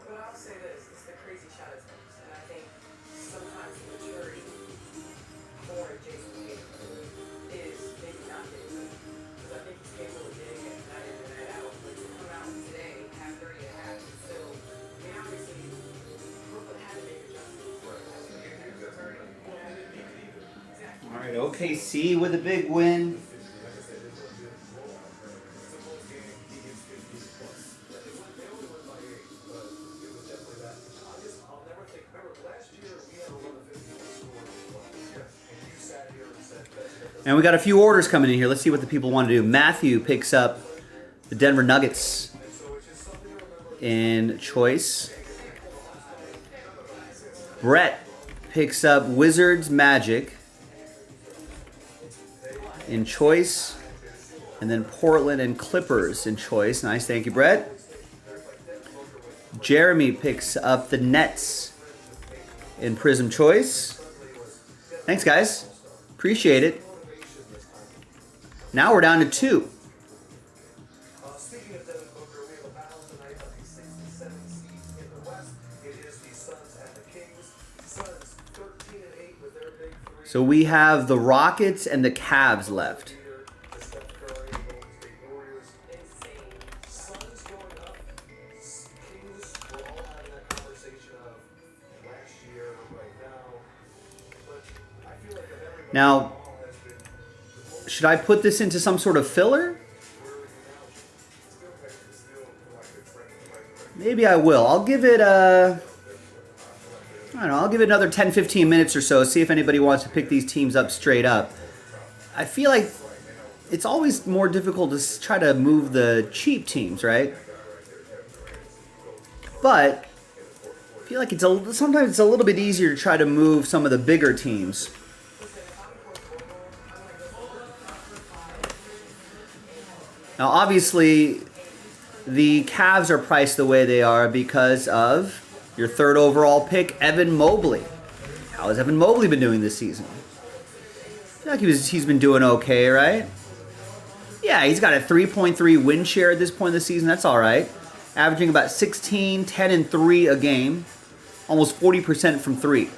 But I'll say this, it's the crazy shot attempts, and I think sometimes the maturity for Jason Tatum is maybe not getting it. Because I think he's capable of getting it night in and night out. But to come out today, have 30 and a half, and still, I mean, obviously, Brooklyn had to make adjustments. Exactly. All right, OKC with a big win. And we got a few orders coming in here. Let's see what the people want to do. Matthew picks up the Denver Nuggets in choice. Brett picks up Wizards Magic in choice. And then Portland and Clippers in choice. Nice, thank you, Brett. Jeremy picks up the Nets in Prism choice. Thanks, guys. Appreciate it. Now we're down to 2. Speaking of Devin Booker, we have a battle tonight of the 6 and 7 seeds in the West. It is the Suns and the Kings. Suns 13-8 with their big three. So we have the Rockets and the Cavs left. The Steph Curry, Golden State Warriors. Insane. Suns going up. Kings, we're all having that conversation of last year right now. But I feel like if everybody Now, has been should I put this into some sort of filler? Maybe I will. I'll give it I don't know, I'll give it another 10-15 minutes or so, see if anybody wants to pick these teams up straight up. I feel like it's always more difficult to try to move the cheap teams, right? But I feel like sometimes it's a little bit easier to try to move some of the bigger teams. Now, obviously, the Cavs are priced the way they are because of your 3rd overall pick, Evan Mobley. How has Evan Mobley been doing this season? I feel like he's been doing okay, right? Yeah, he's got a 3.3 win share at this point in the season. That's all right. Averaging about 16, 10, and 3 a game. Almost 40% from 3.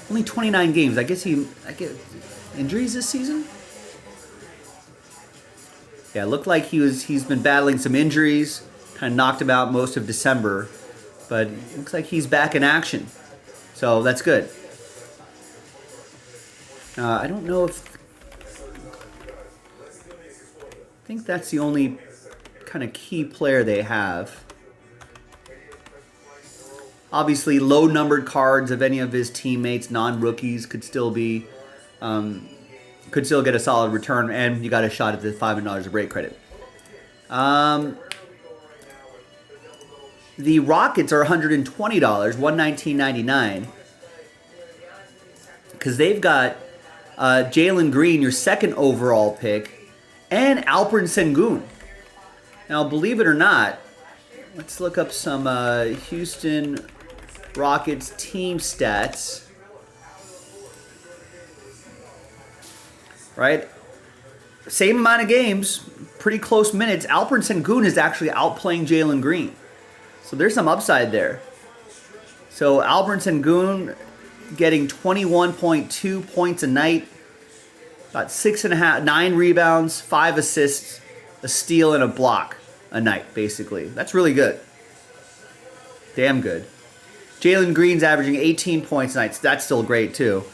Only 29 games. I guess injuries this season? Yeah, it looked like he's been battling some injuries, kind of knocked him out most of December, but it looks like he's back in action. So that's good. I don't know if... I think that's the only kind of key player they have. Obviously, low-numbered cards of any of his teammates, non-rookies, could still be... could still get a solid return, and you got a shot at the $500 of break credit. The Rockets are $120, $119.99, because they've got Jalen Green, your 2nd overall pick, and Alperen Sengun. Now, believe it or not, let's look up some Houston Rockets team stats. Right? Same amount of games, pretty close minutes. Alperen Sengun is actually outplaying Jalen Green. So there's some upside there. So Alperen Sengun getting 21.2 points a night, about 9 rebounds, 5 assists, a steal, and a block a night, basically. That's really good. Damn good. Jalen Green's averaging 18 points a night. So that's still great, too.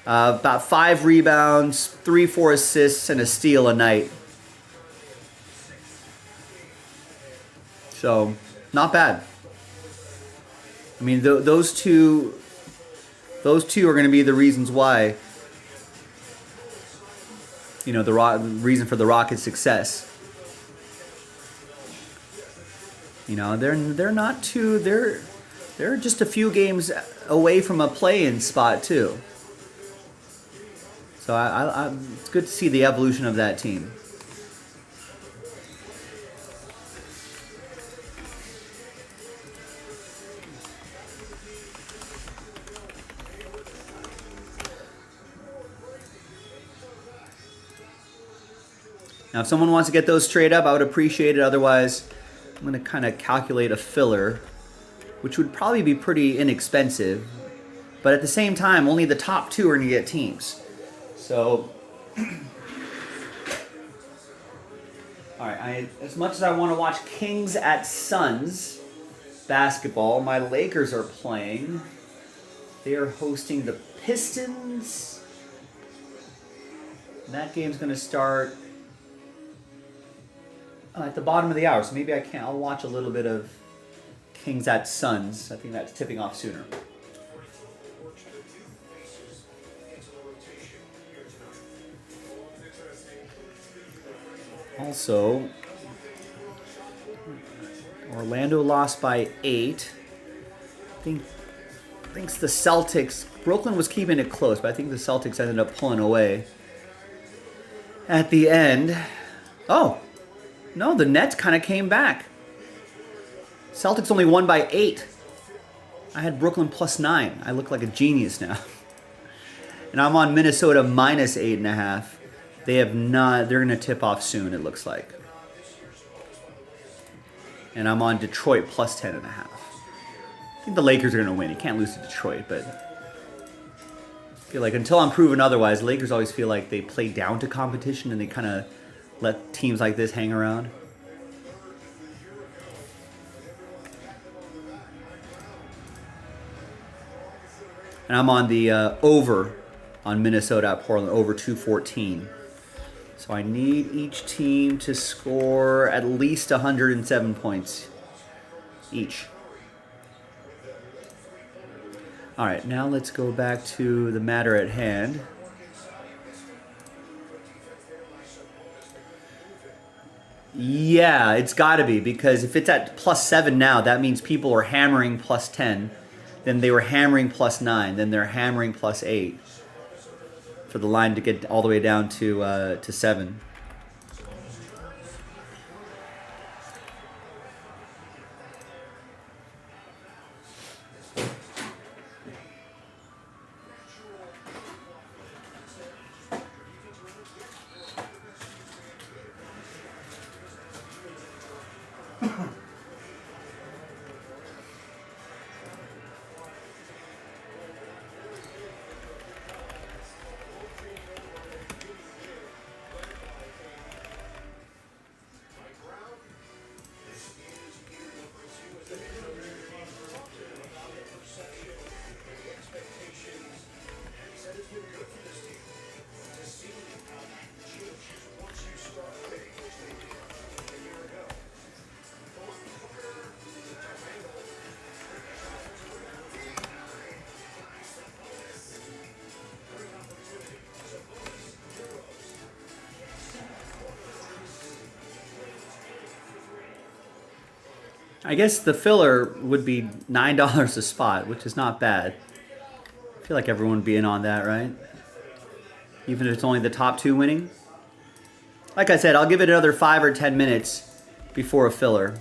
About 5 rebounds, 3-4 assists, and a steal a night. So, not bad. I mean, those two are going to be the reasons why. You know, the reason for the Rockets' success. You know, they're not too. They're just a few games away from a play-in spot too. So it's good to see the evolution of that team. Now, if someone wants to get those straight up, I would appreciate it. Otherwise, I'm going to kind of calculate a filler, which would probably be pretty inexpensive. But at the same time, only the top 2 are going to get teams. So, all right, as much as I want to watch Kings at Suns basketball, my Lakers are playing. They are hosting the Pistons. And that game's going to start at the bottom of the hour, so maybe I'll watch a little bit of Kings at Suns. I think that's tipping off sooner. Also, Orlando lost by 8. Thinks the Celtics, Brooklyn was keeping it close, but I think the Celtics ended up pulling away at the end. Oh, no, the Nets kind of came back. Celtics only won by 8. I had Brooklyn +9. I look like a genius now. And I'm on Minnesota minus 8.5. They have not. They're going to tip off soon, it looks like. And I'm on Detroit plus 10.5. I think the Lakers are going to win. You can't lose to Detroit, but I feel like until I'm proven otherwise, the Lakers always feel like they play down to competition and they kind of let teams like this hang around. And I'm on the over on Minnesota at Portland, over 214. So I need each team to score at least 107 points each. All right, now let's go back to the matter at hand. Yeah, it's got to be, because if it's at +7 now, that means people are hammering +10. Then they were hammering +9. Then they're hammering +8 for the line to get all the way down to 7. I guess the filler would be $9 a spot, which is not bad. I feel like everyone would be in on that, right? Even if it's only the top 2 winning. Like I said, I'll give it another 5 or 10 minutes before a filler.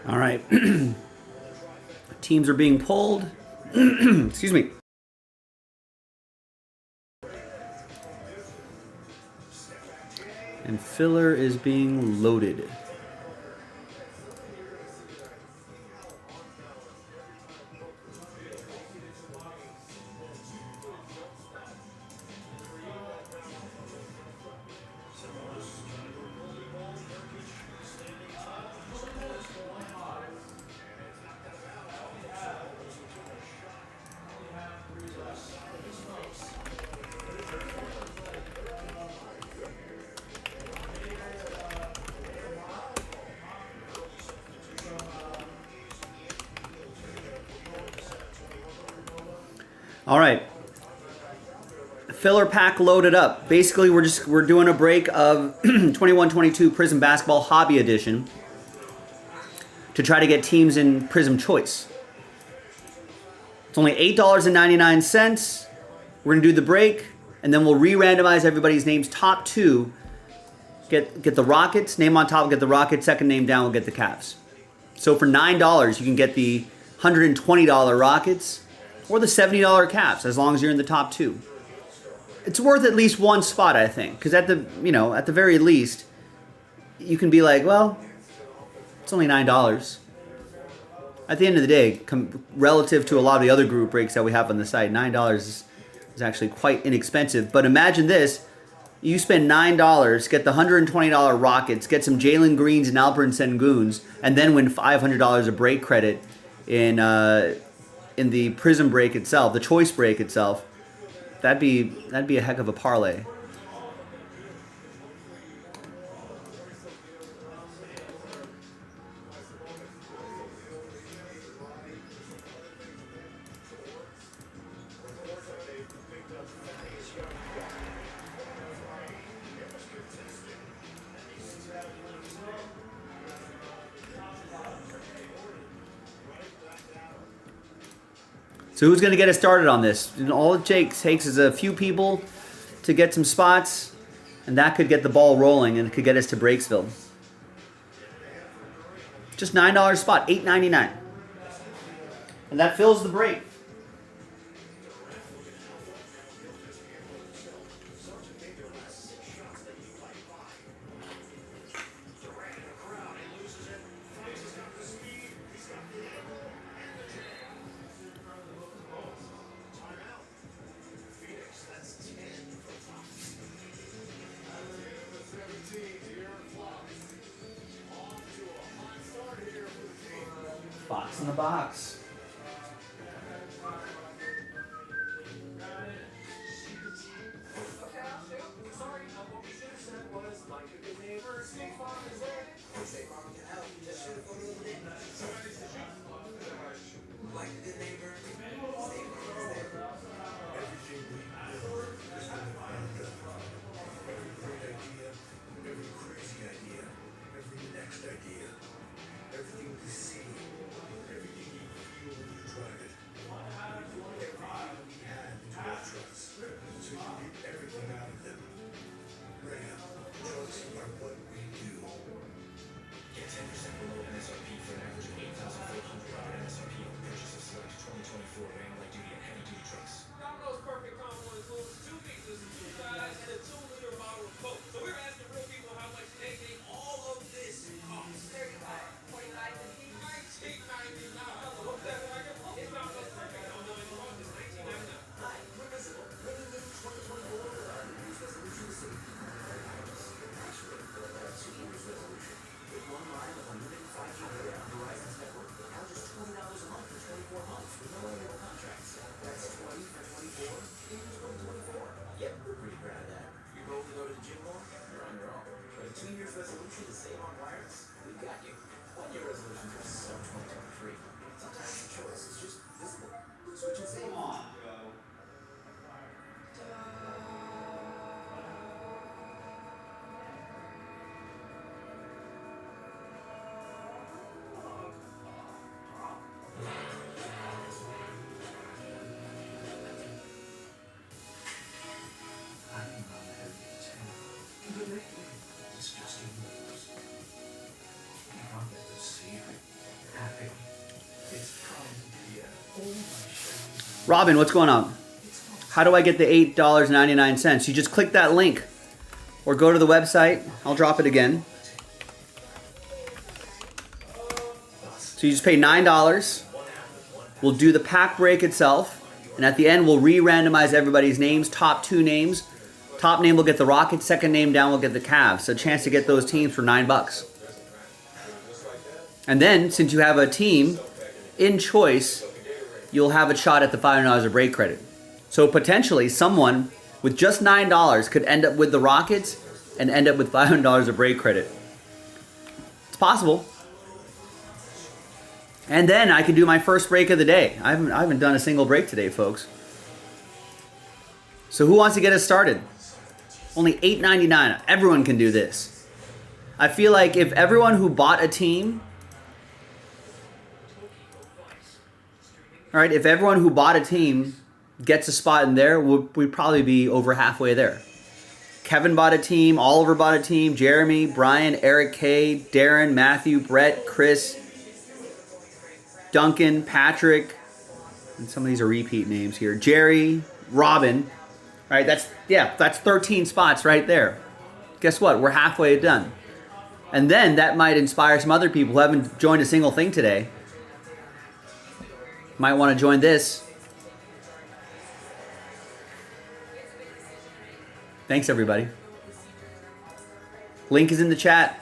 All right. Teams are being pulled. Excuse me. And filler is being loaded. All right. Filler pack loaded up. Basically, we're doing a break of 21-22 Prism Basketball Hobby Edition to try to get teams in Prism Choice. It's only $8.99. We're gonna do the break, and then we'll re-randomize everybody's names. Top two get the Rockets. Name on top will get the Rockets. Second name down will get the Cavs. So for $9, you can get the $120 Rockets or the $70 Cavs, as long as you're in the top two. It's worth at least one spot, I think, because at the very least, you can be like, well, it's only $9. At the end of the day, relative to a lot of the other group breaks that we have on the site, $9 is actually quite inexpensive. But imagine this. You spend $9, get the $120 Rockets, get some Jalen Greens and Alperen Senguns, and then win $500 of break credit in the Prism break itself, the choice break itself. That'd be a heck of a parlay. So who's going to get us started on this? And all it takes is a few people to get some spots, and that could get the ball rolling, and it could get us to Breaksville. Just $9 spot, $8.99. And that fills the break. Fox in the box. Come on, Joe. It's just a news. You want to see it. Robin, what's going on? How do I get the $8.99? You just click that link or go to the website. I'll drop it again. So you just pay $9. We'll do the pack break itself. And at the end, we'll re-randomize everybody's names. Top 2 names. Top name will get the Rockets. Second name down will get the Cavs. So a chance to get those teams for $9. And then, since you have a team in choice, you'll have a shot at the $500 of break credit. So potentially, someone with just $9 could end up with the Rockets and end up with $500 of break credit. It's possible. And then I could do my first break of the day. I haven't done a single break today, folks. So who wants to get us started? Only $8.99. Everyone can do this. I feel like if everyone who bought a team, all right, if everyone who bought a team gets a spot in there, we'd probably be over halfway there. Kevin bought a team, Oliver bought a team, Jeremy, Brian, Eric K, Darren, Matthew, Brett, Chris, Duncan, Patrick, and some of these are repeat names here. Jerry, Robin. All right, that's 13 spots right there. Guess what? We're halfway done. And then that might inspire some other people who haven't joined a single thing today. Might want to join this. Thanks, everybody. Link is in the chat.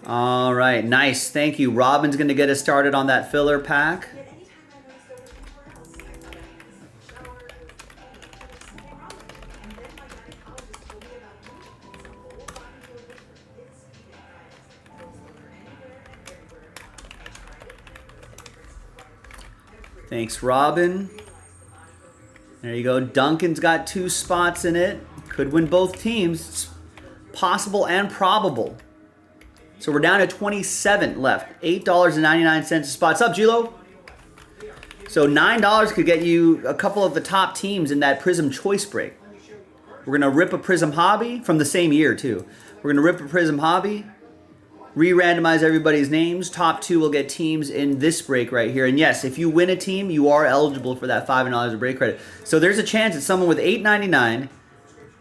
All right, nice. Thank you. Robin's going to get us started on that filler pack. Thanks, Robin. There you go. Duncan's got 2 spots in it. Could win both teams. It's possible and probable. So we're down to 27 left. $8.99 a spot. What's up, Gilo? So $9 could get you a couple of the top teams in that Prism Choice Break. We're going to rip a Prism Hobby from the same year, too. We're going to rip a Prism Hobby, re-randomize everybody's names. Top 2 will get teams in this break right here. And yes, if you win a team, you are eligible for that $5 of break credit. So there's a chance that someone with $8.99,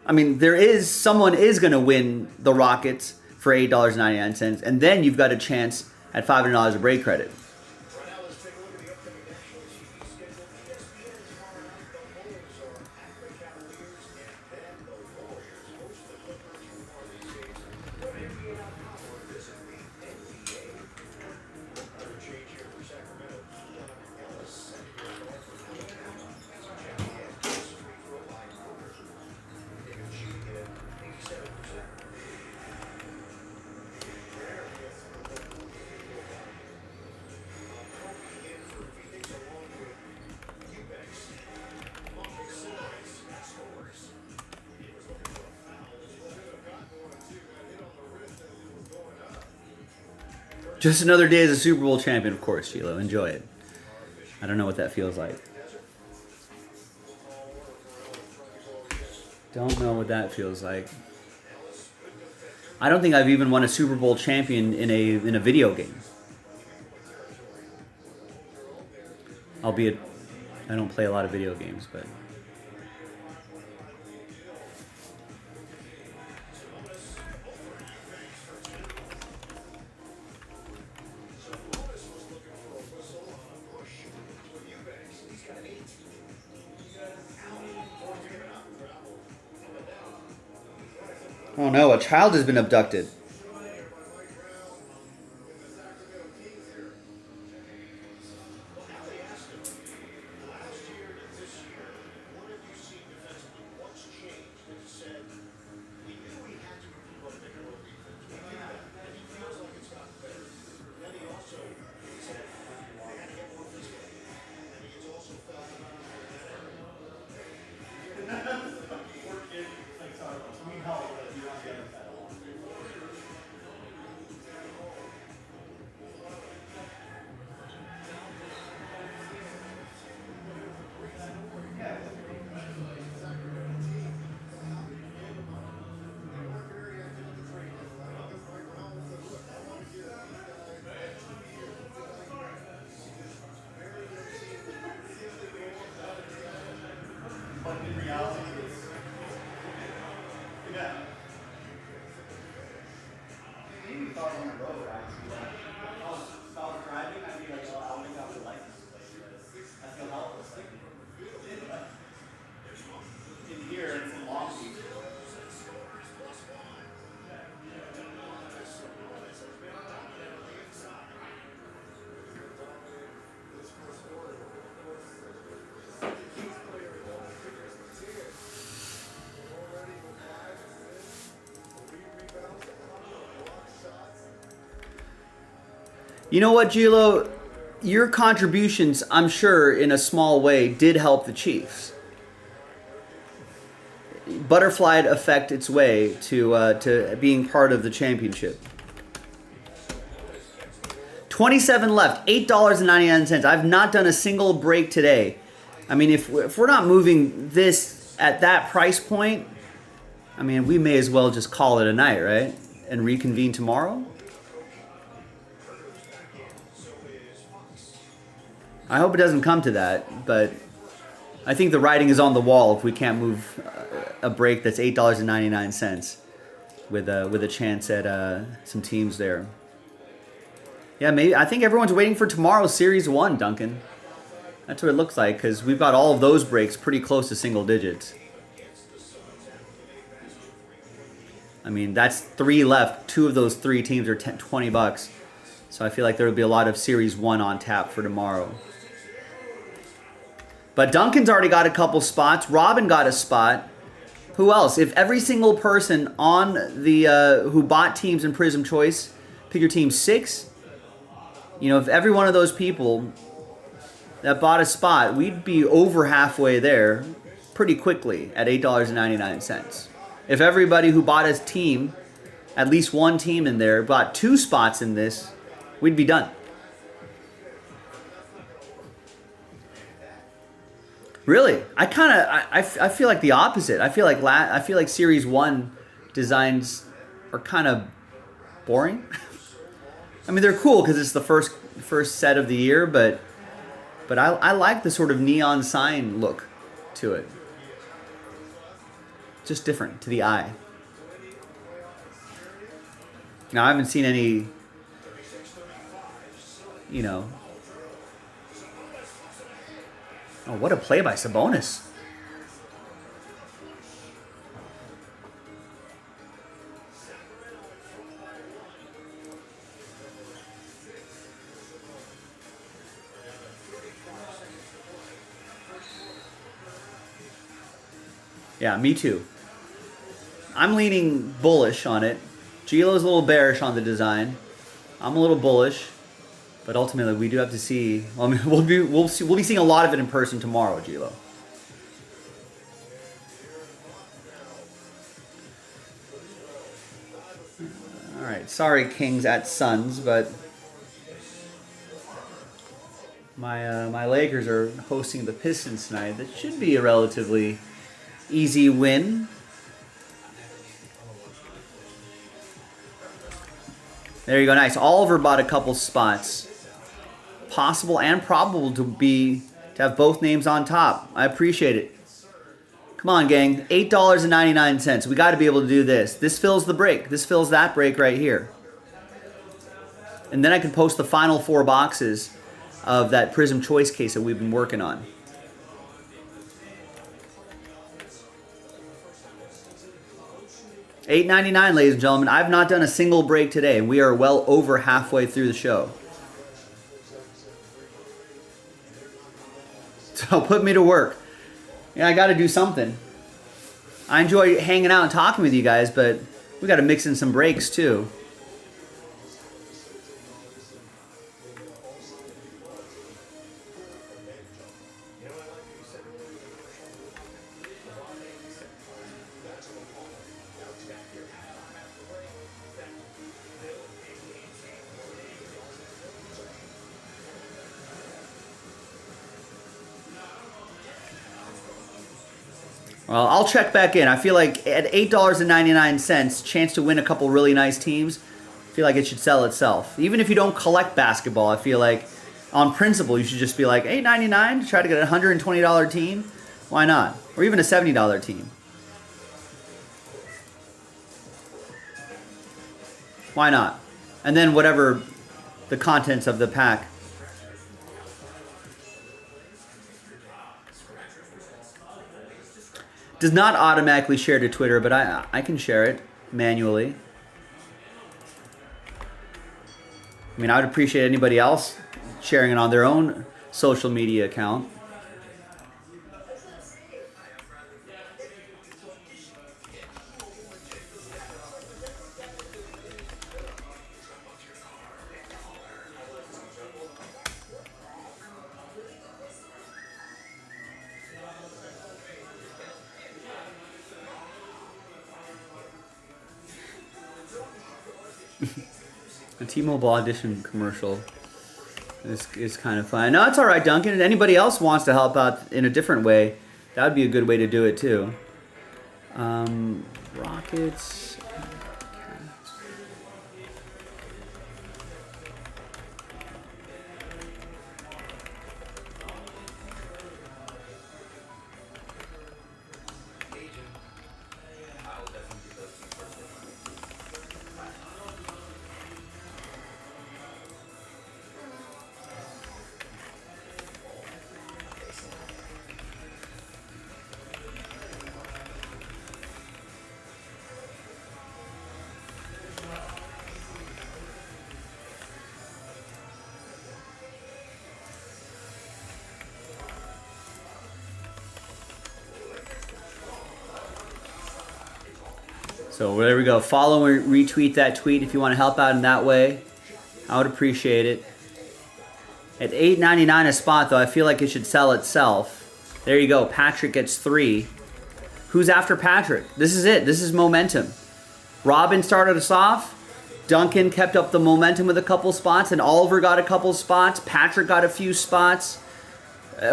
I mean, someone is going to win the Rockets for $8.99, and then you've got a chance at $500 of break credit. Right now, let's take a look at the upcoming national TV schedule. ESPN tomorrow night, the Bulls are at the Cavaliers, and then the Warriors host the Clippers. For more of these games, go to NBA.com or visit the NBA. Another change here for Sacramento. Ellis set to go north for Alabama. As a champion, his free throw line corner. David shooting it at 87%. Just another day as a Super Bowl champion, of course, Sheila. Enjoy it. I don't know what that feels like. Don't know what that feels like. I don't think I've even won a Super Bowl champion in a video game. Albeit, I don't play a lot of video games, but... Oh no, a child has been abducted. But in reality, it's yeah. Maybe thought on the road actually. Like, if I was driving, I'd be like, oh, I'll make out the license plate. I feel helpless. Like, in here, it's in Long Beach. You know what, Gilo? Your contributions, I'm sure, in a small way, did help the Chiefs. Butterflied affect its way to being part of the championship. 27 left, $8.99. I've not done a single break today. I mean, if we're not moving this at that price point, I mean, we may as well just call it a night, right? And reconvene tomorrow? I hope it doesn't come to that, but I think the writing is on the wall if we can't move a break that's $8.99 with a chance at some teams there. Yeah, maybe I think everyone's waiting for tomorrow's Series 1, Duncan. That's what it looks like, because we've got all of those breaks pretty close to single digits. I mean, that's 3 left. 2 of those 3 teams are $20. So I feel like there will be a lot of Series 1 on tap for tomorrow. But Duncan's already got a couple spots. Robin got a spot. Who else? If every single person on the who bought teams in Prism Choice, pick your team 6, you know, if every one of those people that bought a spot, we'd be over halfway there pretty quickly at $8.99. If everybody who bought a team, at least one team in there, bought 2 spots in this, we'd be done. Really, I feel like the opposite. I feel like Series 1 designs are kind of boring. I mean, they're cool because it's the first set of the year, but I like the sort of neon sign look to it. Just different to the eye. Now, I haven't seen any, you know. Oh, what a play by Sabonis. Yeah, me too. I'm leaning bullish on it. Gilo's a little bearish on the design. I'm a little bullish. But ultimately, we do have to see. I mean, we'll be seeing a lot of it in person tomorrow, Gilo. All right, sorry, Kings at Suns, but my Lakers are hosting the Pistons tonight. That should be a relatively easy win. There you go, nice. Oliver bought a couple spots. Possible and probable to have both names on top. I appreciate it. Come on, gang. $8.99. We got to be able to do this. This fills the break. This fills that break right here. And then I can post the final 4 boxes of that Prism Choice case that we've been working on. $8.99, ladies and gentlemen. I've not done a single break today, and we are well over halfway through the show. So put me to work. Yeah, I got to do something. I enjoy hanging out and talking with you guys, but we got to mix in some breaks too. Well, I'll check back in. I feel like at $8.99, chance to win a couple really nice teams, I feel like it should sell itself. Even if you don't collect basketball, I feel like on principle you should just be like $8.99 to try to get a $120 team. Why not? Or even a $70 team. Why not? And then whatever the contents of the pack. Does not automatically share to Twitter, but I can share it manually. I mean, I would appreciate anybody else sharing it on their own social media account. The T-Mobile audition commercial is kind of fun. No, it's all right, Duncan. If anybody else wants to help out in a different way, that would be a good way to do it too. Rockets. So there we go. Follow and retweet that tweet if you want to help out in that way. I would appreciate it. At $8.99 a spot, though, I feel like it should sell itself. There you go. Patrick gets 3. Who's after Patrick? This is it. This is momentum. Robin started us off. Duncan kept up the momentum with a couple spots, and Oliver got a couple spots. Patrick got a few spots.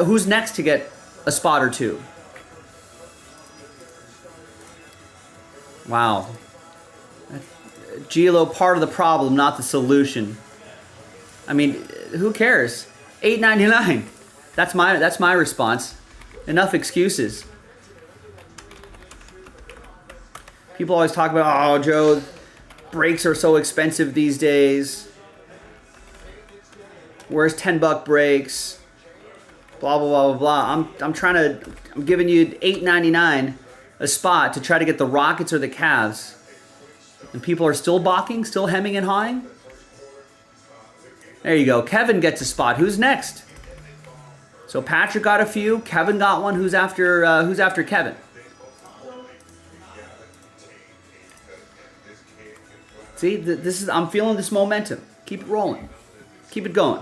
Who's next to get a spot or two? Wow. Gilo, part of the problem, not the solution. I mean, who cares? $8.99. That's my response. Enough excuses. People always talk about, oh, Joe, breaks are so expensive these days. Where's $10 breaks? Blah blah blah blah blah. I'm giving you $8.99 a spot to try to get the Rockets or the Cavs, and people are still balking, still hemming and hawing. There you go. Kevin gets a spot. Who's next? So Patrick got a few. Kevin got one. Who's after Kevin? See, this is. I'm feeling this momentum. Keep it rolling. Keep it going.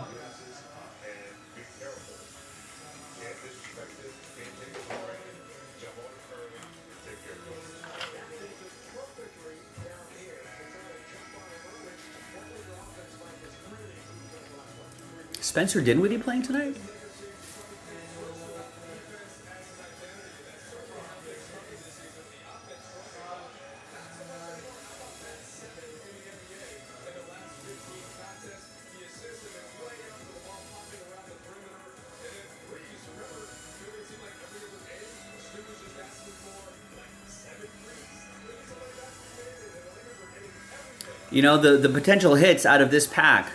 Spencer Dinwiddie playing tonight? You know, the potential hits out of this pack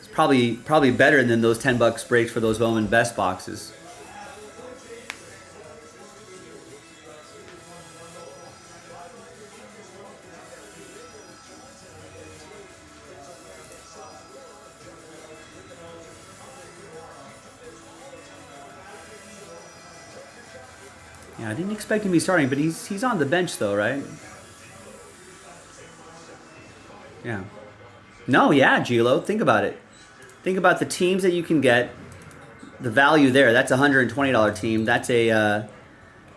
is probably better than those $10 breaks for those Bowman Best boxes. Yeah, I didn't expect him to be starting, but he's on the bench though, right? Yeah. No, yeah, Gilo. Think about it. Think about the teams that you can get. The value there. That's a $120 team. That's a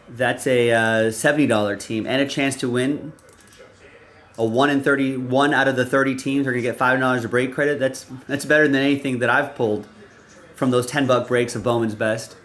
$70 team, and a chance to win. A 1 in 30. 1 out of the 30 teams are gonna get $5 of break credit. That's better than anything that I've pulled from those $10 breaks of Bowman's Best.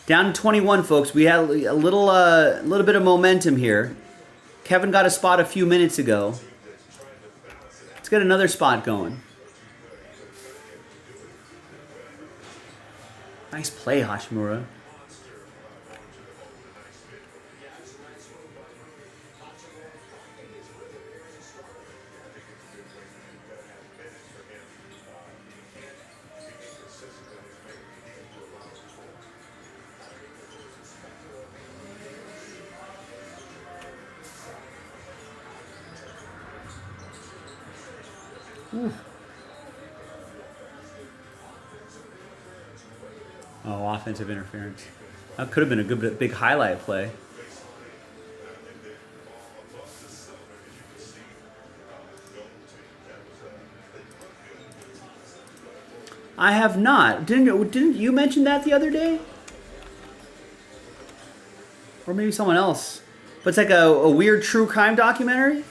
Down to 21, folks. We had a little bit of momentum here. Kevin got a spot a few minutes ago. Let's get another spot going. Nice play, Hashimura. Oh, offensive interference. That could have been a good big highlight play. I have not. Didn't you mention that the other day? Or maybe someone else. But it's like a weird true crime documentary?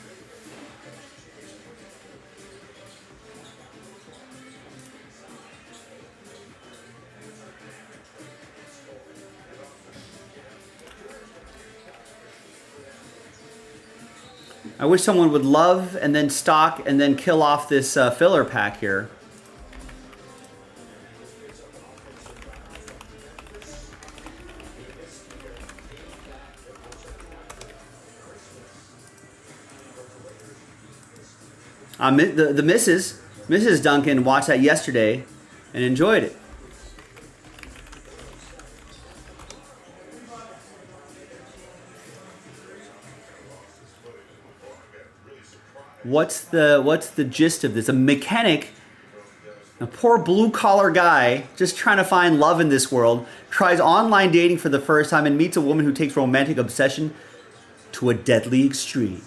I wish someone would love and then stock and then kill off this filler pack here. The Mrs. Duncan watched that yesterday and enjoyed it. What's the gist of this? A mechanic, a poor blue-collar guy just trying to find love in this world, tries online dating for the first time and meets a woman who takes romantic obsession to a deadly extreme.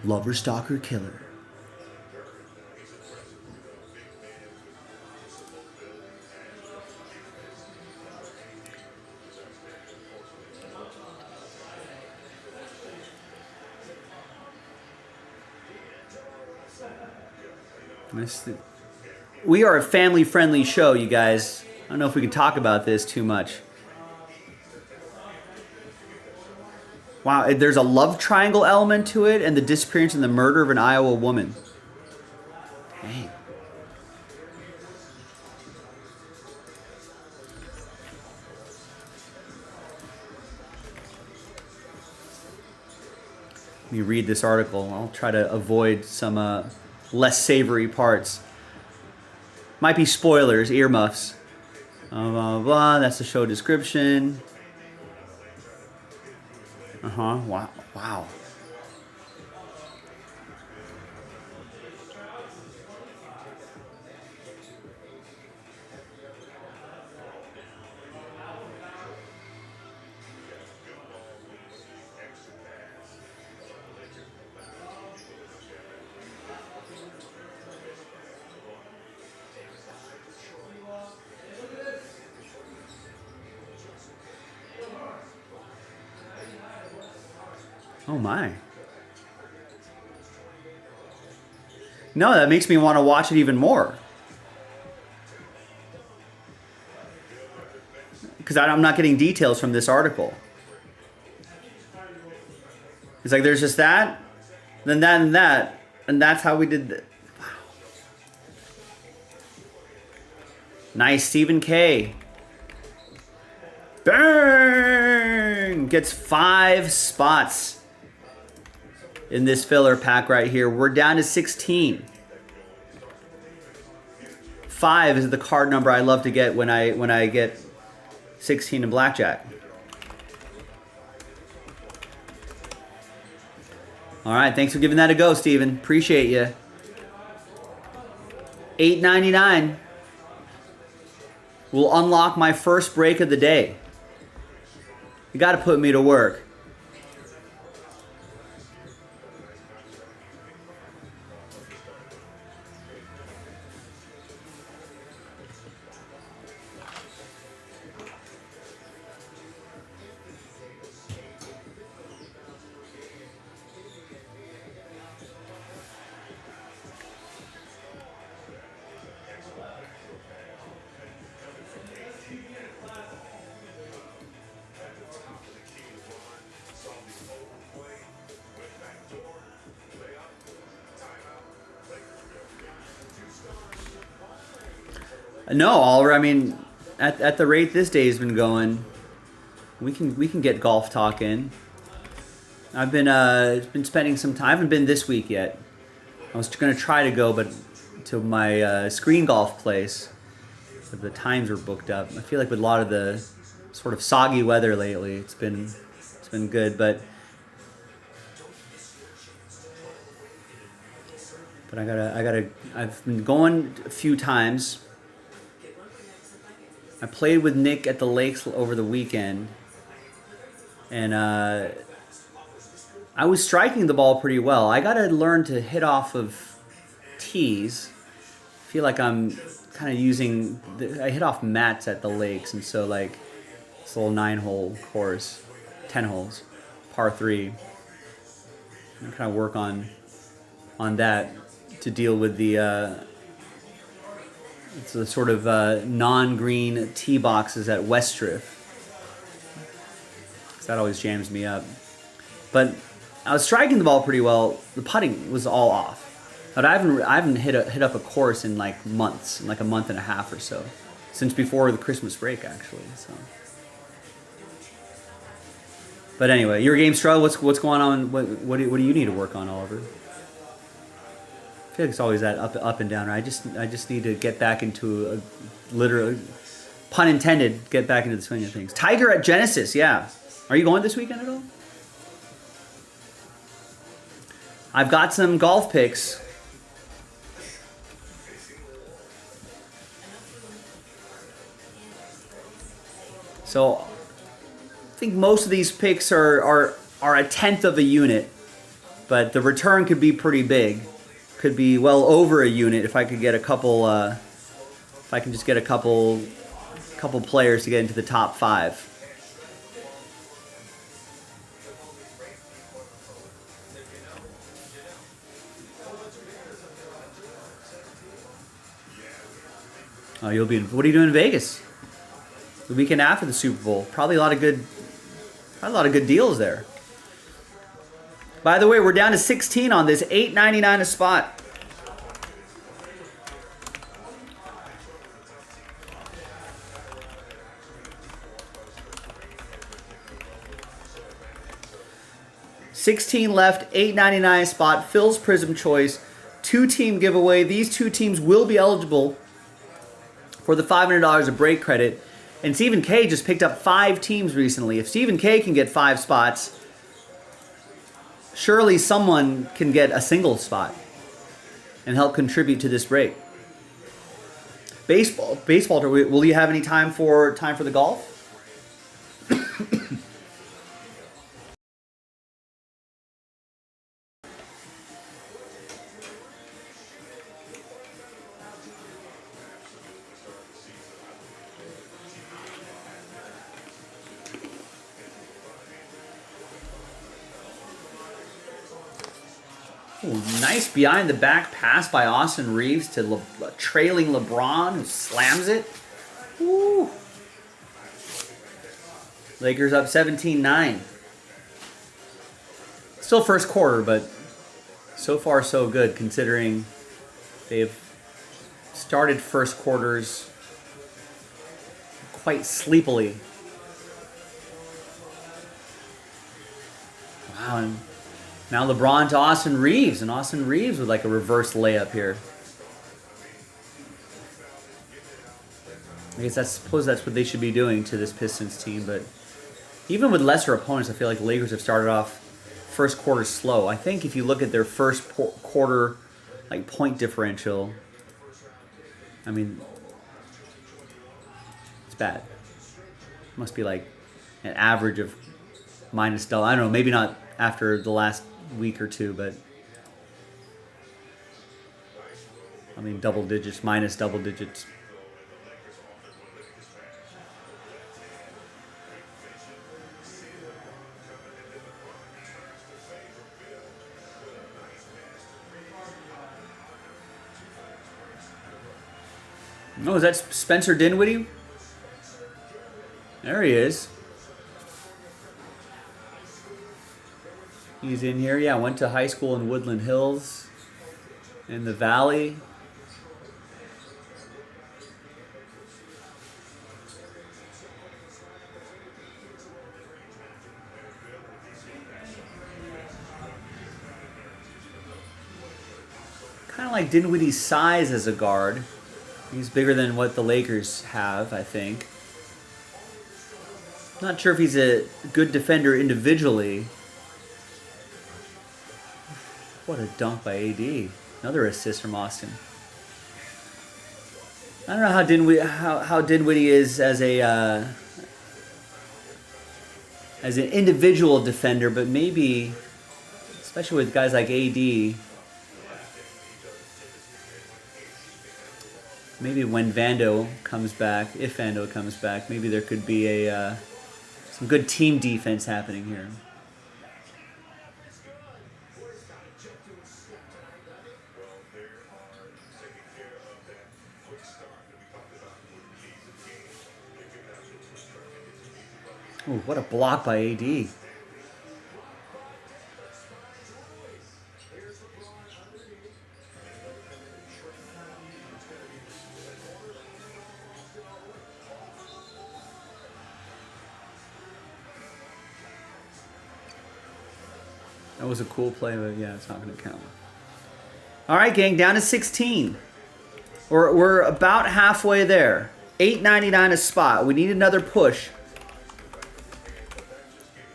Lover, stalker, killer. We are a family-friendly show, you guys. I don't know if we can talk about this too much. Wow, there's a love triangle element to it and the disappearance and the murder of an Iowa woman. Dang. Let me read this article. I'll try to avoid some less savory parts. Might be spoilers, earmuffs. Blah, blah, blah. That's the show description. Wow. Wow. Oh my. No, that makes me want to watch it even more. Because I'm not getting details from this article. It's like there's just that, then that and that, and that's how we did it. Wow. Nice, Stephen K. Bang! Gets 5 spots in this filler pack right here. We're down to 16. 5 is the card number I love to get when I get 16 in blackjack. All right, thanks for giving that a go, Steven. Appreciate you. $8.99 will unlock my first break of the day. You got to put me to work. No, Oliver. I mean, at the rate this day has been going, we can get golf talk in. I've been spending some time. I haven't been this week yet. I was gonna try to go, but to my screen golf place, but the times are booked up. I feel like with a lot of the sort of soggy weather lately, it's been good, but. But I've been going a few times. I played with Nick at the lakes over the weekend, and I was striking the ball pretty well. I gotta learn to hit off of tees. I feel like I'm kind of I hit off mats at the lakes, and so like this little 9-hole course, 10 holes, par 3. I'm kind of work on that to deal with the sort of non-green tee boxes at Weststriff. 'Cause that always jams me up. But I was striking the ball pretty well. The putting was all off. But I haven't hit up a course in like months, in like a month and a half or so, since before the Christmas break actually. So. But anyway, your game struggle. What's going on? What do you need to work on, Oliver? I feel like it's always that up and down. Right? I just need to get back into a literal, pun intended, get back into the swing of things. Tiger at Genesis, yeah. Are you going this weekend at all? I've got some golf picks. So I think most of these picks are a tenth of a unit, but the return could be pretty big. Could be well over a unit if I could get a couple. If I can just get a couple players to get into the top 5. Oh, you'll be. What are you doing in Vegas? The weekend after the Super Bowl. Probably a lot of good deals there. By the way, we're down to 16 on this. $8.99 a spot. $16 left, $8.99 a spot. Phil's Prism Choice, 2-team giveaway. These 2 teams will be eligible for the $500 of break credit. And Stephen K just picked up 5 teams recently. If Stephen K can get 5 spots, surely someone can get a single spot and help contribute to this break. Baseball. Will you have any time for the golf? Ooh, nice behind the back pass by Austin Reeves to trailing LeBron, who slams it. Woo. Lakers up 17-9. Still first quarter, but so far so good considering they've started first quarters quite sleepily. Wow, and now LeBron to Austin Reeves, and Austin Reeves with like a reverse layup here. I suppose that's what they should be doing to this Pistons team, but even with lesser opponents, I feel like the Lakers have started off first quarter slow. I think if you look at their first quarter like point differential, I mean, it's bad. Must be like an average of minus double. I don't know, maybe not after the last week or two, but I mean double digits, minus double digits. Oh, is that Spencer Dinwiddie? There he is. He's in here. Yeah, went to high school in Woodland Hills in the Valley. Kind of like Dinwiddie's size as a guard. He's bigger than what the Lakers have, I think. Not sure if he's a good defender individually. What a dunk by AD. Another assist from Austin. I don't know how Dinwiddie is as an individual defender, but maybe, especially with guys like AD, maybe when Vando comes back, if Vando comes back, maybe there could be some good team defense happening here. Ooh, what a block by AD. That was a cool play, but yeah, it's not going to count. All right, gang, down to 16. We're about halfway there. $8.99 a spot. We need another push.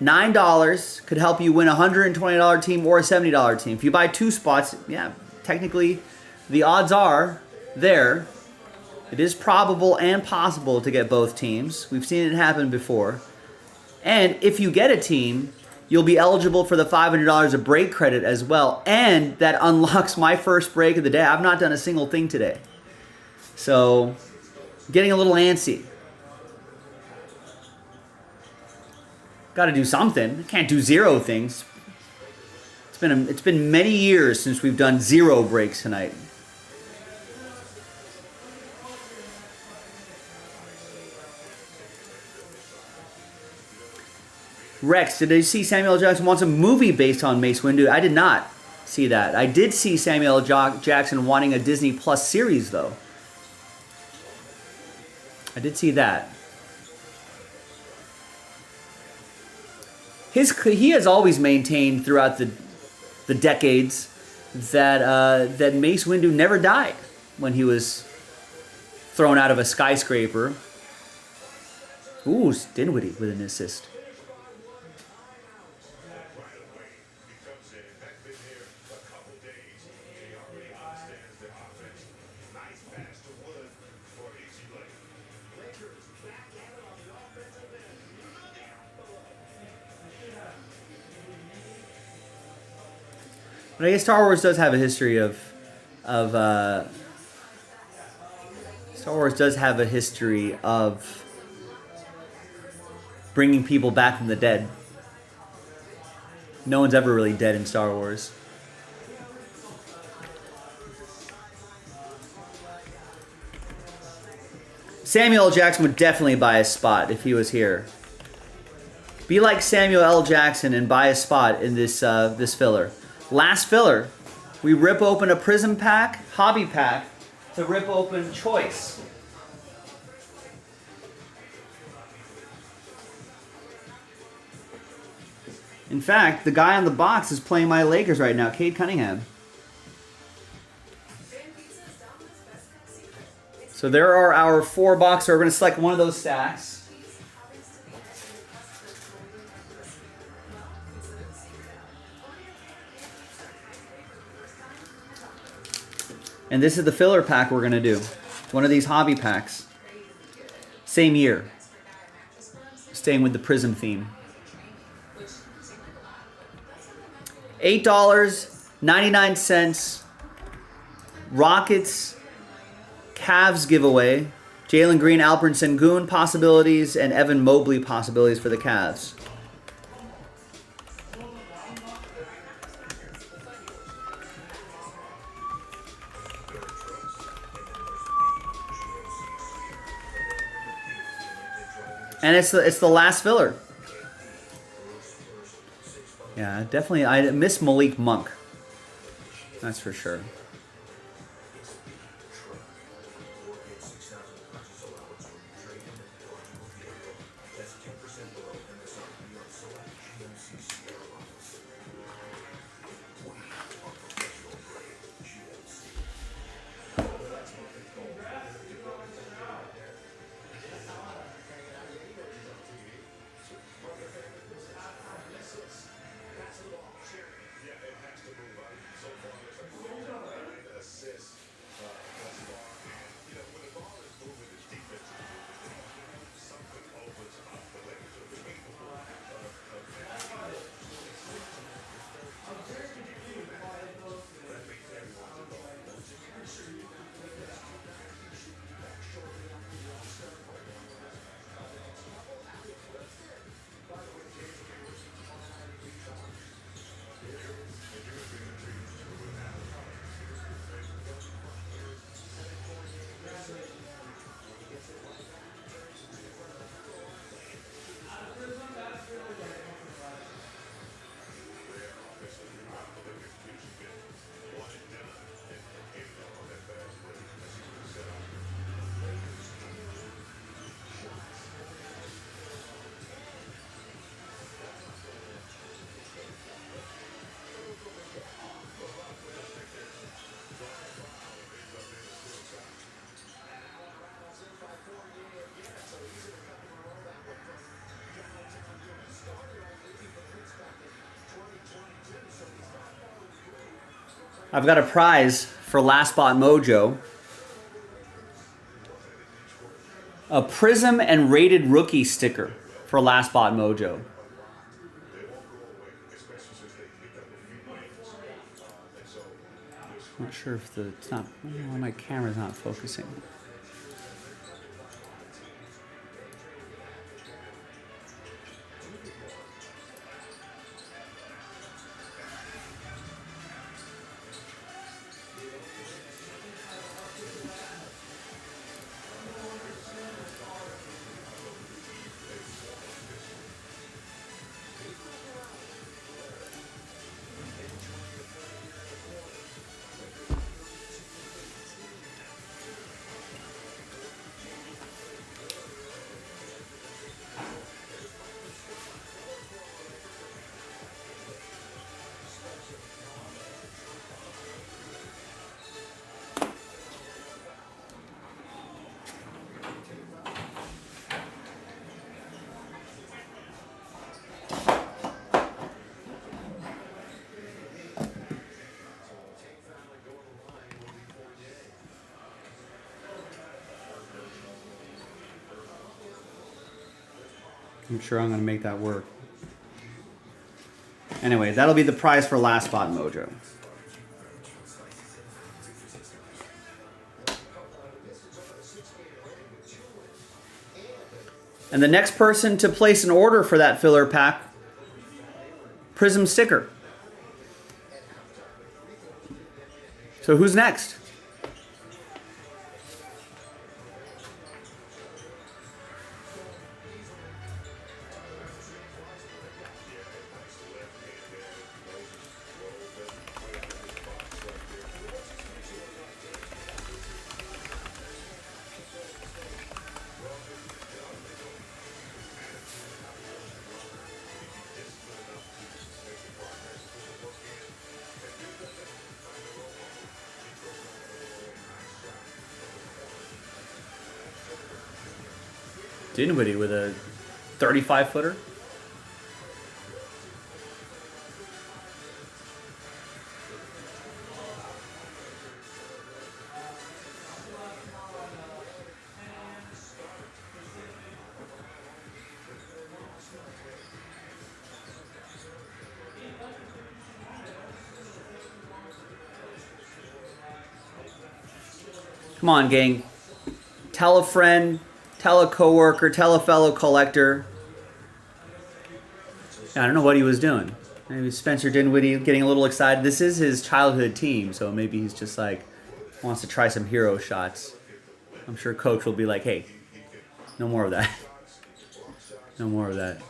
$9 could help you win a $120 team or a $70 team. If you buy 2 spots, yeah, technically the odds are there. It is probable and possible to get both teams. We've seen it happen before. And if you get a team, you'll be eligible for the $500 of break credit as well. And that unlocks my first break of the day. I've not done a single thing today. So, getting a little antsy. Got to do something. Can't do 0 things. It's been many years since we've done 0 breaks tonight. Rex, did you see Samuel L. Jackson wants a movie based on Mace Windu? I did not see that. I did see Samuel L. Jackson wanting a Disney Plus series, though. I did see that. He has always maintained throughout the decades that Mace Windu never died when he was thrown out of a skyscraper. Ooh, Dinwiddie with an assist. But I guess Star Wars does have a history of bringing people back from the dead. No one's ever really dead in Star Wars. Samuel L. Jackson would definitely buy a spot if he was here. Be like Samuel L. Jackson and buy a spot in this filler. Last filler, we rip open a Prism pack, Hobby pack, to rip open Choice. In fact, the guy on the box is playing my Lakers right now, Cade Cunningham. So there are our 4 boxes. We're going to select one of those stacks. And this is the filler pack we're going to do. One of these hobby packs. Same year. Staying with the Prism theme. $8.99. Rockets, Cavs giveaway. Jalen Green, Alperen Sengun possibilities, and Evan Mobley possibilities for the Cavs. And it's the last filler. Yeah, definitely. I miss Malik Monk. That's for sure. I've got a prize for Last Spot Mojo. A Prism and Rated Rookie sticker for Last Spot Mojo. Not sure if it's not, well, my camera's not focusing. I'm sure I'm going to make that work. Anyway, that'll be the prize for Last Spot Mojo. And the next person to place an order for that filler pack, Prism sticker. So who's next? Dinwiddie with a 35-footer. Come on, gang. Tell a friend. Tell a coworker, tell a fellow collector. I don't know what he was doing. Maybe Spencer Dinwiddie getting a little excited. This is his childhood team, so maybe he's just like, wants to try some hero shots. I'm sure coach will be like, hey, no more of that. No more of that.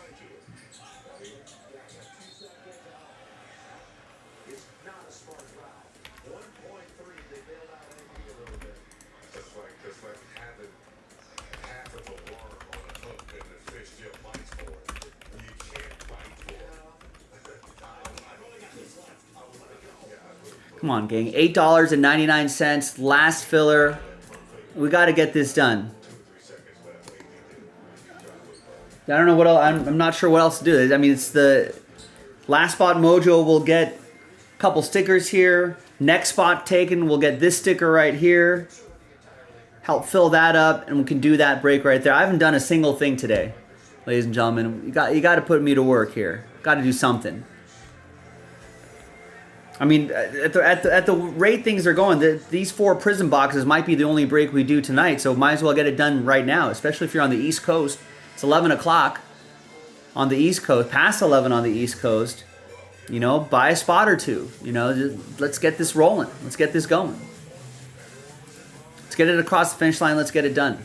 Come on, gang. $8.99. Last filler. We got to get this done. I don't know what else. I'm not sure what else to do. I mean, it's the Last Spot Mojo. We'll get a couple stickers here. Next spot taken, we'll get this sticker right here. Help fill that up, and we can do that break right there. I haven't done a single thing today, ladies and gentlemen. You got to put me to work here. Got to do something. I mean, at the rate things are going, these 4 Prism boxes might be the only break we do tonight, so might as well get it done right now, especially if you're on the East Coast. It's 11 o'clock on the East Coast, past 11 on the East Coast. You know, buy a spot or two. You know, just, let's get this rolling. Let's get this going. Let's get it across the finish line. Let's get it done.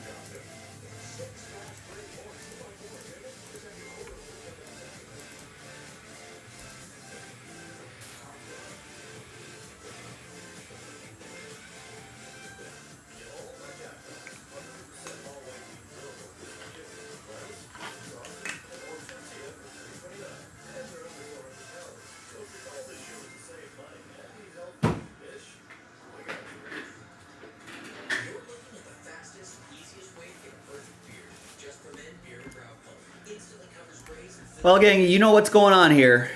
Well, gang, you know what's going on here.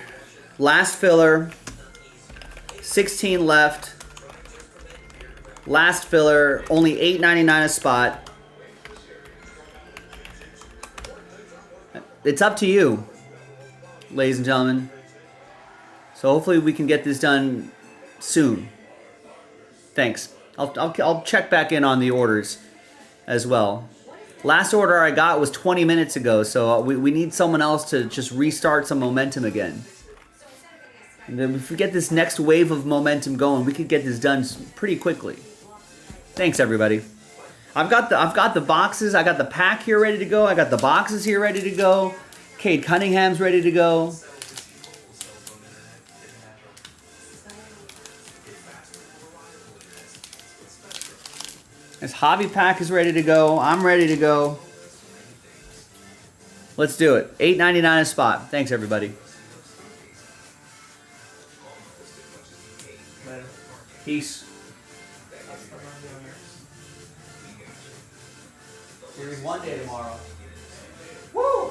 Last filler, 16 left. Last filler, only $8.99 a spot. It's up to you, ladies and gentlemen. So hopefully we can get this done soon. Thanks. I'll check back in on the orders as well. Last order I got was 20 minutes ago, so we need someone else to just restart some momentum again. And then if we get this next wave of momentum going, we could get this done pretty quickly. Thanks, everybody. I've got the boxes. I got the pack here ready to go. I got the boxes here ready to go. Cade Cunningham's ready to go. This hobby pack is ready to go. I'm ready to go. Let's do it. $8.99 a spot. Thanks, everybody. Later. Peace. Series 1 day tomorrow. Woo!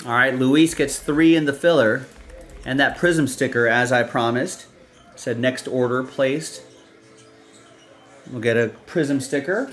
All right, Luis gets 3 in the filler. And that prism sticker, as I promised. Said next order placed. We'll get a prism sticker.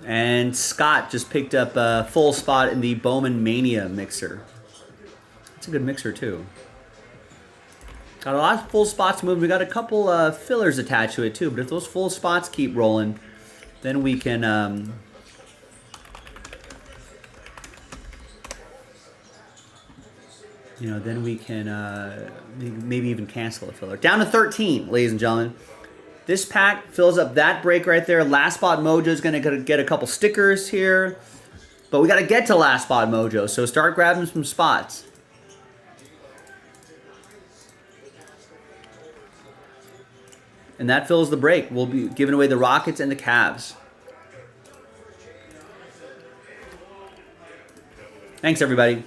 And Scott just picked up a full spot in the Bowman Mania mixer. That's a good mixer too. Got a lot of full spots moving. We got a couple fillers attached to it too. But if those full spots keep rolling, then we can then we can maybe even cancel a filler. Down to 13, ladies and gentlemen. This pack fills up that break right there. Last Spot Mojo is going to get a couple stickers here. But we got to get to Last Spot Mojo, so start grabbing some spots. And that fills the break. We'll be giving away the Rockets and the Cavs. Thanks, everybody.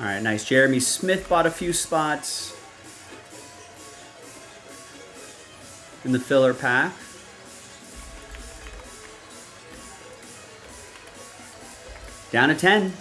All right, nice. Jeremy Smith bought a few spots in the filler pack. Down to 10.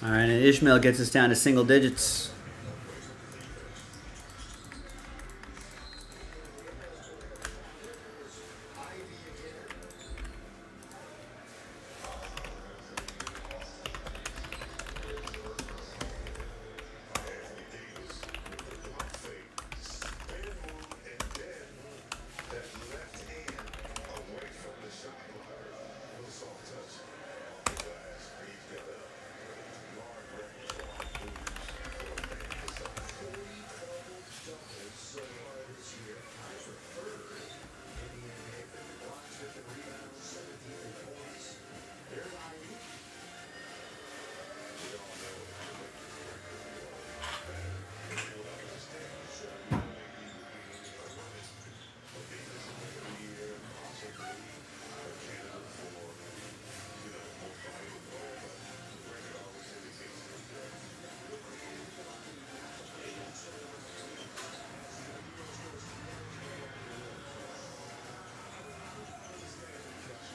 All right, and Ishmael gets us down to single digits.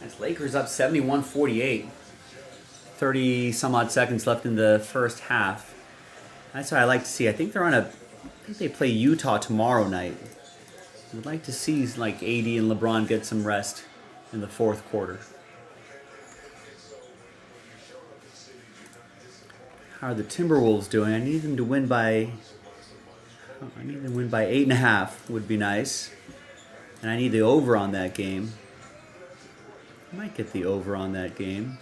That's Lakers up 71-48. 30 some odd seconds left in the first half. That's what I like to see. I think they're on a. I think they play Utah tomorrow night. I'd like to see like AD and LeBron get some rest in the fourth quarter. How are the Timberwolves doing? I need them to win by. I need them to win by 8.5 would be nice, and I need the over on that game. I might get the over on that game.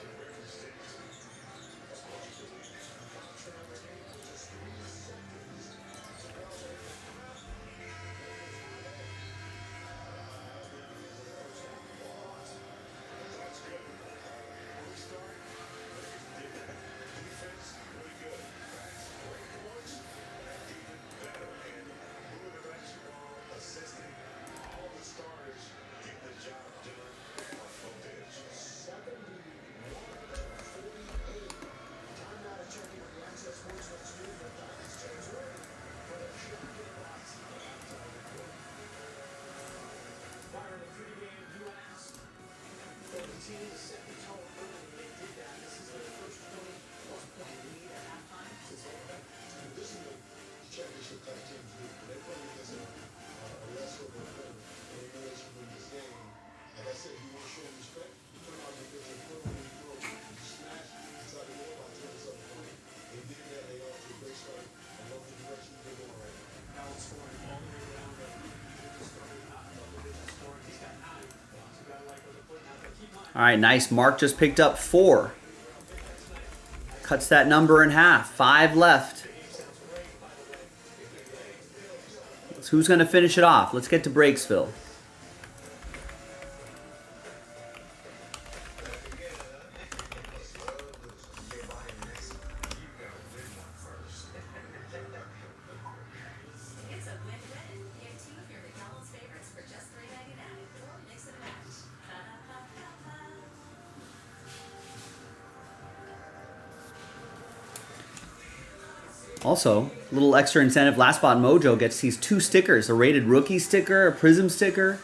All right, nice. Mark just picked up 4. Cuts that number in half. 5 left. So who's going to finish it off? Let's get to Breaksville. Also, a little extra incentive. Last Spot Mojo gets these 2 stickers. A rated rookie sticker, a prism sticker.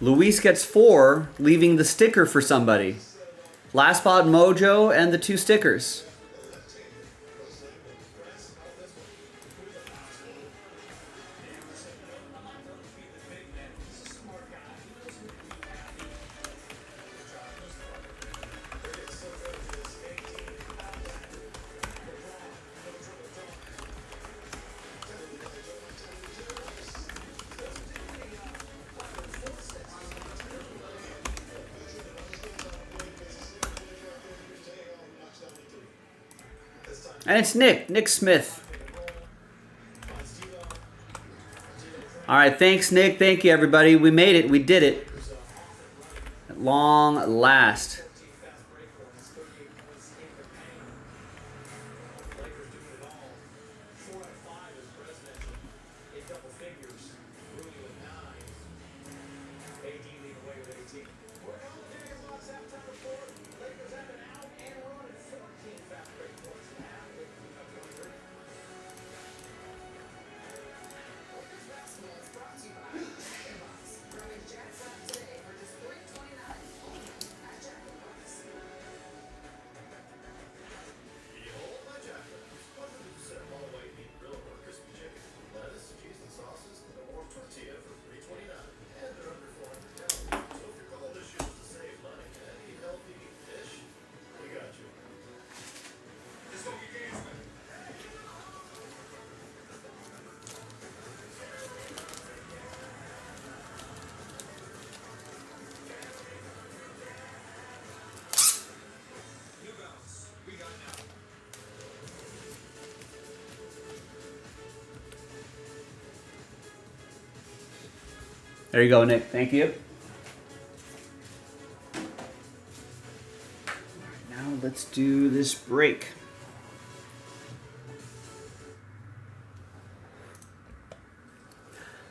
Luis gets 4, leaving the sticker for somebody. Last spot Mojo and the 2 stickers. And it's Nick Smith. All right, thanks, Nick. Thank you, everybody. We made it. We did it. At long last. There you go, Nick. Thank you. Now let's do this break.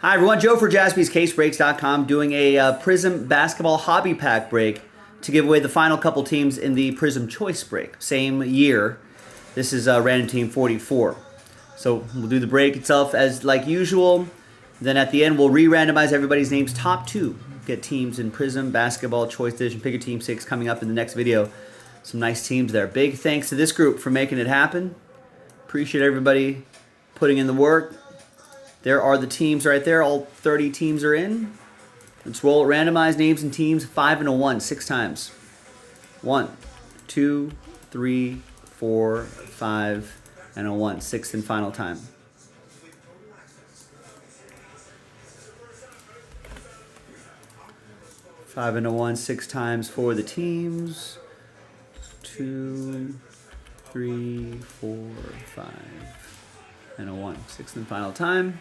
Hi, everyone. Joe for JaspysCaseBreaks.com doing a Prism Basketball Hobby Pack break to give away the final couple teams in the Prism Choice break. Same year. This is Random Team 44. So we'll do the break itself as like usual. Then at the end, we'll re-randomize everybody's names. Top 2 get teams in Prism Basketball Choice Division. Pick your team 6 coming up in the next video. Some nice teams there. Big thanks to this group for making it happen. Appreciate everybody putting in the work. There are the teams right there. All 30 teams are in. Let's roll it. Randomize names and teams. 5 and a 1, 6 times. 1, 2, 3, 4, 5, and a 1. 6th and final time. Five and a 1, 6 times for the teams. 2, 3, 4, 5, and a 1. 6th and final time.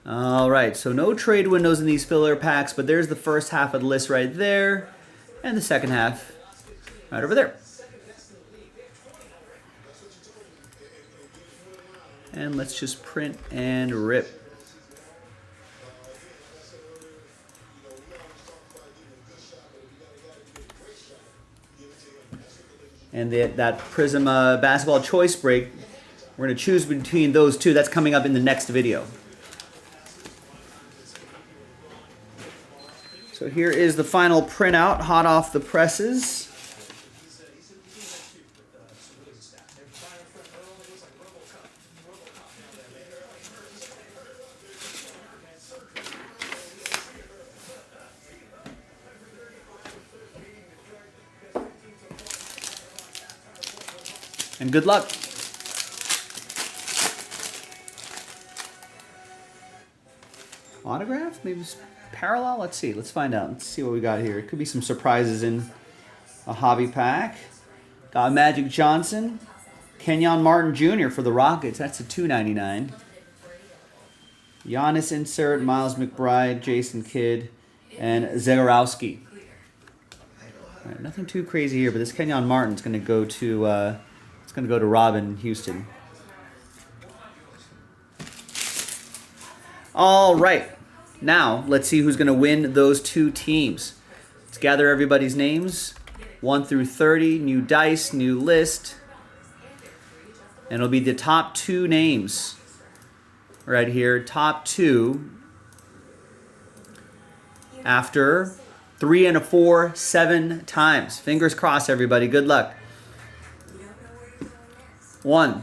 All right, so no trade windows in these filler packs, but there's the first half of the list right there, and the second half right over there. And let's just print and rip. And that Prism Basketball Choice break, we're going to choose between those 2. That's coming up in the next video. So here is the final printout, hot off the presses. And good luck. Autograph? Maybe parallel? Let's see. Let's find out. Let's see what we got here. It could be some surprises in a hobby pack. Got Magic Johnson. Kenyon Martin Jr. for the Rockets. That's a $2.99. Giannis insert. Miles McBride. Jason Kidd. And Zagorowski. All right, nothing too crazy here, but this Kenyon Martin's going to go to... It's going to go to Robin Houston. All right. Now, let's see who's going to win those 2 teams. Let's gather everybody's names. 1 through 30, new dice, new list. And it'll be the top 2 names right here. Top 2 after 3 and a 4, 7 times. Fingers crossed, everybody. Good luck. 1,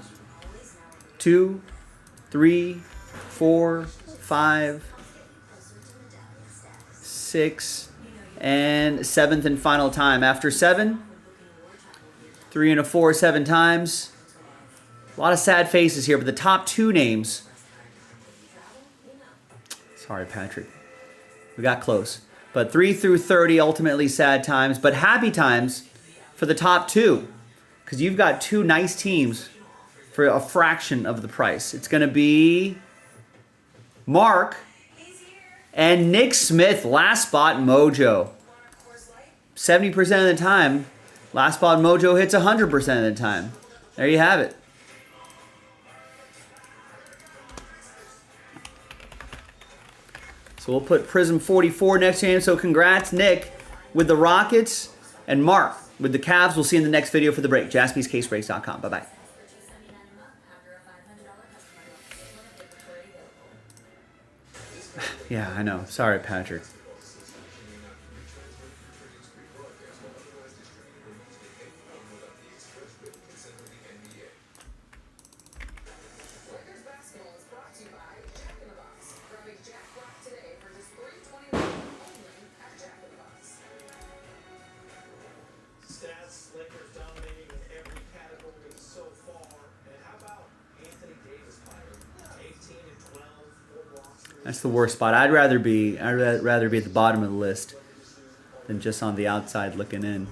2, 3, 4, 5, 6, and 7th and final time. After 7, 3 and a 4, 7 times. A lot of sad faces here, but the top 2 names. Sorry, Patrick. We got close. But 3 through 30, ultimately sad times, but happy times for the top 2. Because you've got 2 nice teams for a fraction of the price. It's going to be Mark and Nick Smith, last spot mojo. 70% of the time, last spot mojo hits 100% of the time. There you have it. So we'll put Prism 44 next to him. So congrats, Nick, with the Rockets, and Mark with the Cavs. We'll see you in the next video for the break. JaspysCaseBreaks.com. Bye-bye. Yeah, I know. Sorry, Patrick. Stats, Lakers dominating in every category so far. And how about Anthony Davis, Myron? 18 and 12, 4 blocks. That's the worst spot. I'd rather be at the bottom of the list than just on the outside looking in.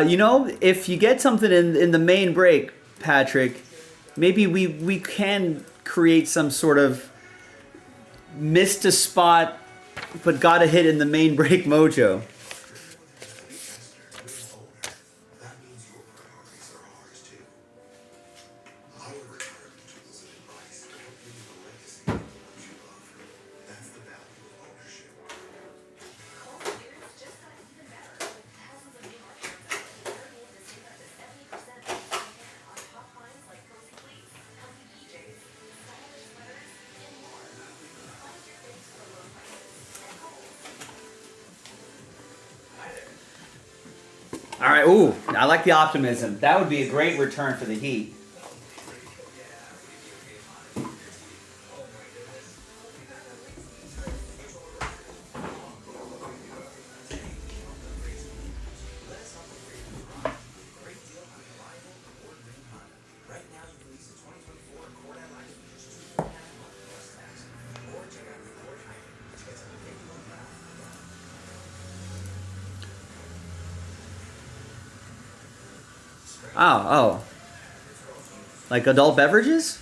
You know, if you get something in the main break, Patrick, maybe we can create some sort of missed a spot but got a hit in the main break mojo. All right, ooh, I like the optimism. That would be a great return for the Heat. Oh. Like adult beverages?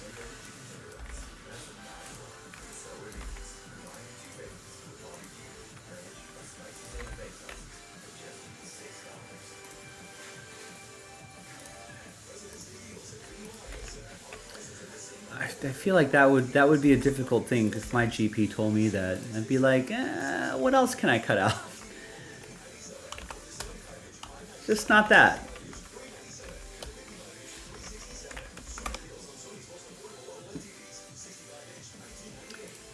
I feel like that would be a difficult thing because my GP told me that. I'd be like, what else can I cut out? Just not that.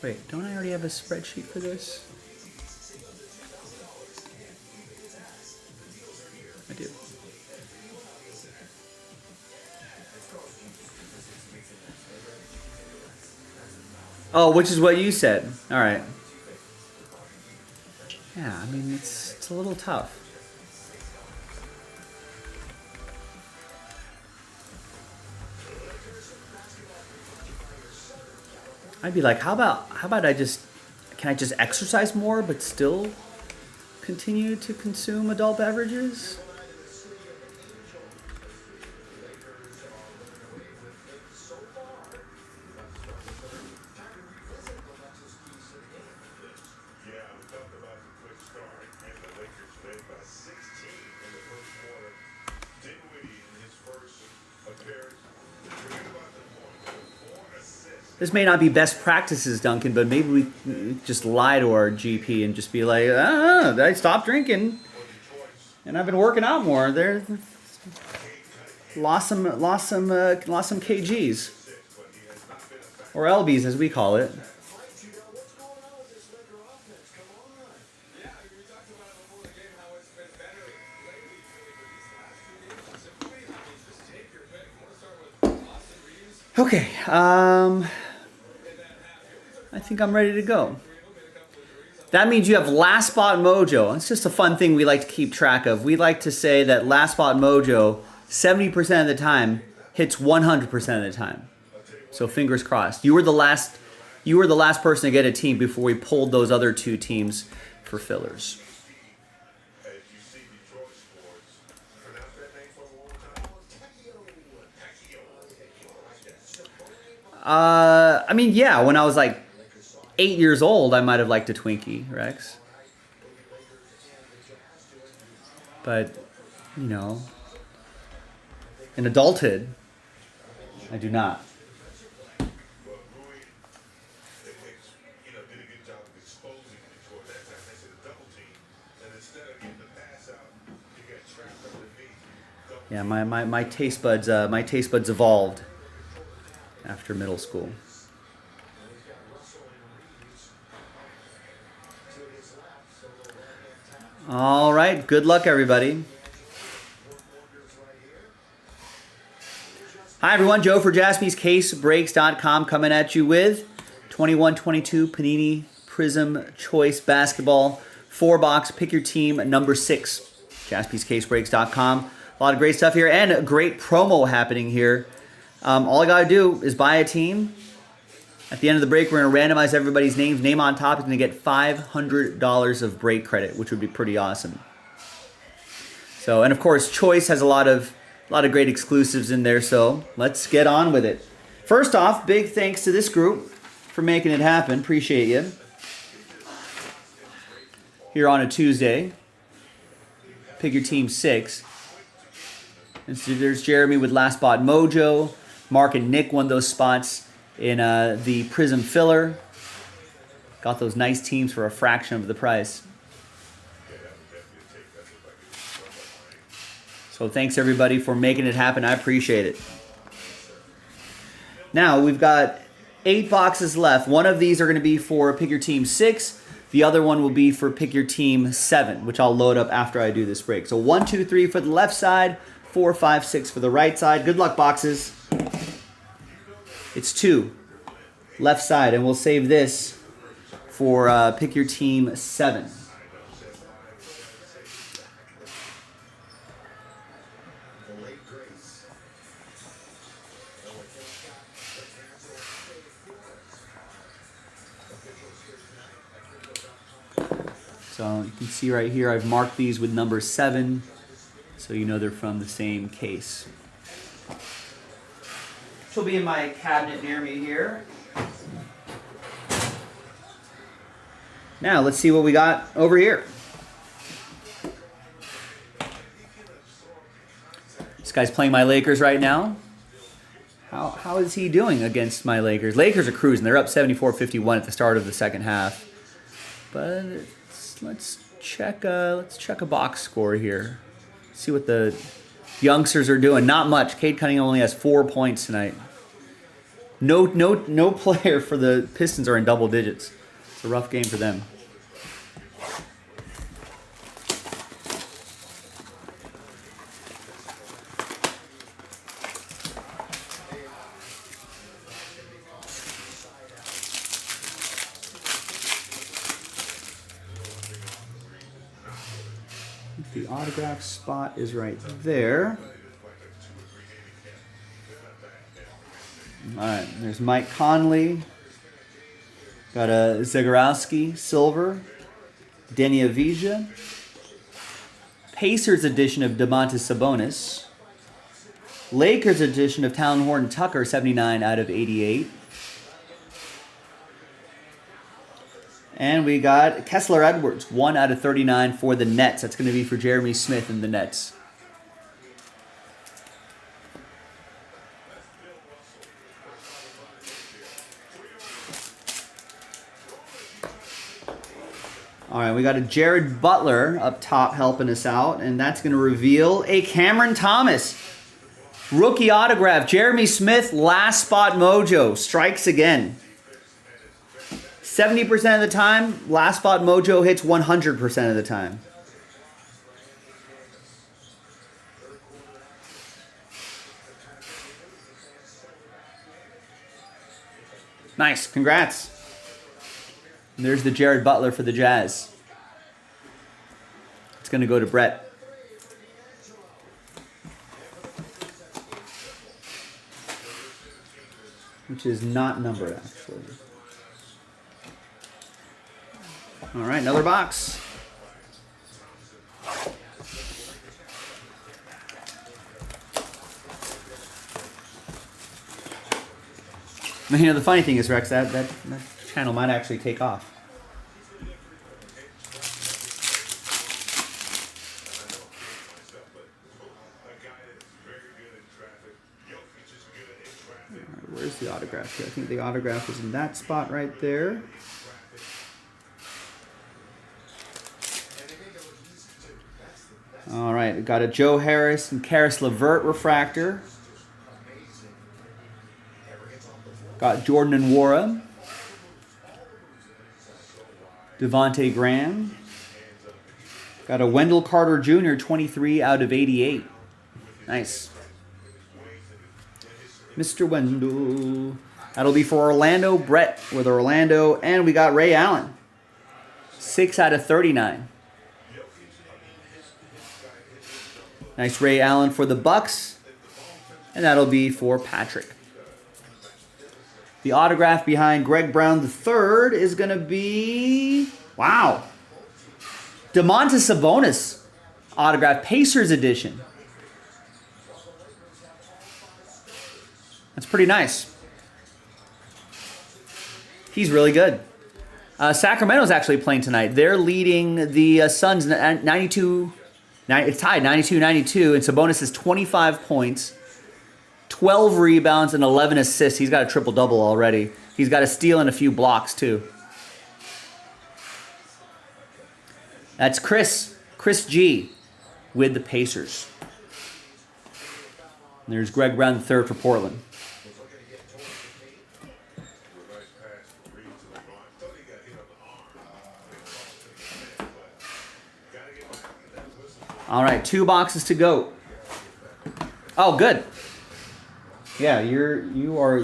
Wait, don't I already have a spreadsheet for this? I do. Oh, which is what you said. All right. Yeah, I mean, it's a little tough. I'd be like, how about can I just exercise more but still continue to consume adult beverages? talked about the quick start, and the Lakers led by 16 in the first quarter. Dinwiddie in his first appearance. Forget about the point. 4 assists. This may not be best practices, Duncan, but maybe we just lie to our GP and just be like, I stopped drinking, and I've been working out more. There, lost some kgs, or lbs as we call it. Okay, I think I'm ready to go. That means you have Last Spot Mojo. It's just a fun thing we like to keep track of. We like to say that Last Spot Mojo, 70% of the time, hits 100% of the time. So fingers crossed. You were the last person to get a team before we pulled those other 2 teams for fillers. As you see Detroit scores, pronounce that name for a long time. I mean, yeah, when I was like 8 years old, I might have liked a Twinkie, Rex. But, you know, in adulthood, I do not. Well, Rui, did a good job of exposing Detroit that time. They said a double team, and instead of getting the pass out, you got trapped underneath. Yeah, my taste buds evolved after middle school. All right, good luck, everybody. Hi, everyone. Joe for JaspysCaseBreaks.com coming at you with 21-22 Panini Prism Choice Basketball 4-box. Pick your team number 6. JaspysCaseBreaks.com. A lot of great stuff here and a great promo happening here. All I got to do is buy a team. At the end of the break, we're going to randomize everybody's names. Name on top is going to get $500 of break credit, which would be pretty awesome. So, and of course, Choice has a lot of great exclusives in there, so let's get on with it. First off, big thanks to this group for making it happen. Appreciate you. Here on a Tuesday. Pick your team 6. And so there's Jeremy with Last Spot Mojo. Mark and Nick won those spots in the Prism Filler. Got those nice teams for a fraction of the price. So thanks everybody for making it happen. I appreciate it. Now we've got 8 boxes left. One of these are going to be for Pick Your Team 6. The other one will be for Pick Your Team 7, which I'll load up after I do this break. So 1, 2, 3 for the left side, 4, 5, 6 for the right side. Good luck, boxes. It's 2, left side, and we'll save this for Pick Your Team 7. So you can see right here, I've marked these with number 7, so you know they're from the same case. Which will be in my cabinet near me here. Now let's see what we got over here. This guy's playing my Lakers right now. How is he doing against my Lakers? Lakers are cruising. They're up 74-51 at the start of the second half. But let's check a box score here. See what the youngsters are doing. Not much. Cade Cunningham only has 4 points tonight. No player for the Pistons are in double digits. It's a rough game for them. The autograph spot is right there. All right, there's Mike Conley. Got a Zagorowski, silver. Denny Avija. Pacers edition of Domantas Sabonis. Lakers edition of Talon Horton Tucker, 79 out of 88. And we got Kessler Edwards, 1 out of 39 for the Nets. That's going to be for Jeremy Smith and the Nets. All right, we got a Jared Butler up top helping us out, and that's going to reveal a Cameron Thomas. Rookie autograph, Jeremy Smith, last spot mojo, strikes again. 70% of the time, last spot mojo hits 100% of the time. Nice, congrats. And there's the Jared Butler for the Jazz. It's going to go to Brett. Which is not numbered, actually. All right, another box. You know, the funny thing is, Rex, that channel might actually take off. Right, where's the autograph here? I think the autograph is in that spot right there. All right, we got a Joe Harris and Karis LeVert refractor. Got Jordan and Nwora. Devontae Graham. Got a Wendell Carter Jr., 23 out of 88. Nice. Mr. Wendell. That'll be for Orlando. Brett with Orlando. And we got Ray Allen. 6 out of 39. Nice Ray Allen for the Bucks. And that'll be for Patrick. The autograph behind Greg Brown III is going to be... Wow. Domantas Sabonis autograph. Pacers edition. That's pretty nice. He's really good. Sacramento's actually playing tonight. They're leading the Suns 92... It's tied 92-92, and Sabonis has 25 points, 12 rebounds, and 11 assists. He's got a triple-double already. He's got a steal and a few blocks, too. That's Chris G. with the Pacers. And there's Greg Brown III for Portland. All right, 2 boxes to go. Oh, good. Yeah, you are.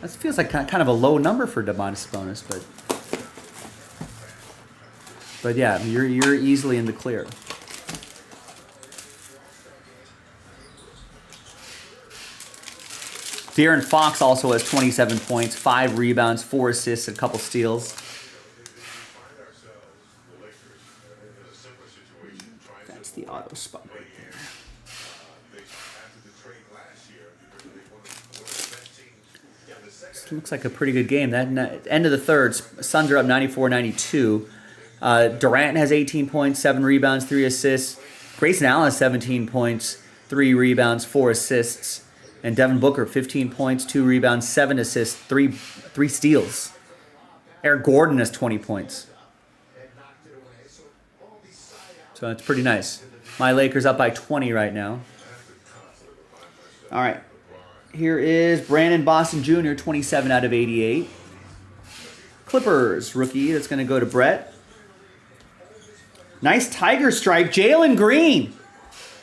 That feels like kind of a low number for Domantas Sabonis, but yeah, you're easily in the clear. De'Aaron Fox also has 27 points, 5 rebounds, 4 assists, and a couple steals. That's the auto spot right there. This looks like a pretty good game. That end of the third, Suns are up 94-92. Durant has 18 points, 7 rebounds, 3 assists. Grayson Allen has 17 points, 3 rebounds, 4 assists. And Devin Booker, 15 points, 2 rebounds, 7 assists, 3 steals. Eric Gordon has 20 points. So that's pretty nice. My Lakers up by 20 right now. All right. Here is Brandon Boston Jr., 27 out of 88. Clippers rookie. That's going to go to Brett. Nice tiger stripe. Jalen Green.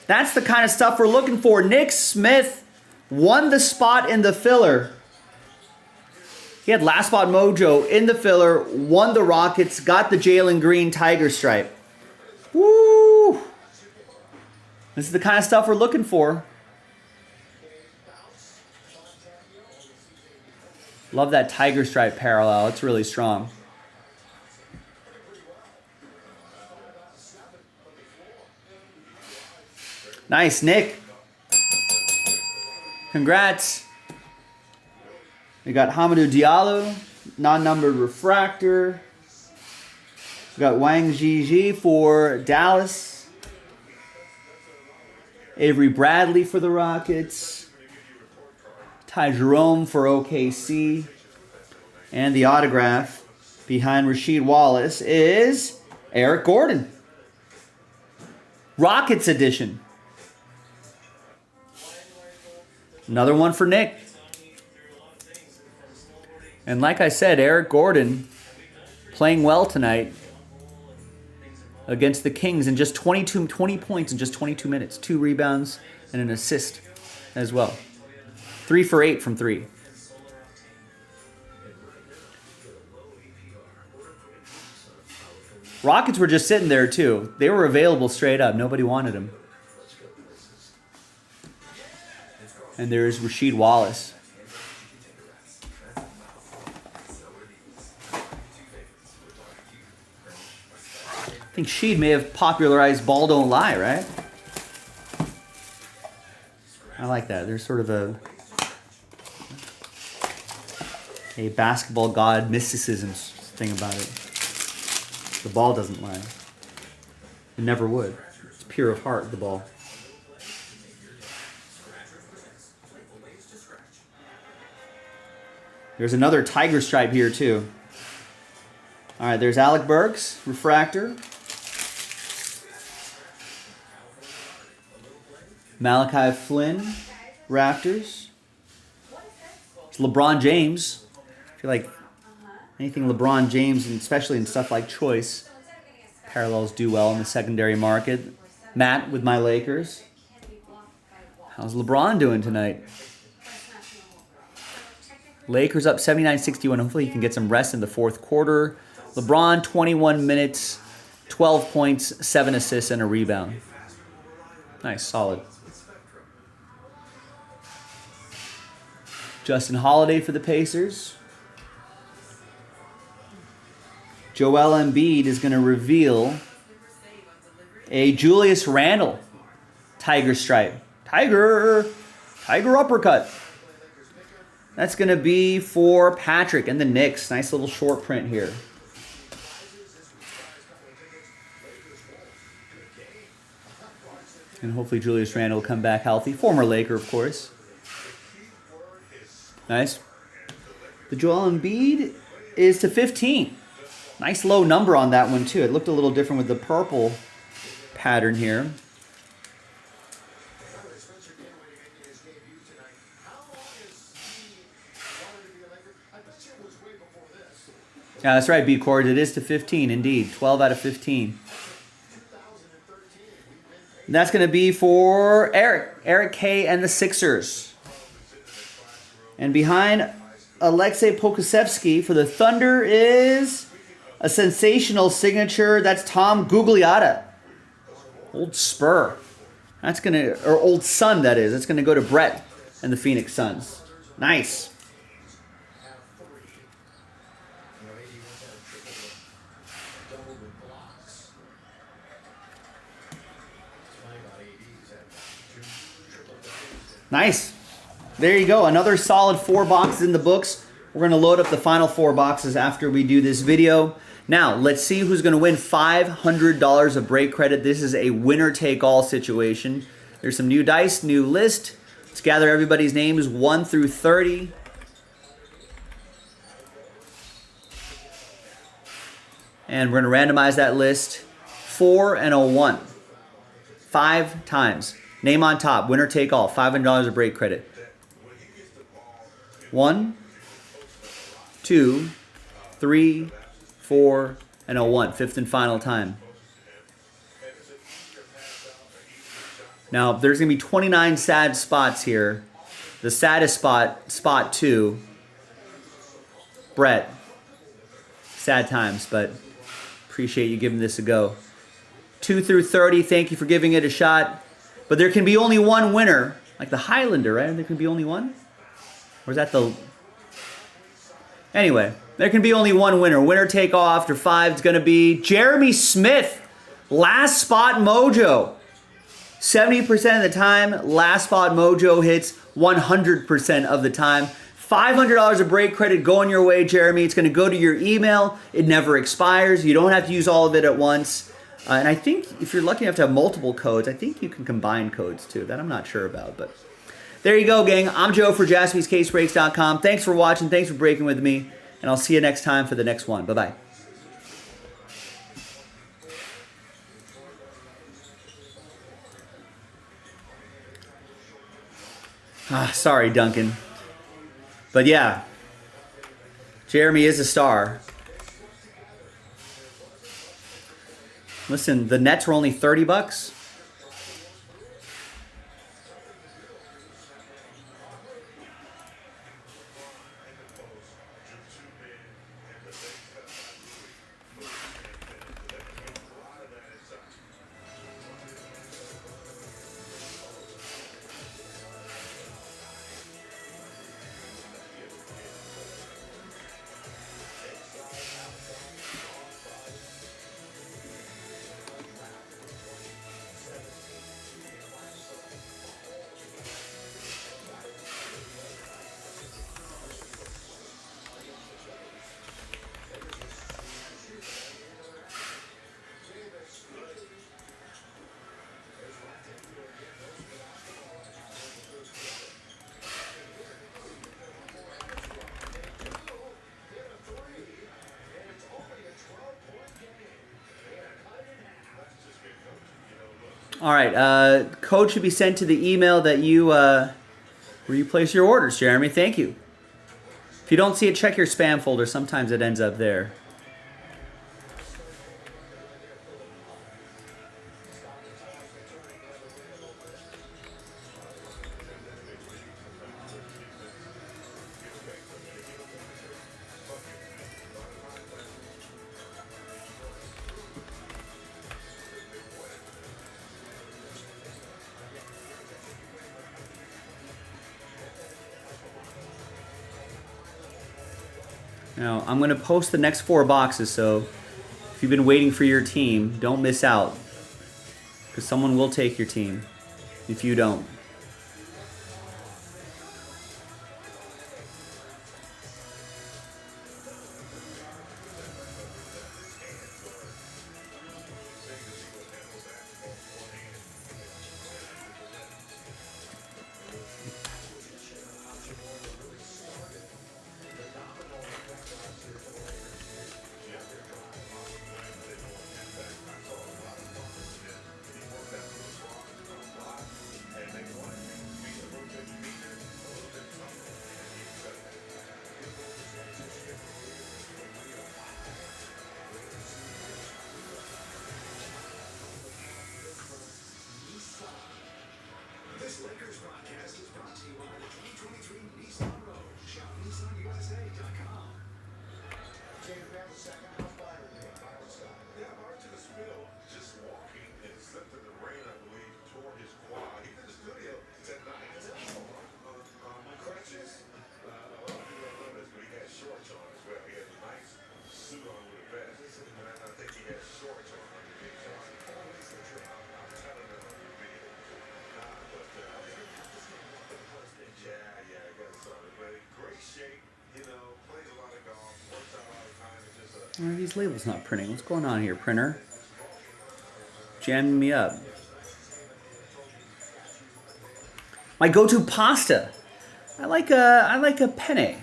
That's the kind of stuff we're looking for. Nick Smith won the spot in the filler. He had last spot mojo in the filler, won the Rockets, got the Jalen Green tiger stripe. Woo! This is the kind of stuff we're looking for. Love that tiger stripe parallel. It's really strong. Nice, Nick. Congrats. We got Hamidou Diallo non-numbered refractor. We got Wang Zhizhi for Dallas. Avery Bradley for the Rockets. Ty Jerome for OKC. And the autograph behind Rasheed Wallace is Eric Gordon. Rockets edition. Another one for Nick. And like I said, Eric Gordon playing well tonight against the Kings in just 20 points in just 22 minutes. 2 rebounds and an assist as well. 3 for 8 from 3. Rockets were just sitting there too. They were available straight up. Nobody wanted them. And there's Rasheed Wallace. I think Sheed may have popularized Ball Don't Lie, right? I like that. There's sort of a basketball god mysticism thing about it. The ball doesn't lie. It never would. It's pure of heart, the ball. There's another tiger stripe here, too. All right, there's Alec Burks, refractor. Malachi Flynn, Raptors. It's LeBron James. I feel like anything LeBron James, and especially in stuff like Choice, parallels do well in the secondary market. Matt with my Lakers. How's LeBron doing tonight? Lakers up 79-61. Hopefully he can get some rest in the fourth quarter. LeBron, 21 minutes, 12 points, 7 assists, and a rebound. Nice, solid. Justin Holiday for the Pacers. Joel Embiid is going to reveal a Julius Randle Tiger stripe. Tiger uppercut. That's going to be for Patrick and the Knicks. Nice little short print here. And hopefully Julius Randle will come back healthy. Former Laker, of course. Nice. The Joel Embiid is to 15. Nice low number on that one, too. It looked a little different with the purple pattern here. Yeah, that's right, B-Cord. It is to 15, indeed. 12 out of 15. And that's going to be for Eric K. and the Sixers. And behind Alexei Pokusevsky for the Thunder is a sensational signature. That's Tom Gugliotta. Old Spur. That's going to, or old Sun, that is. That's going to go to Brett and the Phoenix Suns. Nice. Nice. There you go. Another solid 4 boxes in the books. We're going to load up the final 4 boxes after we do this video. Now, let's see who's going to win $500 of break credit. This is a winner-take-all situation. There's some new dice, new list. Let's gather everybody's names 1 through 30. And we're going to randomize that list 4 and a 1. 5 times. Name on top, winner take all, $500 of break credit. 1, 2, 3, 4, and a 1. 5th and final time. Now, there's going to be 29 sad spots here. The saddest spot, spot 2, Brett. Sad times, but appreciate you giving this a go. 2 through 30, thank you for giving it a shot. But there can be only one winner, like the Highlander, right? There can be only one? Or is that the... Anyway, there can be only one winner. Winner take all after 5 is going to be Jeremy Smith. Last spot mojo. 70% of the time, last spot mojo hits 100% of the time. $500 of break credit going your way, Jeremy. It's going to go to your email. It never expires. You don't have to use all of it at once. And I think if you're lucky enough to have multiple codes, I think you can combine codes too. That I'm not sure about, but there you go, gang. I'm Joe for JaspysCaseBreaks.com. Thanks for watching. Thanks for breaking with me. And I'll see you next time for the next one. Bye-bye. Sorry, Duncan. But yeah, Jeremy is a star. Listen, the Nets were only $30. All right, code should be sent to the email that you where you place your orders, Jeremy. Thank you. If you don't see it, check your spam folder. Sometimes it ends up there. Now, I'm going to post the next 4 boxes, so if you've been waiting for your team, don't miss out. Because someone will take your team if you don't. This Lakers broadcast is brought to you by the 2023 Nissan Rogue. Shop NissanUSA.com. Can you grab a second? How's Byron doing? Byron Scott. Yeah, hard to the spill. Just walking and slipped in the rain, I believe, tore his quad. He's in the studio tonight. Crutches. A lot of people don't know this, but he had shorts on as well. He had a nice suit on with a vest. And I think he had shorts on underneath. I'm telling them on the video. Yeah, I got something. But in great shape, you know, plays a lot of golf, works out all the time. It's just a Why are these labels not printing? What's going on here, printer? Jamming me up. My go-to pasta. I like a penne. Here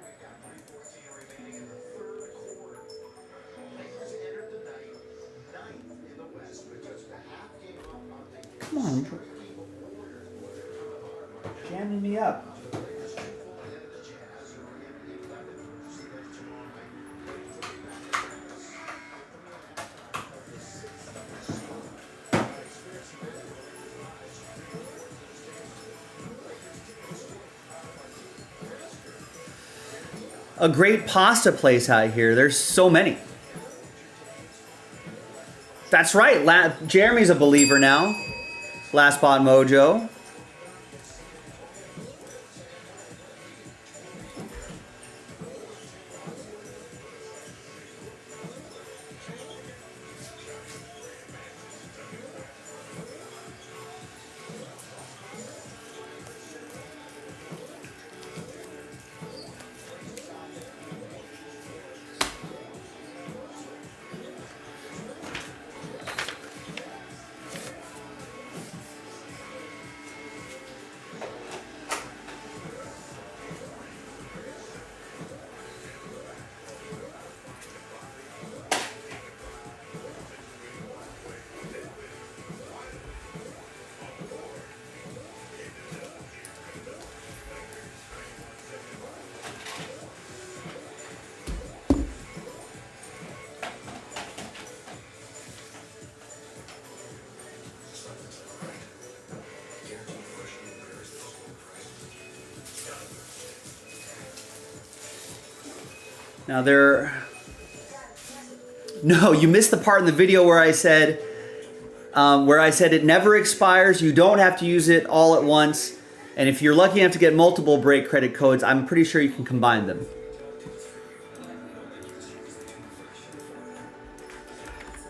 we've got 3:14 remaining in the third quarter. Lakers entered the night ninth in the West with just a half game up on the Come on, jamming me up. A great pasta place out here. There's so many. That's right. Jeremy's a believer now. Last Spot Mojo. Now no, you missed the part in the video where I said it never expires. You don't have to use it all at once. And if you're lucky enough to get multiple break credit codes, I'm pretty sure you can combine them.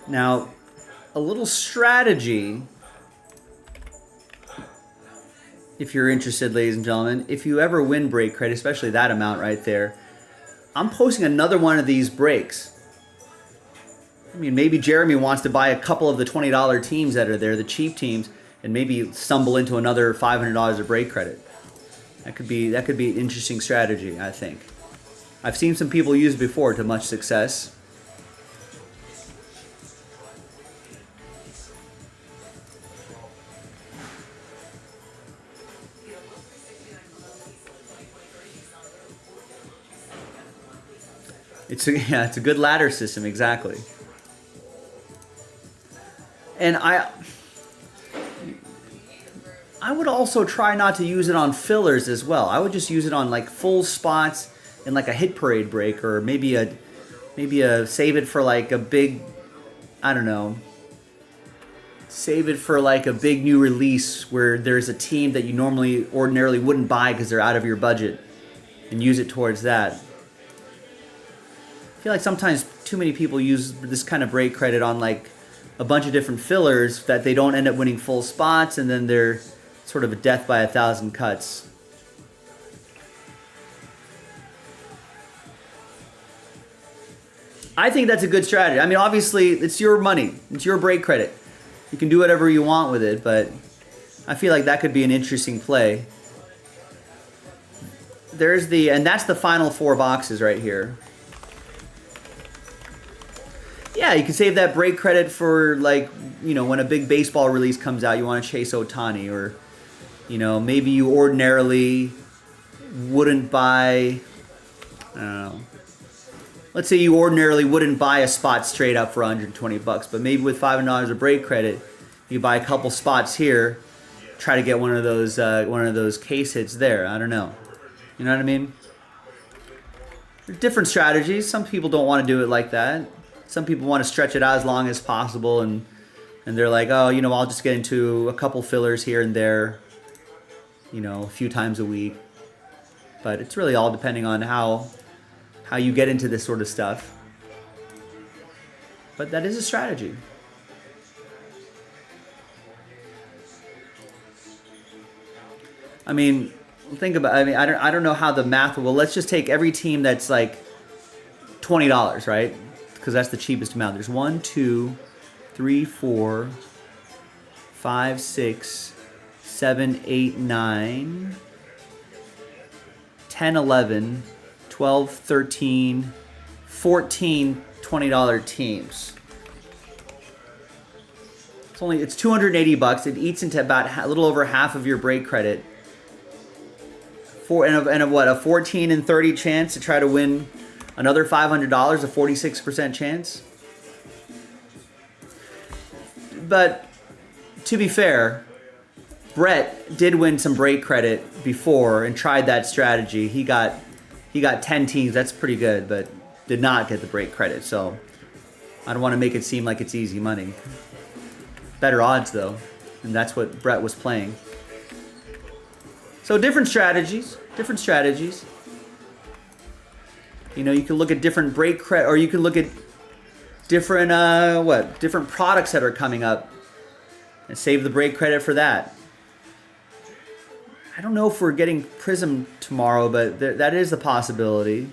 Now, a little strategy, if you're interested, ladies and gentlemen, if you ever win break credit, especially that amount right there, I'm posting another one of these breaks. I mean, maybe Jeremy wants to buy a couple of the $20 teams that are there, the cheap teams, and maybe stumble into another $500 of break credit. That could be an interesting strategy, I think. I've seen some people use it before to much success. It's a good ladder system, exactly. And I would also try not to use it on fillers as well. I would just use it on like full spots in like a hit parade break, or maybe a save it for like a big, I don't know, save it for like a big new release where there's a team that you ordinarily wouldn't buy because they're out of your budget, and use it towards that. I feel like sometimes too many people use this kind of break credit on like a bunch of different fillers that they don't end up winning full spots, and then they're sort of a death by 1,000 cuts. I think that's a good strategy. I mean, obviously, it's your money. It's your break credit. You can do whatever you want with it, but I feel like that could be an interesting play. And that's the final 4 boxes right here. Yeah, you can save that break credit for, like, when a big baseball release comes out, you want to chase Ohtani, or, maybe you ordinarily wouldn't buy, I don't know. Let's say you ordinarily wouldn't buy a spot straight up for $120, but maybe with $500 of break credit, you buy a couple spots here, try to get one of those case hits there. I don't know. You know what I mean? There's different strategies. Some people don't want to do it like that. Some people want to stretch it out as long as possible, and they're like, oh, I'll just get into a couple fillers here and there, a few times a week. But it's really all depending on how you get into this sort of stuff. But that is a strategy. I mean, I don't know how the math will. Let's just take every team that's like $20, right? Because that's the cheapest amount. There's 1, 2, 3, 4, 5, 6, 7, 8, 9, 10, 11, 12, 13, 14 $20 teams. It's $280. It eats into about a little over half of your break credit. A 14 and 30 chance to try to win another $500, a 46% chance. But to be fair, Brett did win some break credit before and tried that strategy. He got 10 teams. That's pretty good, but did not get the break credit. So I don't want to make it seem like it's easy money. Better odds though, and that's what Brett was playing. So different strategies. You can look at different break credit, or you can look at different different products that are coming up and save the break credit for that. I don't know if we're getting Prism tomorrow, but that is a possibility.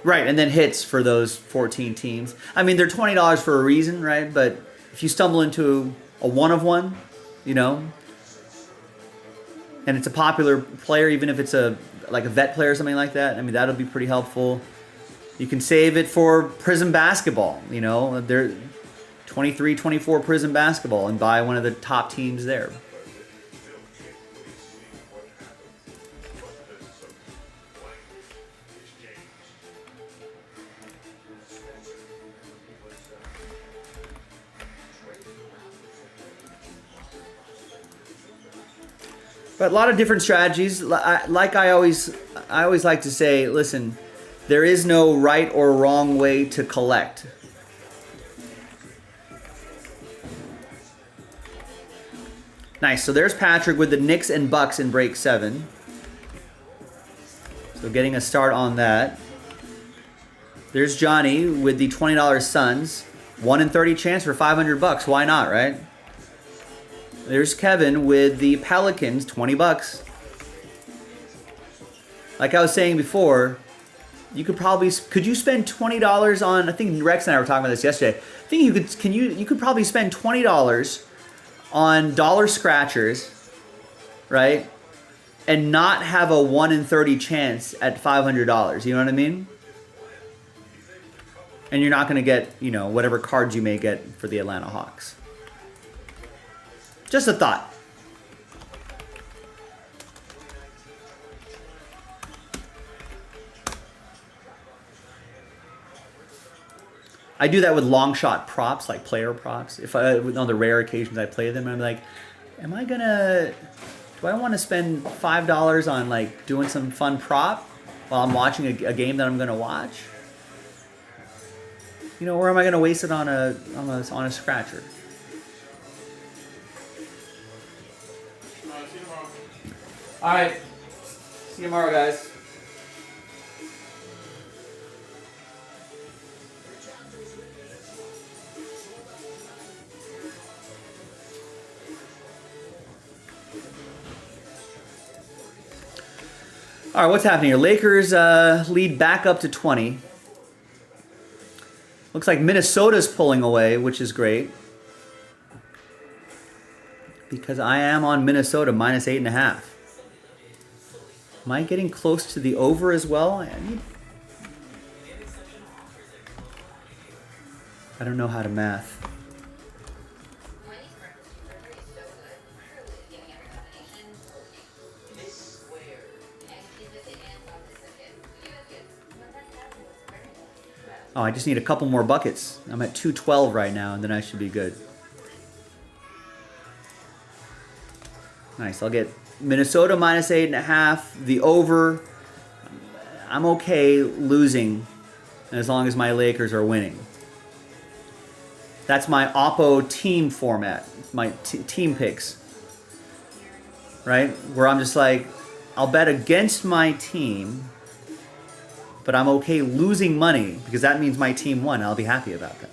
Right, and then hits for those 14 teams. I mean, they're $20 for a reason, right? But if you stumble into a one of one, and it's a popular player, even if it's a vet player or something like that, I mean, that'll be pretty helpful. You can save it for Prism basketball, they're 23, 24 Prism basketball, and buy one of the top teams there. But a lot of different strategies. Like I always like to say, listen, There is no right or wrong way to collect. Nice. So there's Patrick with the Knicks and Bucks in break 7. So getting a start on that. There's Johnny with the $20 Suns. 1 in 30 chance for $500. Why not, right? There's Kevin with the Pelicans, $20. Like I was saying before, you could you spend $20 on, I think Rex and I were talking about this yesterday. I think you could probably spend $20 on dollar scratchers, right? And not have a 1 in 30 chance at $500. You know what I mean? And you're not going to get, whatever cards you may get for the Atlanta Hawks. Just a thought. I do that with long shot props, like player props. If on the rare occasions I play them, I'm like, do I want to spend $5 on like doing some fun prop while I'm watching a game that I'm going to watch? Or am I going to waste it on a scratcher? All right. See you tomorrow, guys. All right, what's happening here? Lakers lead back up to 20. Looks like Minnesota's pulling away, which is great. Because I am on Minnesota minus 8.5. Am I getting close to the over as well? I don't know how to math. Oh, I just need a couple more buckets. I'm at 212 right now, and then I should be good. Nice. I'll get Minnesota minus 8.5. The over. I'm okay losing as long as my Lakers are winning. That's my Oppo team format, my team picks. Right? Where I'm just like, I'll bet against my team, but I'm okay losing money because that means my team won. I'll be happy about that.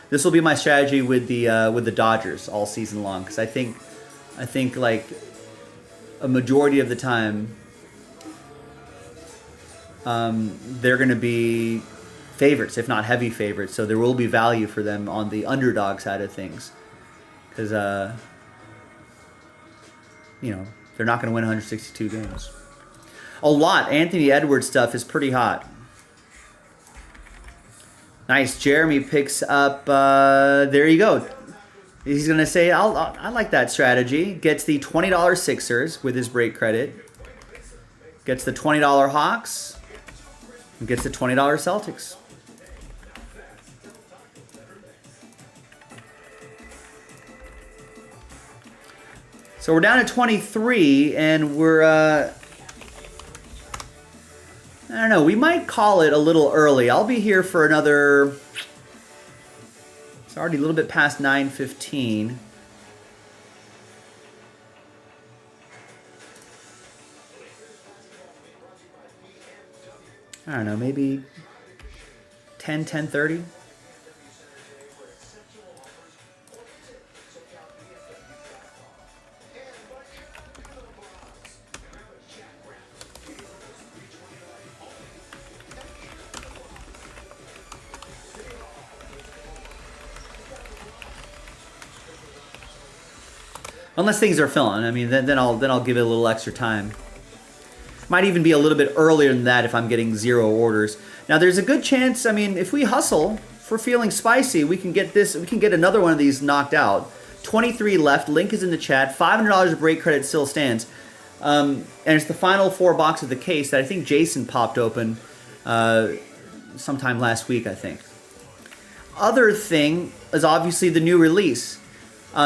This will be my strategy with the Dodgers all season long because I think like a majority of the time they're going to be favorites, if not heavy favorites. So there will be value for them on the underdog side of things because they're not going to win 162 games. A lot. Anthony Edwards stuff is pretty hot. Nice. Jeremy picks up, there you go. He's going to say, I like that strategy. Gets the $20 Sixers with his break credit. Gets the $20 Hawks. And gets the $20 Celtics. So we're down to 23, and we're... I don't know. We might call it a little early. I'll be here for another... It's already a little bit past 9:15. I don't know. Maybe 10:30. Unless things are filling. I mean, then I'll give it a little extra time. Might even be a little bit earlier than that if I'm getting 0 orders. Now, there's a good chance, I mean, if we hustle, if we're feeling spicy, we can get another one of these knocked out. 23 left. Link is in the chat. $500 of break credit still stands. And it's the final 4 box of the case that I think Jason popped open sometime last week, I think. Other thing is obviously the new release.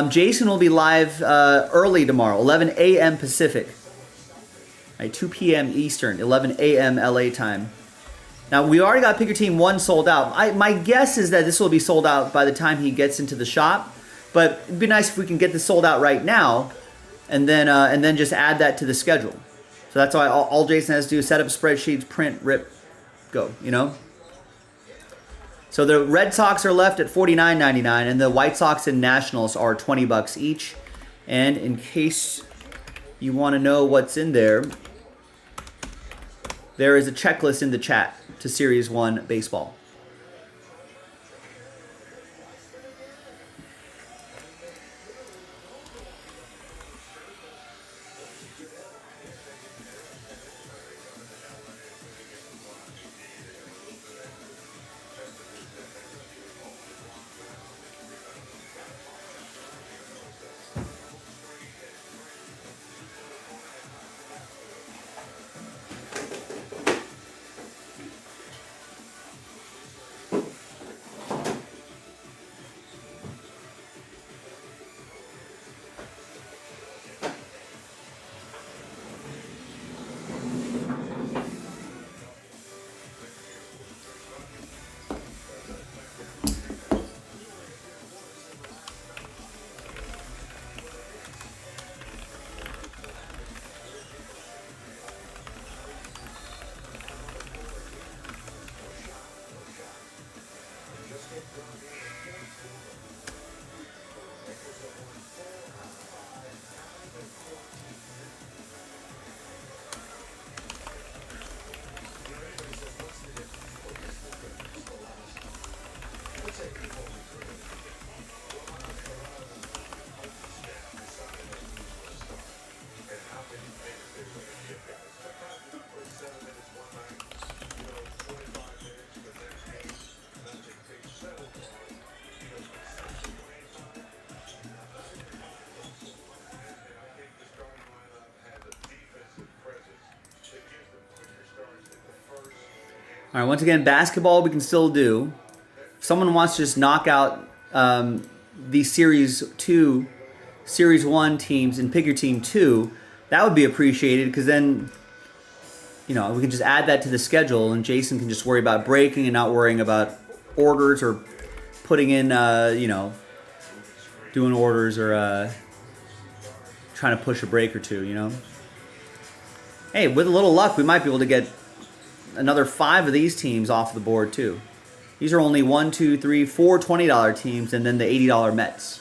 Jason will be live early tomorrow, 11 a.m. Pacific. Right, 2 p.m. Eastern, 11 a.m. LA time. Now, we already got Pick Your Team 1 sold out. My guess is that this will be sold out by the time he gets into the shop. But it'd be nice if we can get this sold out right now and then just add that to the schedule. So that's why all Jason has to do is set up spreadsheets, print, rip, go, you know? So the Red Sox are left at $49.99 and the White Sox and Nationals are $20 each. And in case you want to know what's in there, there is a checklist in the chat to Series 1 baseball. All right, once again, basketball we can still do. If someone wants to just knock out the Series 1 teams and pick your team 2, that would be appreciated because then, you know, we can just add that to the schedule and Jason can just worry about breaking and not worrying about orders or putting in, you know, doing orders or trying to push a break or two, you know. Hey, with a little luck, we might be able to get another 5 of these teams off the board too. These are only 1, 2, 3, 4 $20 teams and then the $80 Mets.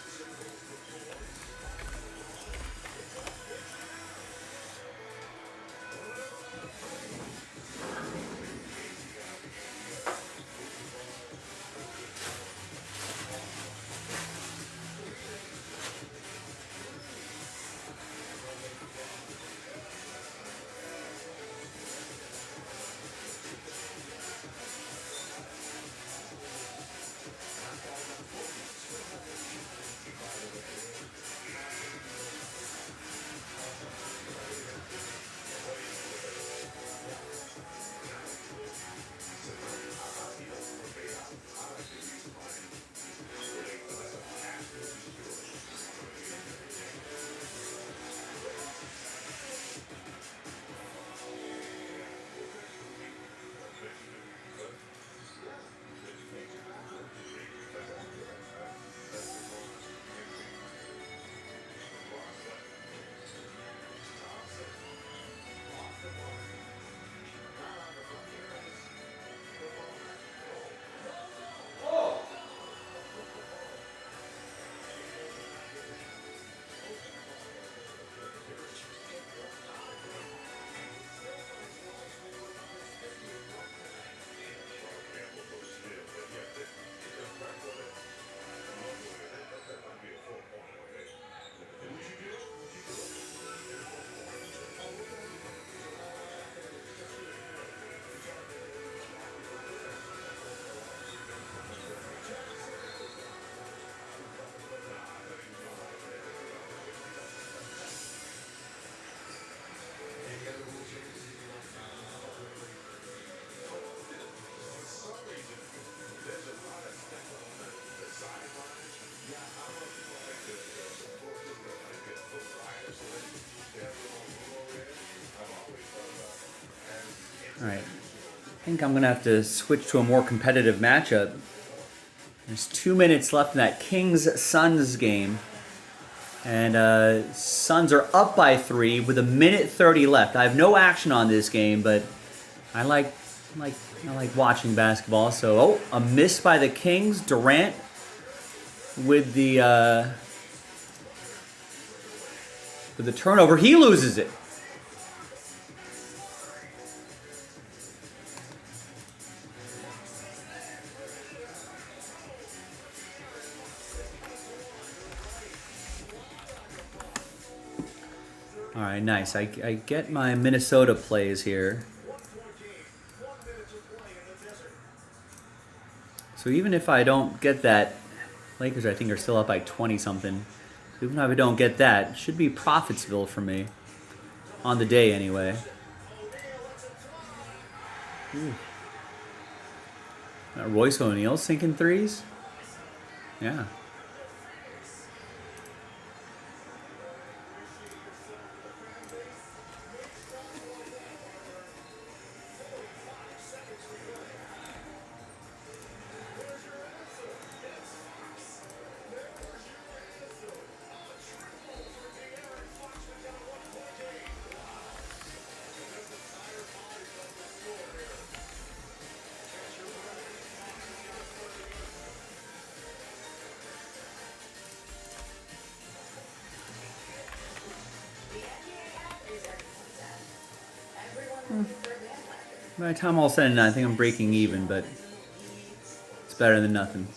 Alright. I think I'm going to have to switch to a more competitive matchup. There's 2 minutes left in that Kings-Suns game. And Suns are up by 3 with 1:30 left. I have no action on this game, but I like watching basketball. So, a miss by the Kings. Durant with the turnover. He loses it. All right, nice. I get my Minnesota plays here. So even if I don't get that, Lakers I think are still up by 20 something. So even if I don't get that, it should be Profitsville for me. On the day anyway. Royce O'Neal sinking threes? Yeah. By the time all said and done, I think I'm breaking even, but it's better than nothing.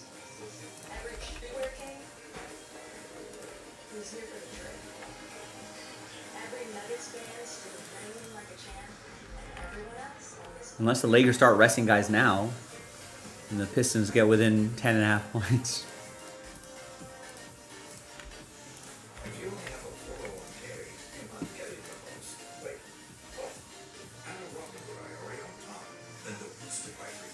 Unless the Lakers start resting guys now, and the Pistons get within 10.5 points. If you only have a 401k, you're not getting the most. Wait. And a Robinhood IRA on top. Then they'll boost it by 3%.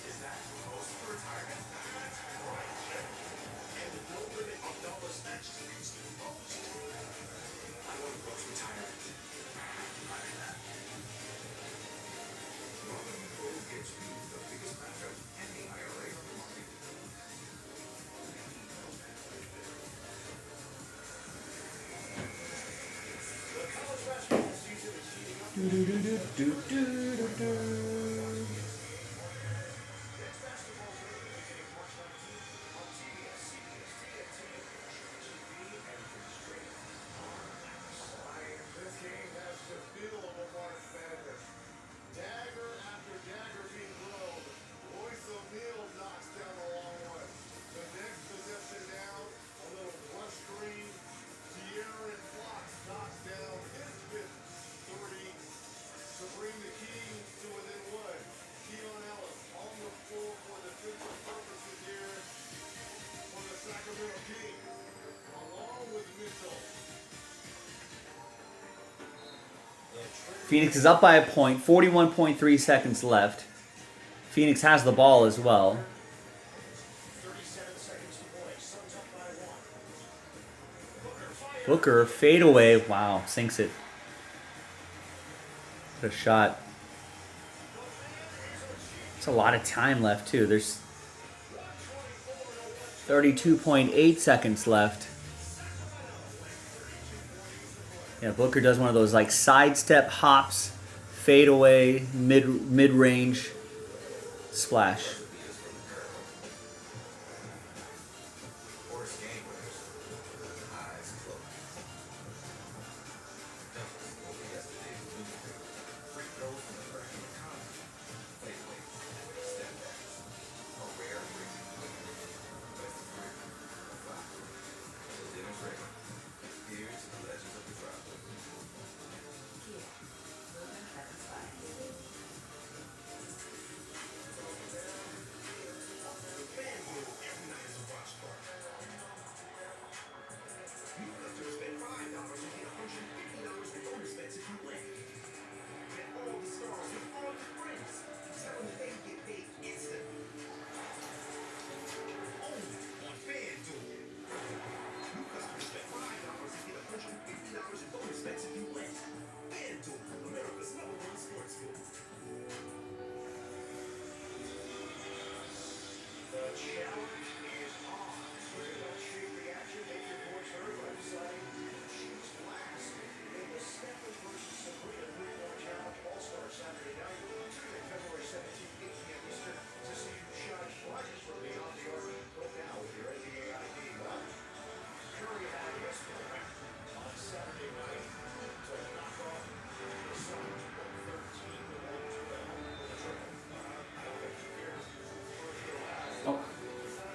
Is that the most for retirement? That's right. And with no limit of dollars matched against the most. I want to gross retirement. Imagine that. Robinhood gets you the biggest match of any IRA on the market. This game has the feel of a March Madness. Dagger after dagger being thrown. Royce O'Neal knocks down the long one. The next possession down, a little brush screen. De'Aaron Fox knocks down his fifth 30 to bring the Kings to within one. Keon Ellis on the floor for defensive purposes here for the Sacramento Kings, along with Mitchell. Phoenix is up by a point, 41.3 seconds left. Phoenix has the ball as well. 37 seconds to play. Suns up by 1. Booker, fadeaway. Wow, sinks it. What a shot. There's a lot of time left, too. There's 32.8 seconds left. Yeah, Booker does one of those like sidestep hops, fadeaway, mid-range splash. Worst game winners. Eyes closed. Numbers over yesterday's loser. Free throws from the freshman Connor. Fadeaway. Step backs. A rare break. Best of three. Five. So dinner's ready. Here's the legends of the drop.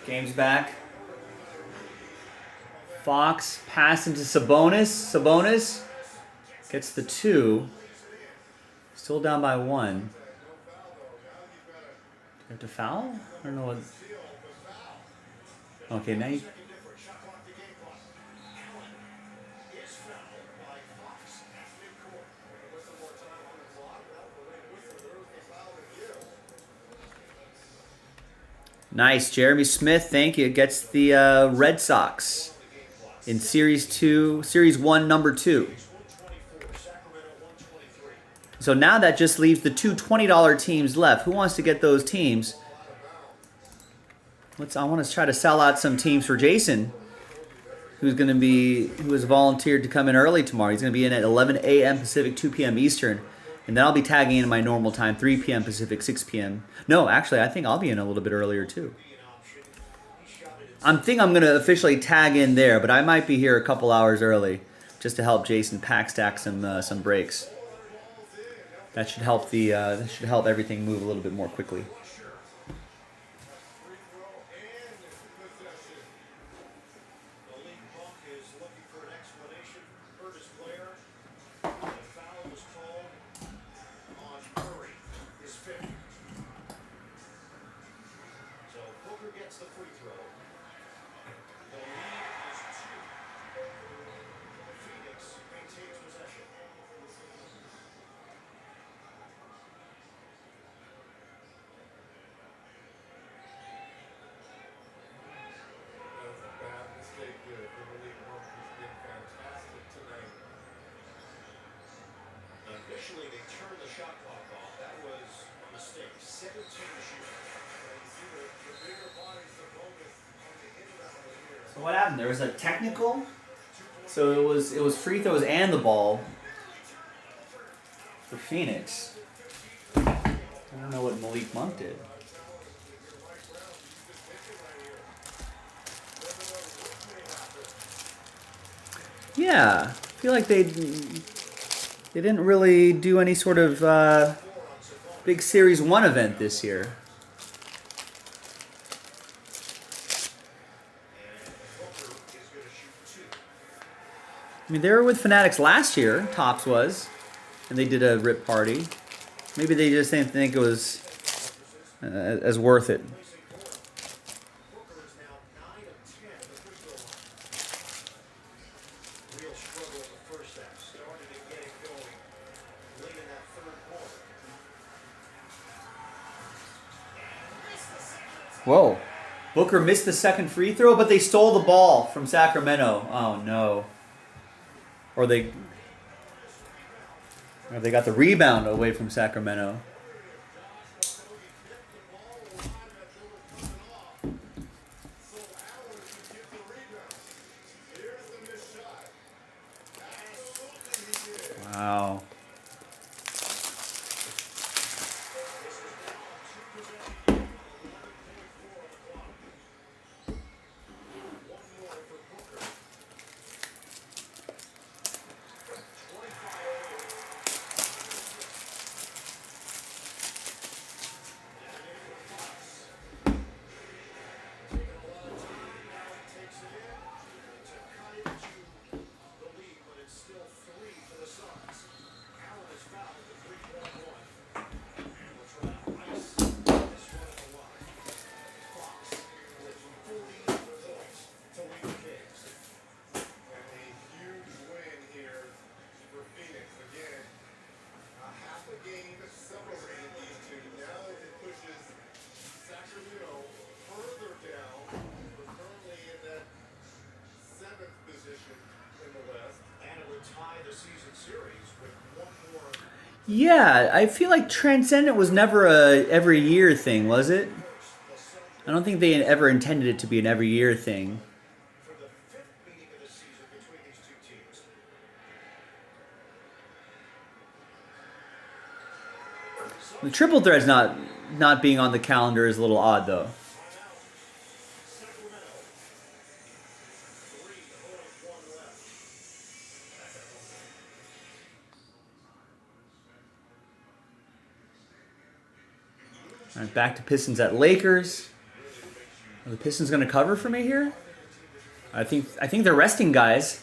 Game's back. Fox pass into Sabonis. Sabonis gets the 2. Still down by 1. You have to foul? I don't know what. Okay, now you. Nice, Jeremy Smith. Thank you. Gets the Red Sox in Series 1, number 2. So now that just leaves the two $20 teams left. Who wants to get those teams? I want to try to sell out some teams for Jason, who has volunteered to come in early tomorrow. He's going to be in at 11 a.m. Pacific, 2 p.m. Eastern. And then I'll be tagging in my normal time, 3 p.m. Pacific, 6 p.m. No, actually, I think I'll be in a little bit earlier too. I'm going to officially tag in there, but I might be here a couple hours early just to help Jason pack stack some breaks. That should help everything move a little bit more quickly. Initially, they turned the shot clock off. That was a mistake. 17 to shoot. So what happened? There was a technical. So it was free throws and the ball for Phoenix. I don't know what Malik Monk did. Yeah, I feel like they didn't really do any sort of big Series 1 event this year. I mean, they were with Fanatics last year, Topps was, and they did a rip party. Maybe they just didn't think it was as worth it. Whoa. Booker missed the second free throw, but they stole the ball from Sacramento. Oh, no. Or they got the rebound away from Sacramento. Wow. Yeah, I feel like Transcendent was never a every year thing, was it? I don't think they ever intended it to be an every year thing. The triple threat's not being on the calendar is a little odd though. All right, back to Pistons at Lakers. Are the Pistons going to cover for me here? I think they're resting guys.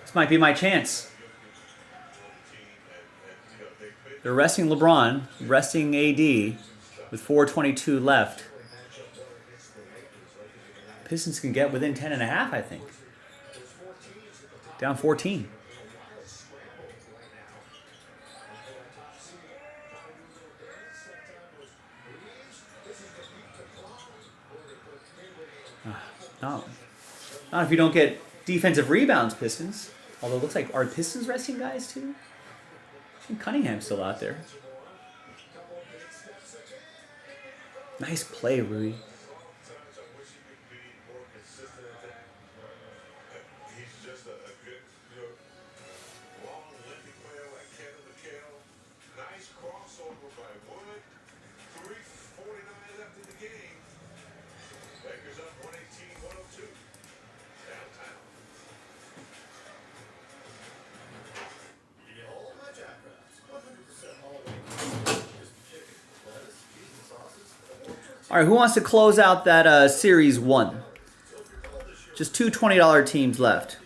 This might be my chance. They're resting LeBron, resting AD with 4:22 left. Pistons can get within 10.5, I think. Down 14. No. Not if you don't get defensive rebounds, Pistons. Although it looks like, are Pistons resting guys too? I think Cunningham's still out there. Nice play, Rui. All right, who wants to close out that Series 1? Just two $20 teams left.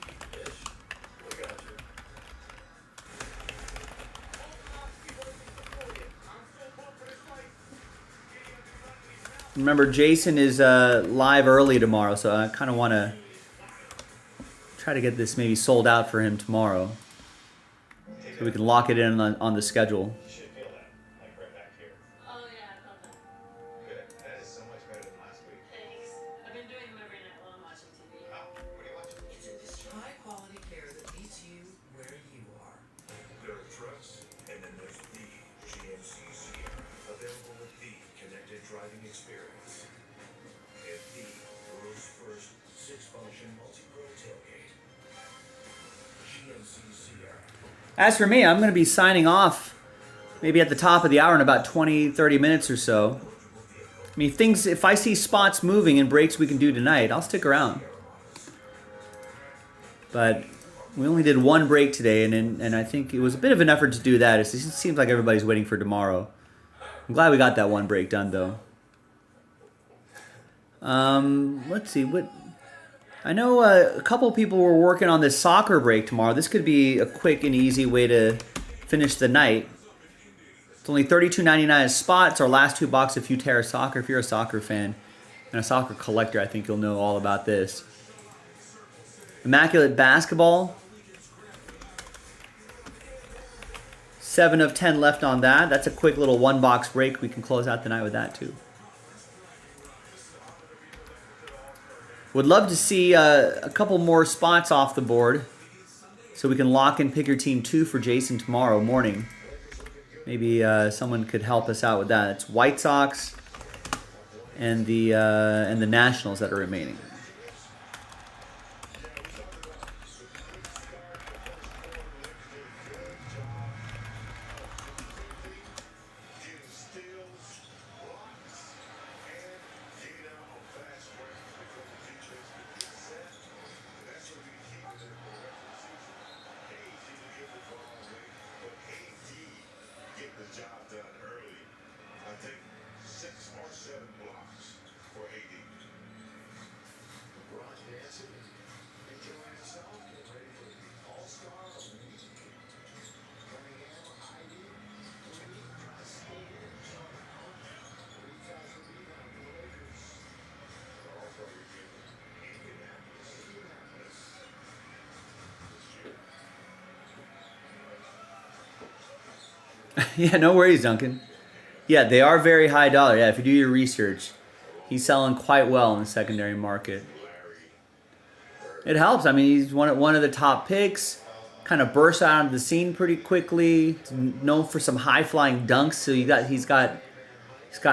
Remember, Jason is live early tomorrow, so I kind of want to try to get this maybe sold out for him tomorrow, so we can lock it in on the schedule. Oh yeah, I felt that. Good. That is so much better than last week. Thanks. I've been doing them every night while I'm watching TV. What are you watching? It's industry. High quality care that meets you where you are. There are trucks, and then there's the GMC Sierra, available with the connected driving experience. And the world's first 6-function multi-pro tailgate. GMC Sierra. As for me, I'm going to be signing off maybe at the top of the hour in about 20, 30 minutes or so. I mean, if I see spots moving and breaks we can do tonight, I'll stick around. But we only did one break today, and I think it was a bit of an effort to do that. It seems like everybody's waiting for tomorrow. I'm glad we got that one break done, though. Let's see. I know a couple people were working on this soccer break tomorrow. This could be a quick and easy way to finish the night. It's only $32.99 a spot. It's our last $2 if you tear soccer. If you're a soccer fan and a soccer collector, I think you'll know all about this. Immaculate Basketball. 7 of 10 left on that. That's a quick little $1 break. We can close out the night with that too. Would love to see a couple more spots off the board so we can lock and pick your team 2 for Jason tomorrow morning. Maybe someone could help us out with that. It's White Sox and the Nationals that are remaining. Yeah, no worries, Duncan. Yeah, they are very high dollar. Yeah, if you do your research, he's selling quite well in the secondary market. It helps. I mean, he's one of the top picks. Kind of bursts out of the scene pretty quickly. He's known for some high flying dunks. So he's got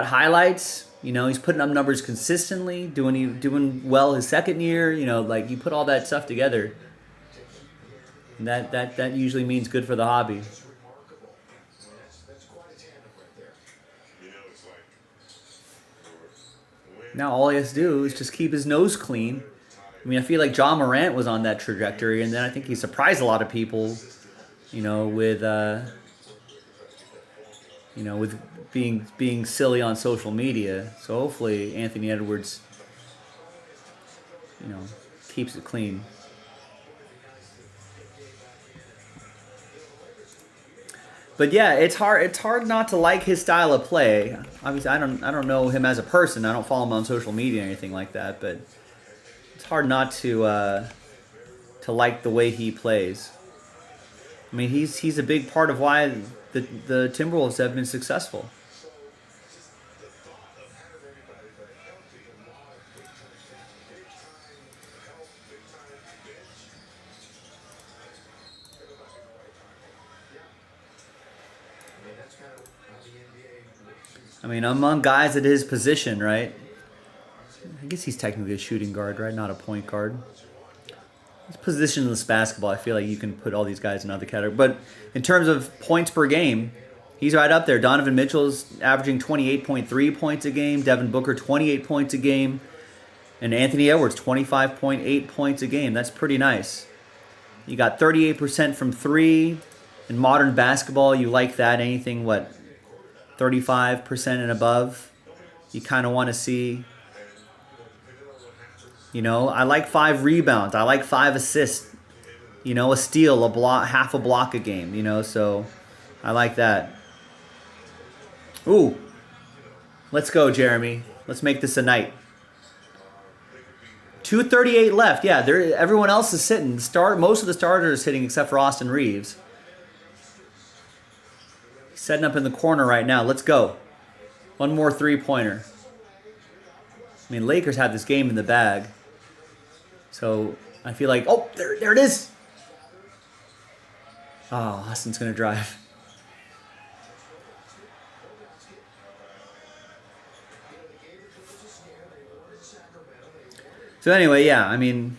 highlights. You know, he's putting up numbers consistently. Doing well his second year. You know, like you put all that stuff together, and that usually means good for the hobby. Now all he has to do is just keep his nose clean. I mean, I feel like John Morant was on that trajectory, and then I think he surprised a lot of people, you know, with being silly on social media. So hopefully Anthony Edwards keeps it clean. But yeah, it's hard not to like his style of play. Obviously, I don't know him as a person. I don't follow him on social media or anything like that. But it's hard not to like the way he plays. I mean, he's a big part of why the Timberwolves have been successful. I mean, among guys at his position, right? I guess he's technically a shooting guard, right? Not a point guard. His positionless basketball, I feel like you can put all these guys in other categories. But in terms of points per game, he's right up there. Donovan Mitchell's averaging 28.3 points a game. Devin Booker, 28 points a game. And Anthony Edwards, 25.8 points a game. That's pretty nice. You got 38% from three. In modern basketball, you like that. Anything, 35% and above, you kind of want to see. I like 5 rebounds. I like 5 assists. A steal, a block, half a block a game. So I like that. Ooh, let's go, Jeremy. Let's make this a night. 2:38 left. Yeah, everyone else is sitting. Most of the starters are sitting except for Austin Reeves. He's setting up in the corner right now. Let's go. One more three-pointer. I mean, Lakers have this game in the bag. So I feel like, oh, there it is. Oh, Austin's going to drive. So anyway, yeah, I mean,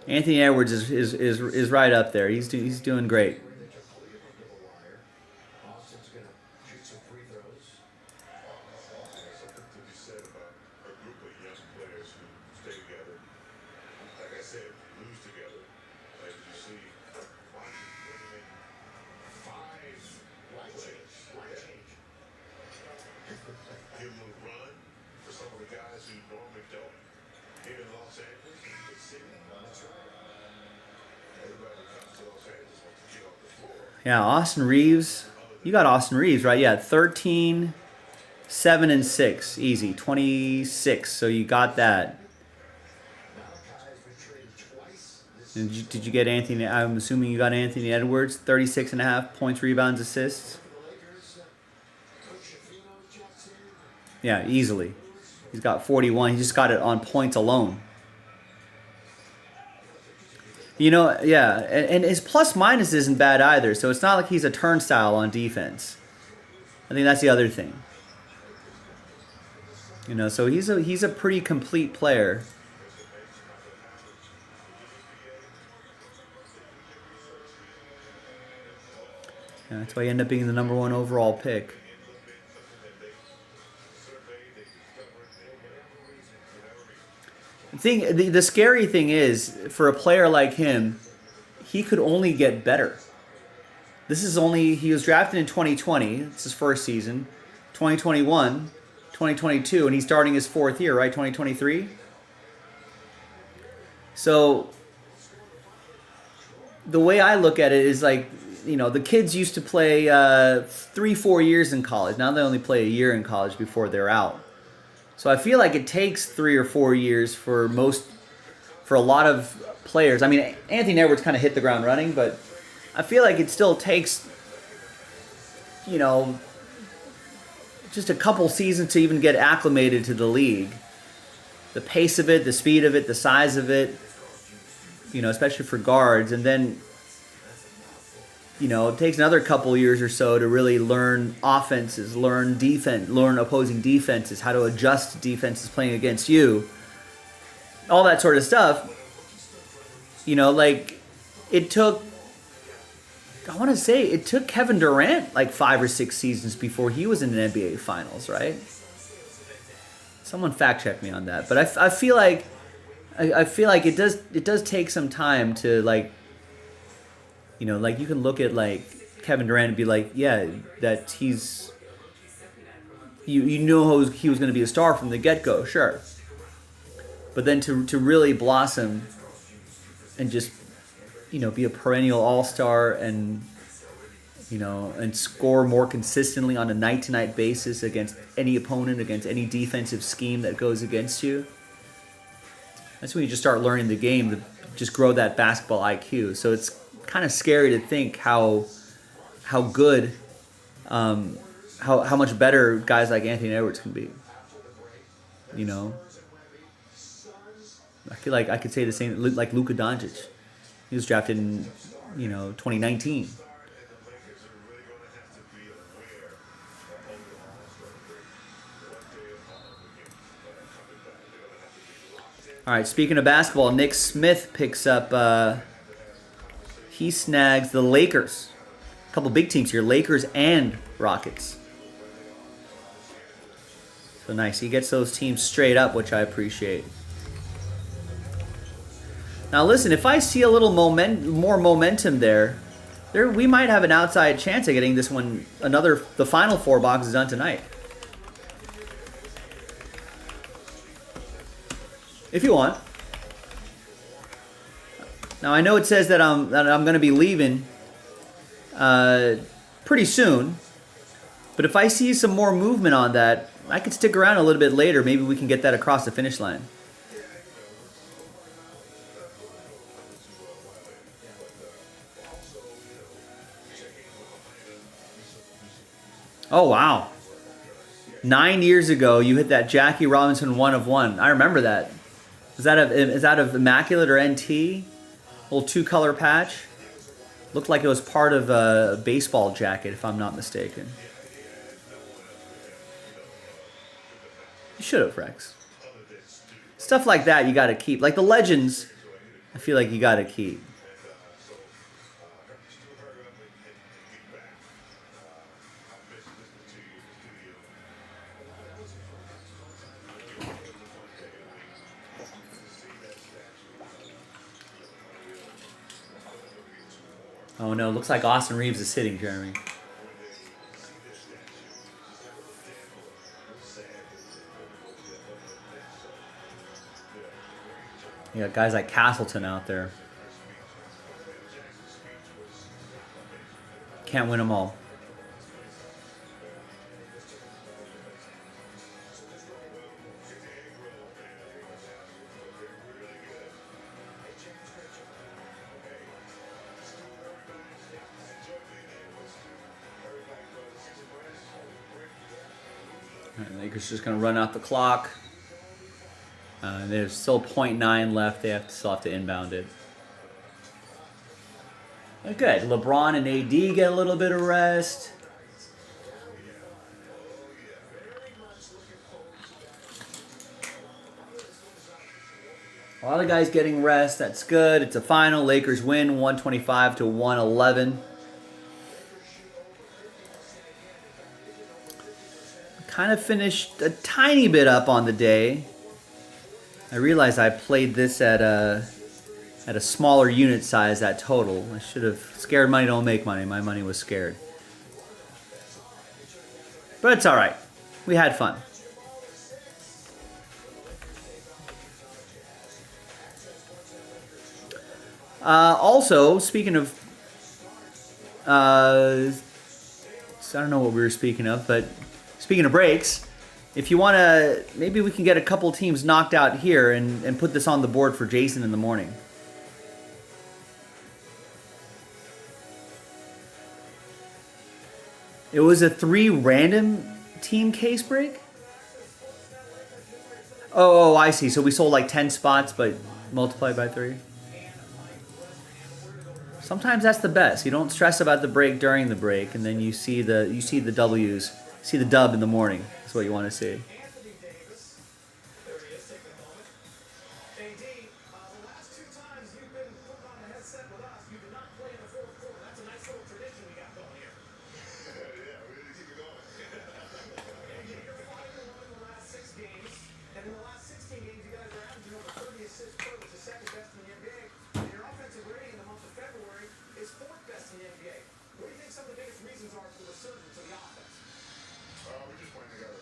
Anthony Edwards is right up there. He's doing great. Yeah, Austin Reeves. You got Austin Reeves, right? Yeah, 13, 7, and 6. Easy. 26. So you got that. And did you get Anthony? I'm assuming you got Anthony Edwards. 36.5 points, rebounds, assists. Yeah, easily. He's got 41. He just got it on points alone. Yeah, and his plus minus isn't bad either. So it's not like he's a turnstile on defense. I think that's the other thing. So he's a pretty complete player. Yeah, that's why he ended up being the number 1 overall pick. The scary thing is, for a player like him, he could only get better. He was drafted in 2020. It's his first season. 2021, 2022, and he's starting his 4th year, right? 2023. So the way I look at it is like, the kids used to play 3-4 years in college. Now they only play a year in college before they're out. So I feel like it takes 3 or 4 years for a lot of players. I mean, Anthony Edwards kind of hit the ground running, but I feel like it still takes, just a couple seasons to even get acclimated to the league. The pace of it, the speed of it, the size of it, especially for guards. And then, it takes another couple years or so to really learn offenses, learn defense, learn opposing defenses, how to adjust to defenses playing against you. All that sort of stuff. It took Kevin Durant like 5 or 6 seasons before he was in an NBA Finals, right? Someone fact check me on that. But I feel like it does take some time to you can look at Kevin Durant and be like, yeah, that he's he was going to be a star from the get-go, sure. But then to really blossom and just, you know, be a perennial all-star and, you know, and score more consistently on a night-to-night basis against any opponent, against any defensive scheme that goes against you. That's when you just start learning the game to just grow that basketball IQ. So it's kind of scary to think how good, how much better guys like Anthony Edwards can be. You know, I feel like I could say the same like Luka Doncic. He was drafted in, you know, 2019. All right, speaking of basketball, Nick Smith picks up, he snags the Lakers. A couple big teams here, Lakers and Rockets. So nice, he gets those teams straight up, which I appreciate. Now listen, if I see a little more momentum there, we might have an outside chance of getting this one, the final 4 boxes done tonight. If you want. Now I know it says that I'm going to be leaving pretty soon, but if I see some more movement on that, I could stick around a little bit later. Maybe we can get that across the finish line. Oh, wow. 9 years ago, you hit that Jackie Robinson 1 of 1. I remember that. Is that of Immaculate or NT? Little 2-color patch. Looked like it was part of a baseball jacket, if I'm not mistaken. You should have, Rex. Stuff like that you got to keep. Like the legends, I feel like you got to keep. Oh no, looks like Austin Reeves is sitting, Jeremy. You got guys like Castleton out there. Can't win them all. Lakers just going to run out the clock. There's still 0.9 left. They still have to inbound it. Good. LeBron and AD get a little bit of rest. A lot of guys getting rest. That's good. It's a final. Lakers win 125 to 111. Kind of finished a tiny bit up on the day. I realized I played this at a smaller unit size at total. I should have. Scared money don't make money. My money was scared. But it's all right. We had fun. Also, speaking of, I don't know what we were speaking of, but speaking of breaks, if you want to, maybe we can get a couple teams knocked out here and put this on the board for Jason in the morning. It was a 3 random team case break? Oh, I see. So we sold like 10 spots, but multiplied by 3. Sometimes that's the best. You don't stress about the break during the break, and then you see the W's, see the dub in the morning. That's what you want to see. We just playing together.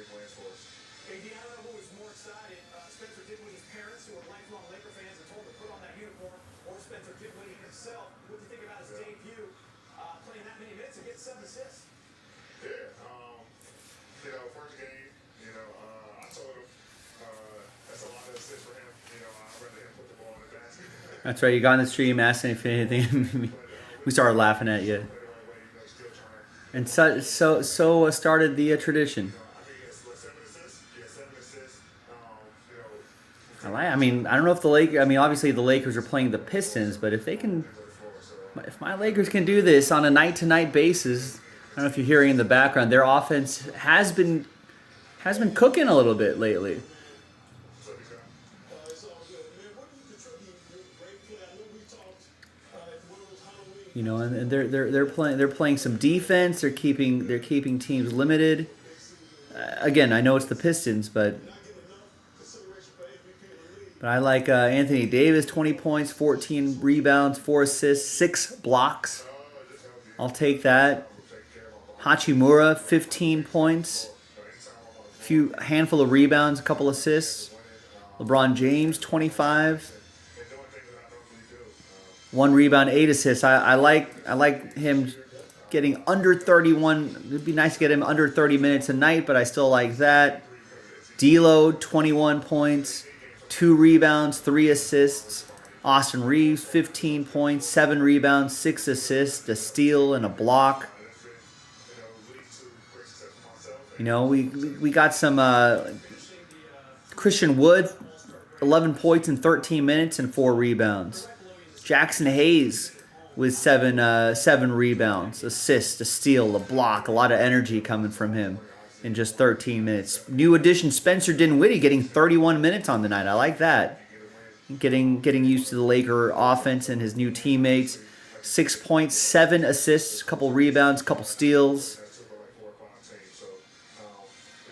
big wins for us. Hey, D, I don't know who was more excited, Spencer Dinwiddie's parents, who are lifelong Laker fans and told him to put on that uniform, or Spencer Dinwiddie himself. What do you think about his debut, playing that many minutes and getting 7 assists? Yeah, first game, I told him that's a lot of assists for him. I'd rather him put the ball in the basket. That's right. You got in the stream, asking if anything. We started laughing at you. And so started the tradition. I mean, I don't know if the Lakers. I mean, obviously the Lakers are playing the Pistons, but if my Lakers can do this on a night-to-night basis, I don't know if you're hearing in the background, their offense has been cooking a little bit lately. And they're playing some defense. They're keeping teams limited. Again, I know it's the Pistons, but I like Anthony Davis, 20 points, 14 rebounds, 4 assists, 6 blocks. I'll take that. Hachimura, 15 points, handful of rebounds, a couple assists. LeBron James, 25. 1 rebound, 8 assists. I like him getting under 31. It'd be nice to get him under 30 minutes a night, but I still like that. D'Lo, 21 points, 2 rebounds, 3 assists. Austin Reeves, 15 points, 7 rebounds, 6 assists, a steal, and a block. We got some Christian Wood, 11 points in 13 minutes and 4 rebounds. Jackson Hayes with 7 rebounds, assist, a steal, a block, a lot of energy coming from him in just 13 minutes. New addition Spencer Dinwiddie getting 31 minutes on the night. I like that. Getting used to the Laker offense and his new teammates. 6 points, 7 assists, a couple rebounds, a couple steals.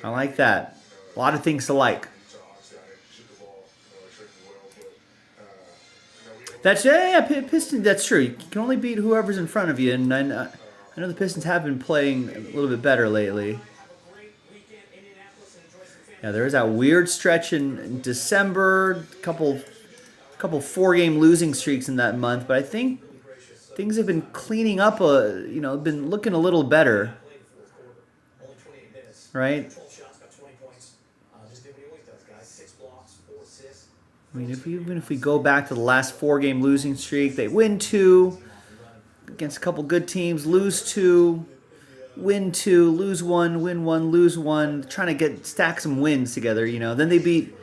I like that. A lot of things to like. Pistons. That's true. You can only beat whoever's in front of you, and I know the Pistons have been playing a little bit better lately. Yeah, there was that weird stretch in December, couple 4-game losing streaks in that month, but I think things have been cleaning up. Been looking a little better, right? I mean, even if we go back to the last 4-game losing streak, they win 2 against a couple good teams, lose 2, win 2, lose 1, win 1, lose 1, trying to stack some wins together. Then they beat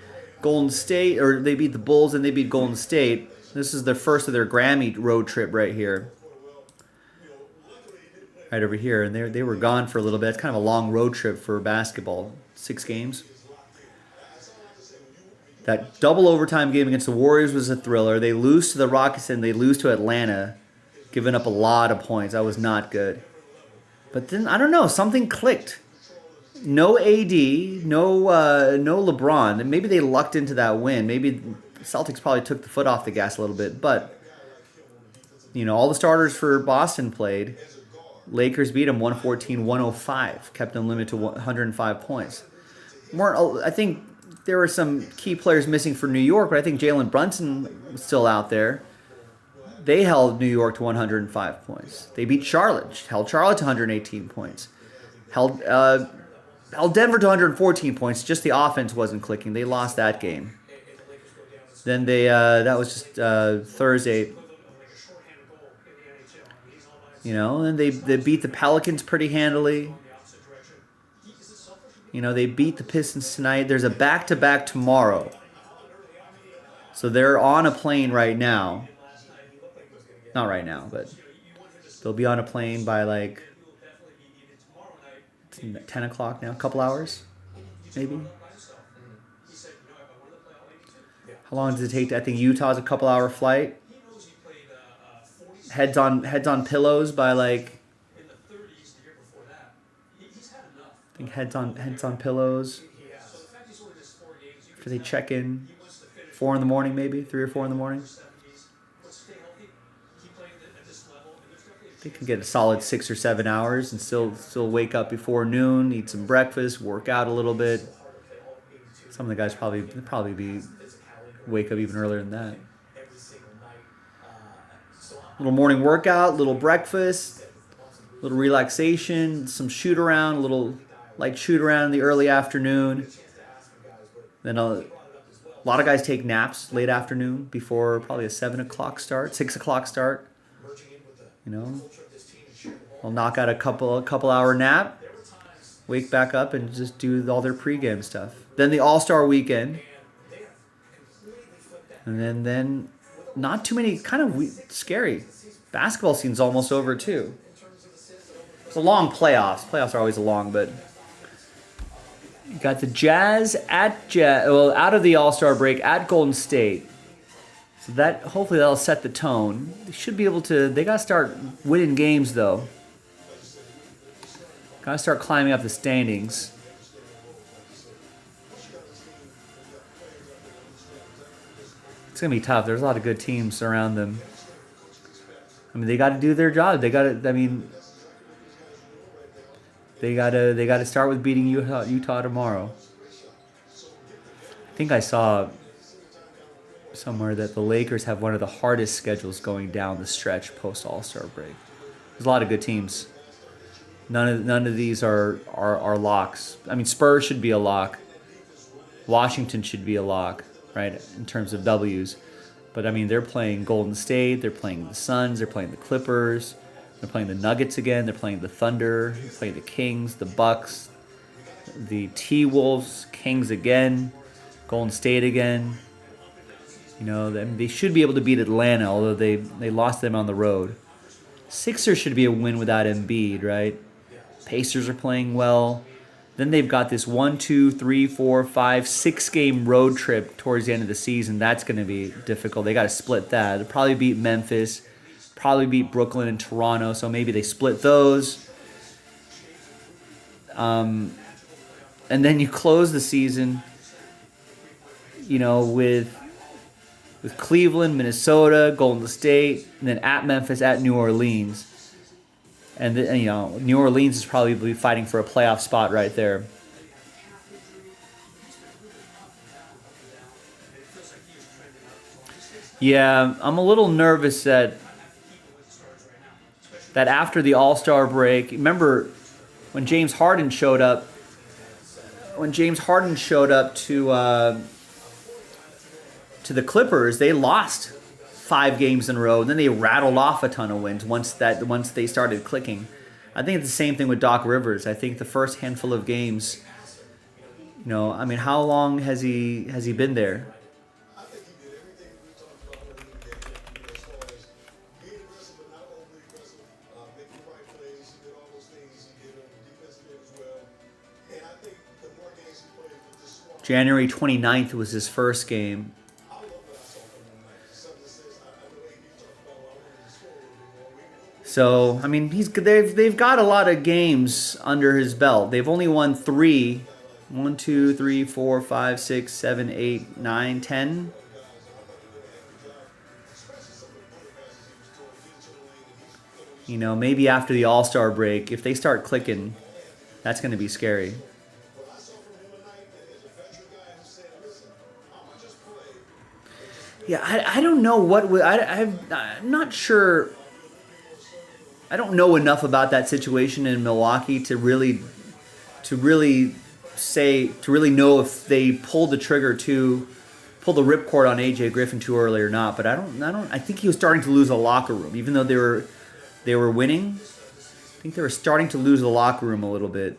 Golden State, or they beat the Bulls, and they beat Golden State. This is the first of their Grammy road trip right here, right over here, and they were gone for a little bit. It's kind of a long road trip for basketball, 6 games. That double overtime game against the Warriors was a thriller. They lose to the Rockets and they lose to Atlanta, giving up a lot of points. That was not good. But then, I don't know, something clicked. No AD, no LeBron. And maybe they lucked into that win. Maybe the Celtics probably took the foot off the gas a little bit. But, all the starters for Boston played. Lakers beat them 114-105. Kept them limited to 105 points. I think there were some key players missing for New York, but I think Jalen Brunson was still out there. They held New York to 105 points. They beat Charlotte, held Charlotte to 118 points. Held Denver to 114 points. Just the offense wasn't clicking. They lost that game. Then that was just Thursday. And they beat the Pelicans pretty handily. They beat the Pistons tonight. There's a back-to-back tomorrow. So they're on a plane right now. Not right now, but they'll be on a plane by like 10 o'clock now. A couple hours, maybe. How long does it take? I think Utah's a couple-hour flight. Heads on pillows by like. I think heads on pillows. After they check in, 4 in the morning maybe, 3 or 4 in the morning. They can get a solid 6 or 7 hours and still wake up before noon, eat some breakfast, work out a little bit. Some of the guys probably be wake up even earlier than that. Little morning workout, little breakfast, little relaxation, some shoot around, a little light shoot around in the early afternoon. Then a lot of guys take naps late afternoon before probably a 7 o'clock start, 6 o'clock start. You know, they'll knock out a couple hour nap, wake back up, and just do all their pregame stuff. Then the All-Star weekend, and then not too many, kind of scary. Basketball season's almost over too. It's a long playoffs. Playoffs are always long, but you got the Jazz out of the All-Star break at Golden State. So that hopefully that'll set the tone. They should be able to. They gotta start winning games though. Gotta start climbing up the standings. It's gonna be tough. There's a lot of good teams around them. I mean, they got to do their job. They got to. I mean, they got to start with beating Utah tomorrow. I think I saw somewhere that the Lakers have one of the hardest schedules going down the stretch post All-Star break. There's a lot of good teams. None of these are locks. I mean, Spurs should be a lock. Washington should be a lock, right, in terms of W's. But I mean, they're playing Golden State, they're playing the Suns, they're playing the Clippers, they're playing the Nuggets again, they're playing the Thunder, they're playing the Kings, the Bucks, the T-Wolves, Kings again, Golden State again. You know, they should be able to beat Atlanta, although they lost them on the road. Sixers should be a win without Embiid, right? Pacers are playing well. Then they've got this 1, 2, 3, 4, 5, 6 game road trip towards the end of the season. That's going to be difficult. They got to split that. They'll probably beat Memphis, probably beat Brooklyn and Toronto. So maybe they split those. And then you close the season, you know, with Cleveland, Minnesota, Golden State, and then at Memphis, at New Orleans. And you know, New Orleans is probably fighting for a playoff spot right there. Yeah, I'm a little nervous that after the All-Star break, remember when James Harden showed up to the Clippers, they lost 5 games in a row, and then they rattled off a ton of wins once they started clicking. I think it's the same thing with Doc Rivers. I think the first handful of games, you know, I mean, how long has he been there? I think he did everything we talked about when he began as far as being aggressive but not overly aggressive, making the right plays. He did all those things. He did on the defensive end as well. And I think the more games he played with the squad. January 29th was his first game. I love what I saw from him tonight. Something that says, I know AD talked about, well, I wanted to score a little bit more. So, I mean, they've got a lot of games under his belt. They've only won 3. 1, 2, 3, 4, 5, 6, 7, 8, 9, 10. You know, maybe after the All-Star break, if they start clicking, that's going to be scary. Yeah, I don't know what I'm not sure. I don't know enough about that situation in Milwaukee to really know if they pulled the ripcord on AJ Griffin too early or not. But I think he was starting to lose the locker room, even though they were winning. I think they were starting to lose the locker room a little bit.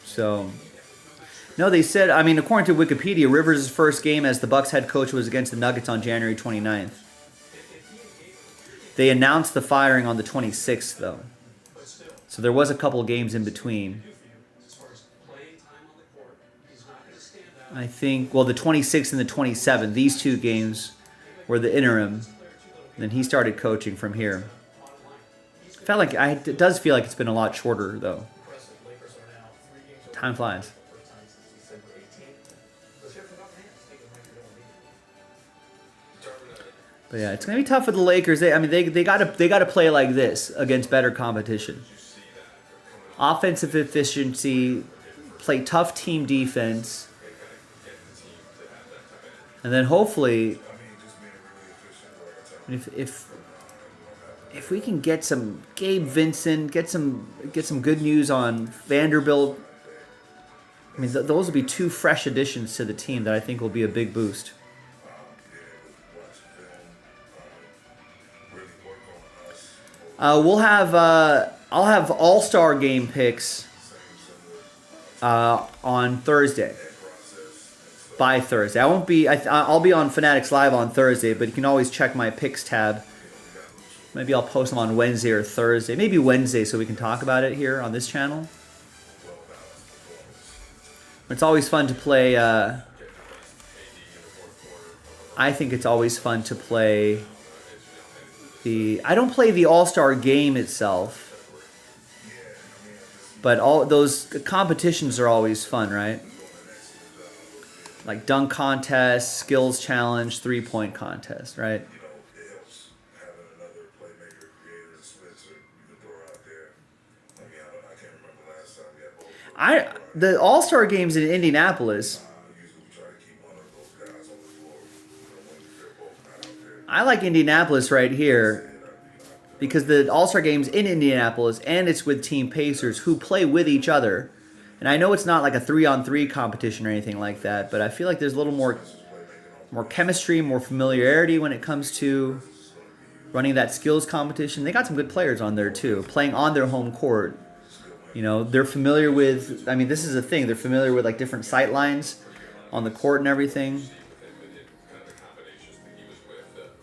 So, no, they said, I mean, according to Wikipedia, Rivers' first game as the Bucks head coach was against the Nuggets on January 29th. They announced the firing on the 26th, though. So there was a couple games in between. I think, well, the 26th and the 27th, these 2 games were the interim. Then he started coaching from here. It does feel like it's been a lot shorter, though. Time flies. But yeah, it's gonna be tough for the Lakers. They gotta play like this against better competition. Offensive efficiency, play tough team defense, and then hopefully, if we can get some Gabe Vincent, get some good news on Vanderbilt. I mean, those will be two fresh additions to the team that I think will be a big boost. I'll have All-Star game picks on Thursday. By Thursday, I'll be on Fanatics Live on Thursday, but you can always check my picks tab. Maybe I'll post them on Wednesday or Thursday. Maybe Wednesday so we can talk about it here on this channel. It's always fun to play. I think it's always fun to play I don't play the All-Star game itself, but all those competitions are always fun, right? Like dunk contest, skills challenge, 3-point contest, right? The All-Star games in Indianapolis, I like Indianapolis right here because the All-Star game's in Indianapolis and it's with Team Pacers who play with each other. And I know it's not like a 3-on-3 competition or anything like that, but I feel like there's a little more chemistry, more familiarity when it comes to running that skills competition. They got some good players on there too, playing on their home court. You know, they're familiar with, I mean, this is a thing, they're familiar with like different sight lines on the court and everything.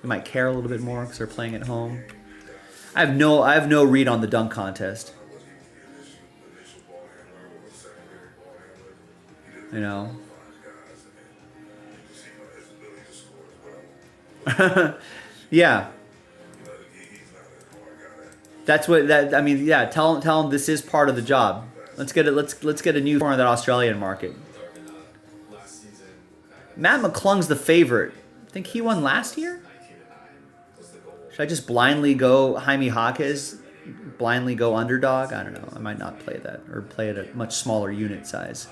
They might care a little bit more because they're playing at home. I have no read on the dunk contest. You know. Yeah. That's what that I mean. Yeah, tell him this is part of the job. Let's get a new corner of that Australian market. Matt McClung's the favorite. I think he won last year. Should I just blindly go Jaime Jaquez? Blindly go underdog? I don't know. I might not play that or play at a much smaller unit size.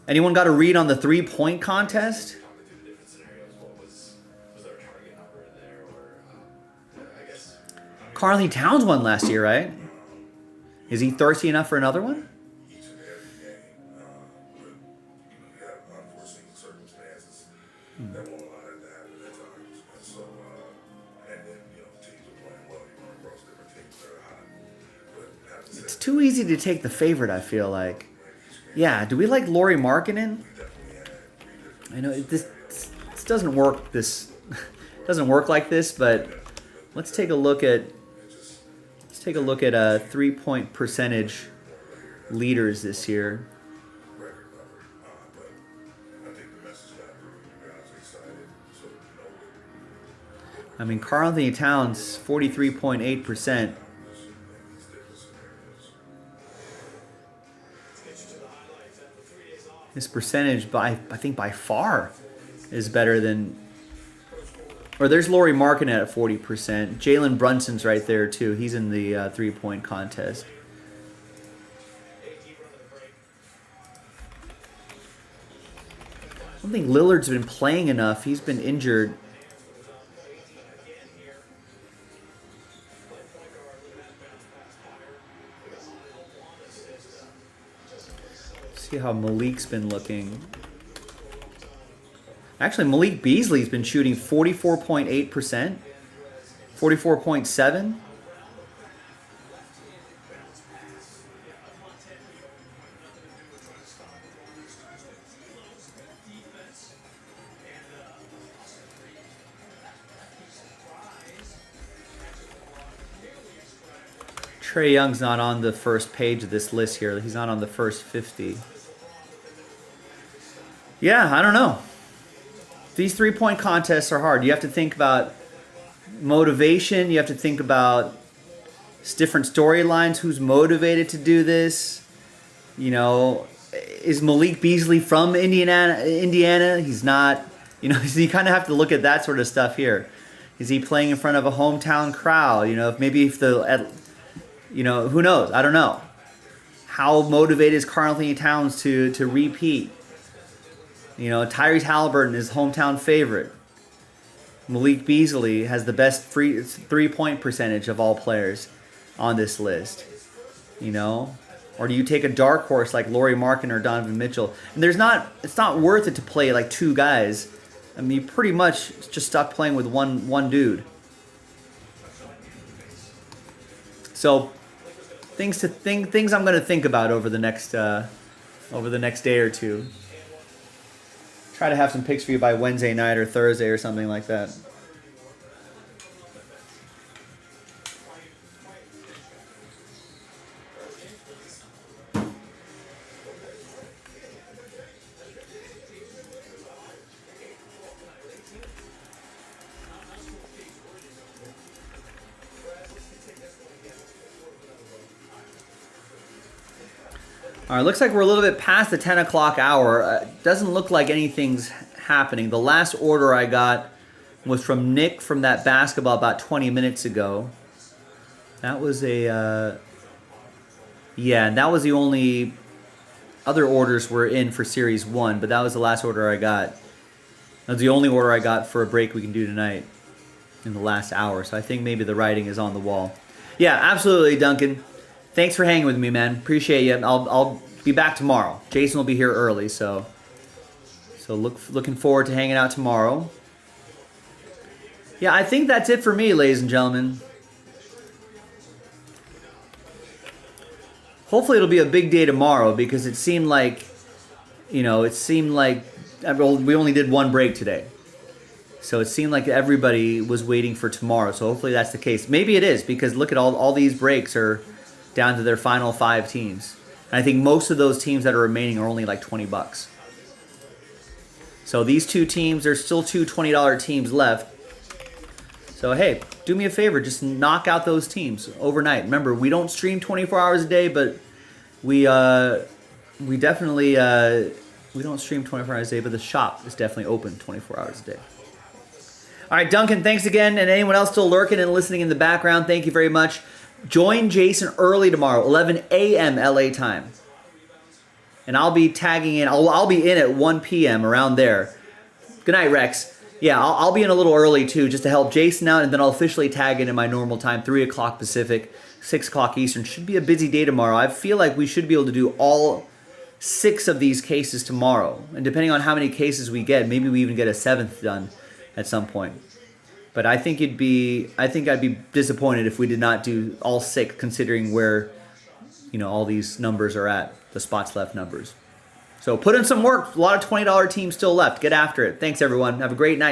Anyone got a read on the 3-point contest? Karl Towns won last year, right? Is he thirsty enough for another one? It's too easy to take the favorite, I feel like. Yeah, do we like Lauri Markkanen? I know this doesn't work. This doesn't work like this, but let's take a look at 3-point percentage leaders this year. I mean, Karl Towns 43.8%. His percentage, I think by far, is better than... Or there's Lauri Markkanen at 40%. Jalen Brunson's right there, too. He's in the 3-point contest. I don't think Lillard's been playing enough. He's been injured. See how Malik's been looking. Actually, Malik Beasley's been shooting 44.8%, 44.7%. Trae Young's not on the first page of this list here. He's not on the first 50. Yeah, I don't know. These 3-point contests are hard. You have to think about motivation. You have to think about different storylines. Who's motivated to do this? You know, is Malik Beasley from Indiana? He's not. You know, so you kind of have to look at that sort of stuff here. Is he playing in front of a hometown crowd? You know, you know, who knows? I don't know. How motivated is Karl Anthony Towns to repeat? You know, Tyrese Halliburton is hometown favorite. Malik Beasley has the best three-point percentage of all players on this list. You know, or do you take a dark horse like Lauri Markkanen or Donovan Mitchell? And it's not worth it to play like two guys. I mean, you pretty much just stuck playing with one dude. So things I'm going to think about over the next day or two. Try to have some picks for you by Wednesday night or Thursday or something like that. All right, looks like we're a little bit past the 10 o'clock hour. Doesn't look like anything's happening. The last order I got was from Nick from that basketball about 20 minutes ago. That was yeah, and that was the only other orders were in for Series 1, but that was the last order I got. That was the only order I got for a break we can do tonight in the last hour, so I think maybe the writing is on the wall. Yeah, absolutely, Duncan. Thanks for hanging with me, man. Appreciate you. I'll be back tomorrow. Jason will be here early, so looking forward to hanging out tomorrow. Yeah, I think that's it for me, ladies and gentlemen. Hopefully it'll be a big day tomorrow because it seemed like, we only did one break today. So it seemed like everybody was waiting for tomorrow. So hopefully that's the case. Maybe it is because look at all these breaks are down to their final 5 teams. And I think most of those teams that are remaining are only like $20. So these 2 teams, there's still 2 $20 teams left. So hey, do me a favor, just knock out those teams overnight. Remember, we don't stream 24 hours a day, but we definitely we don't stream 24 hours a day, but the shop is definitely open 24 hours a day. All right, Duncan, thanks again, and anyone else still lurking and listening in the background, thank you very much. Join Jason early tomorrow, 11 a.m. LA time. And I'll be tagging in. I'll be in at 1 p.m. around there. Good night, Rex. Yeah, I'll be in a little early, too, just to help Jason out, and then I'll officially tag in my normal time, 3 o'clock Pacific, 6 o'clock Eastern. Should be a busy day tomorrow. I feel like we should be able to do all 6 of these cases tomorrow. And depending on how many cases we get, maybe we even get a 7th done at some point. But I think I'd be disappointed if we did not do all 6, considering where, all these numbers are at, the spots left numbers. So put in some work. A lot of $20 teams still left. Get after it. Thanks, everyone. Have a great night.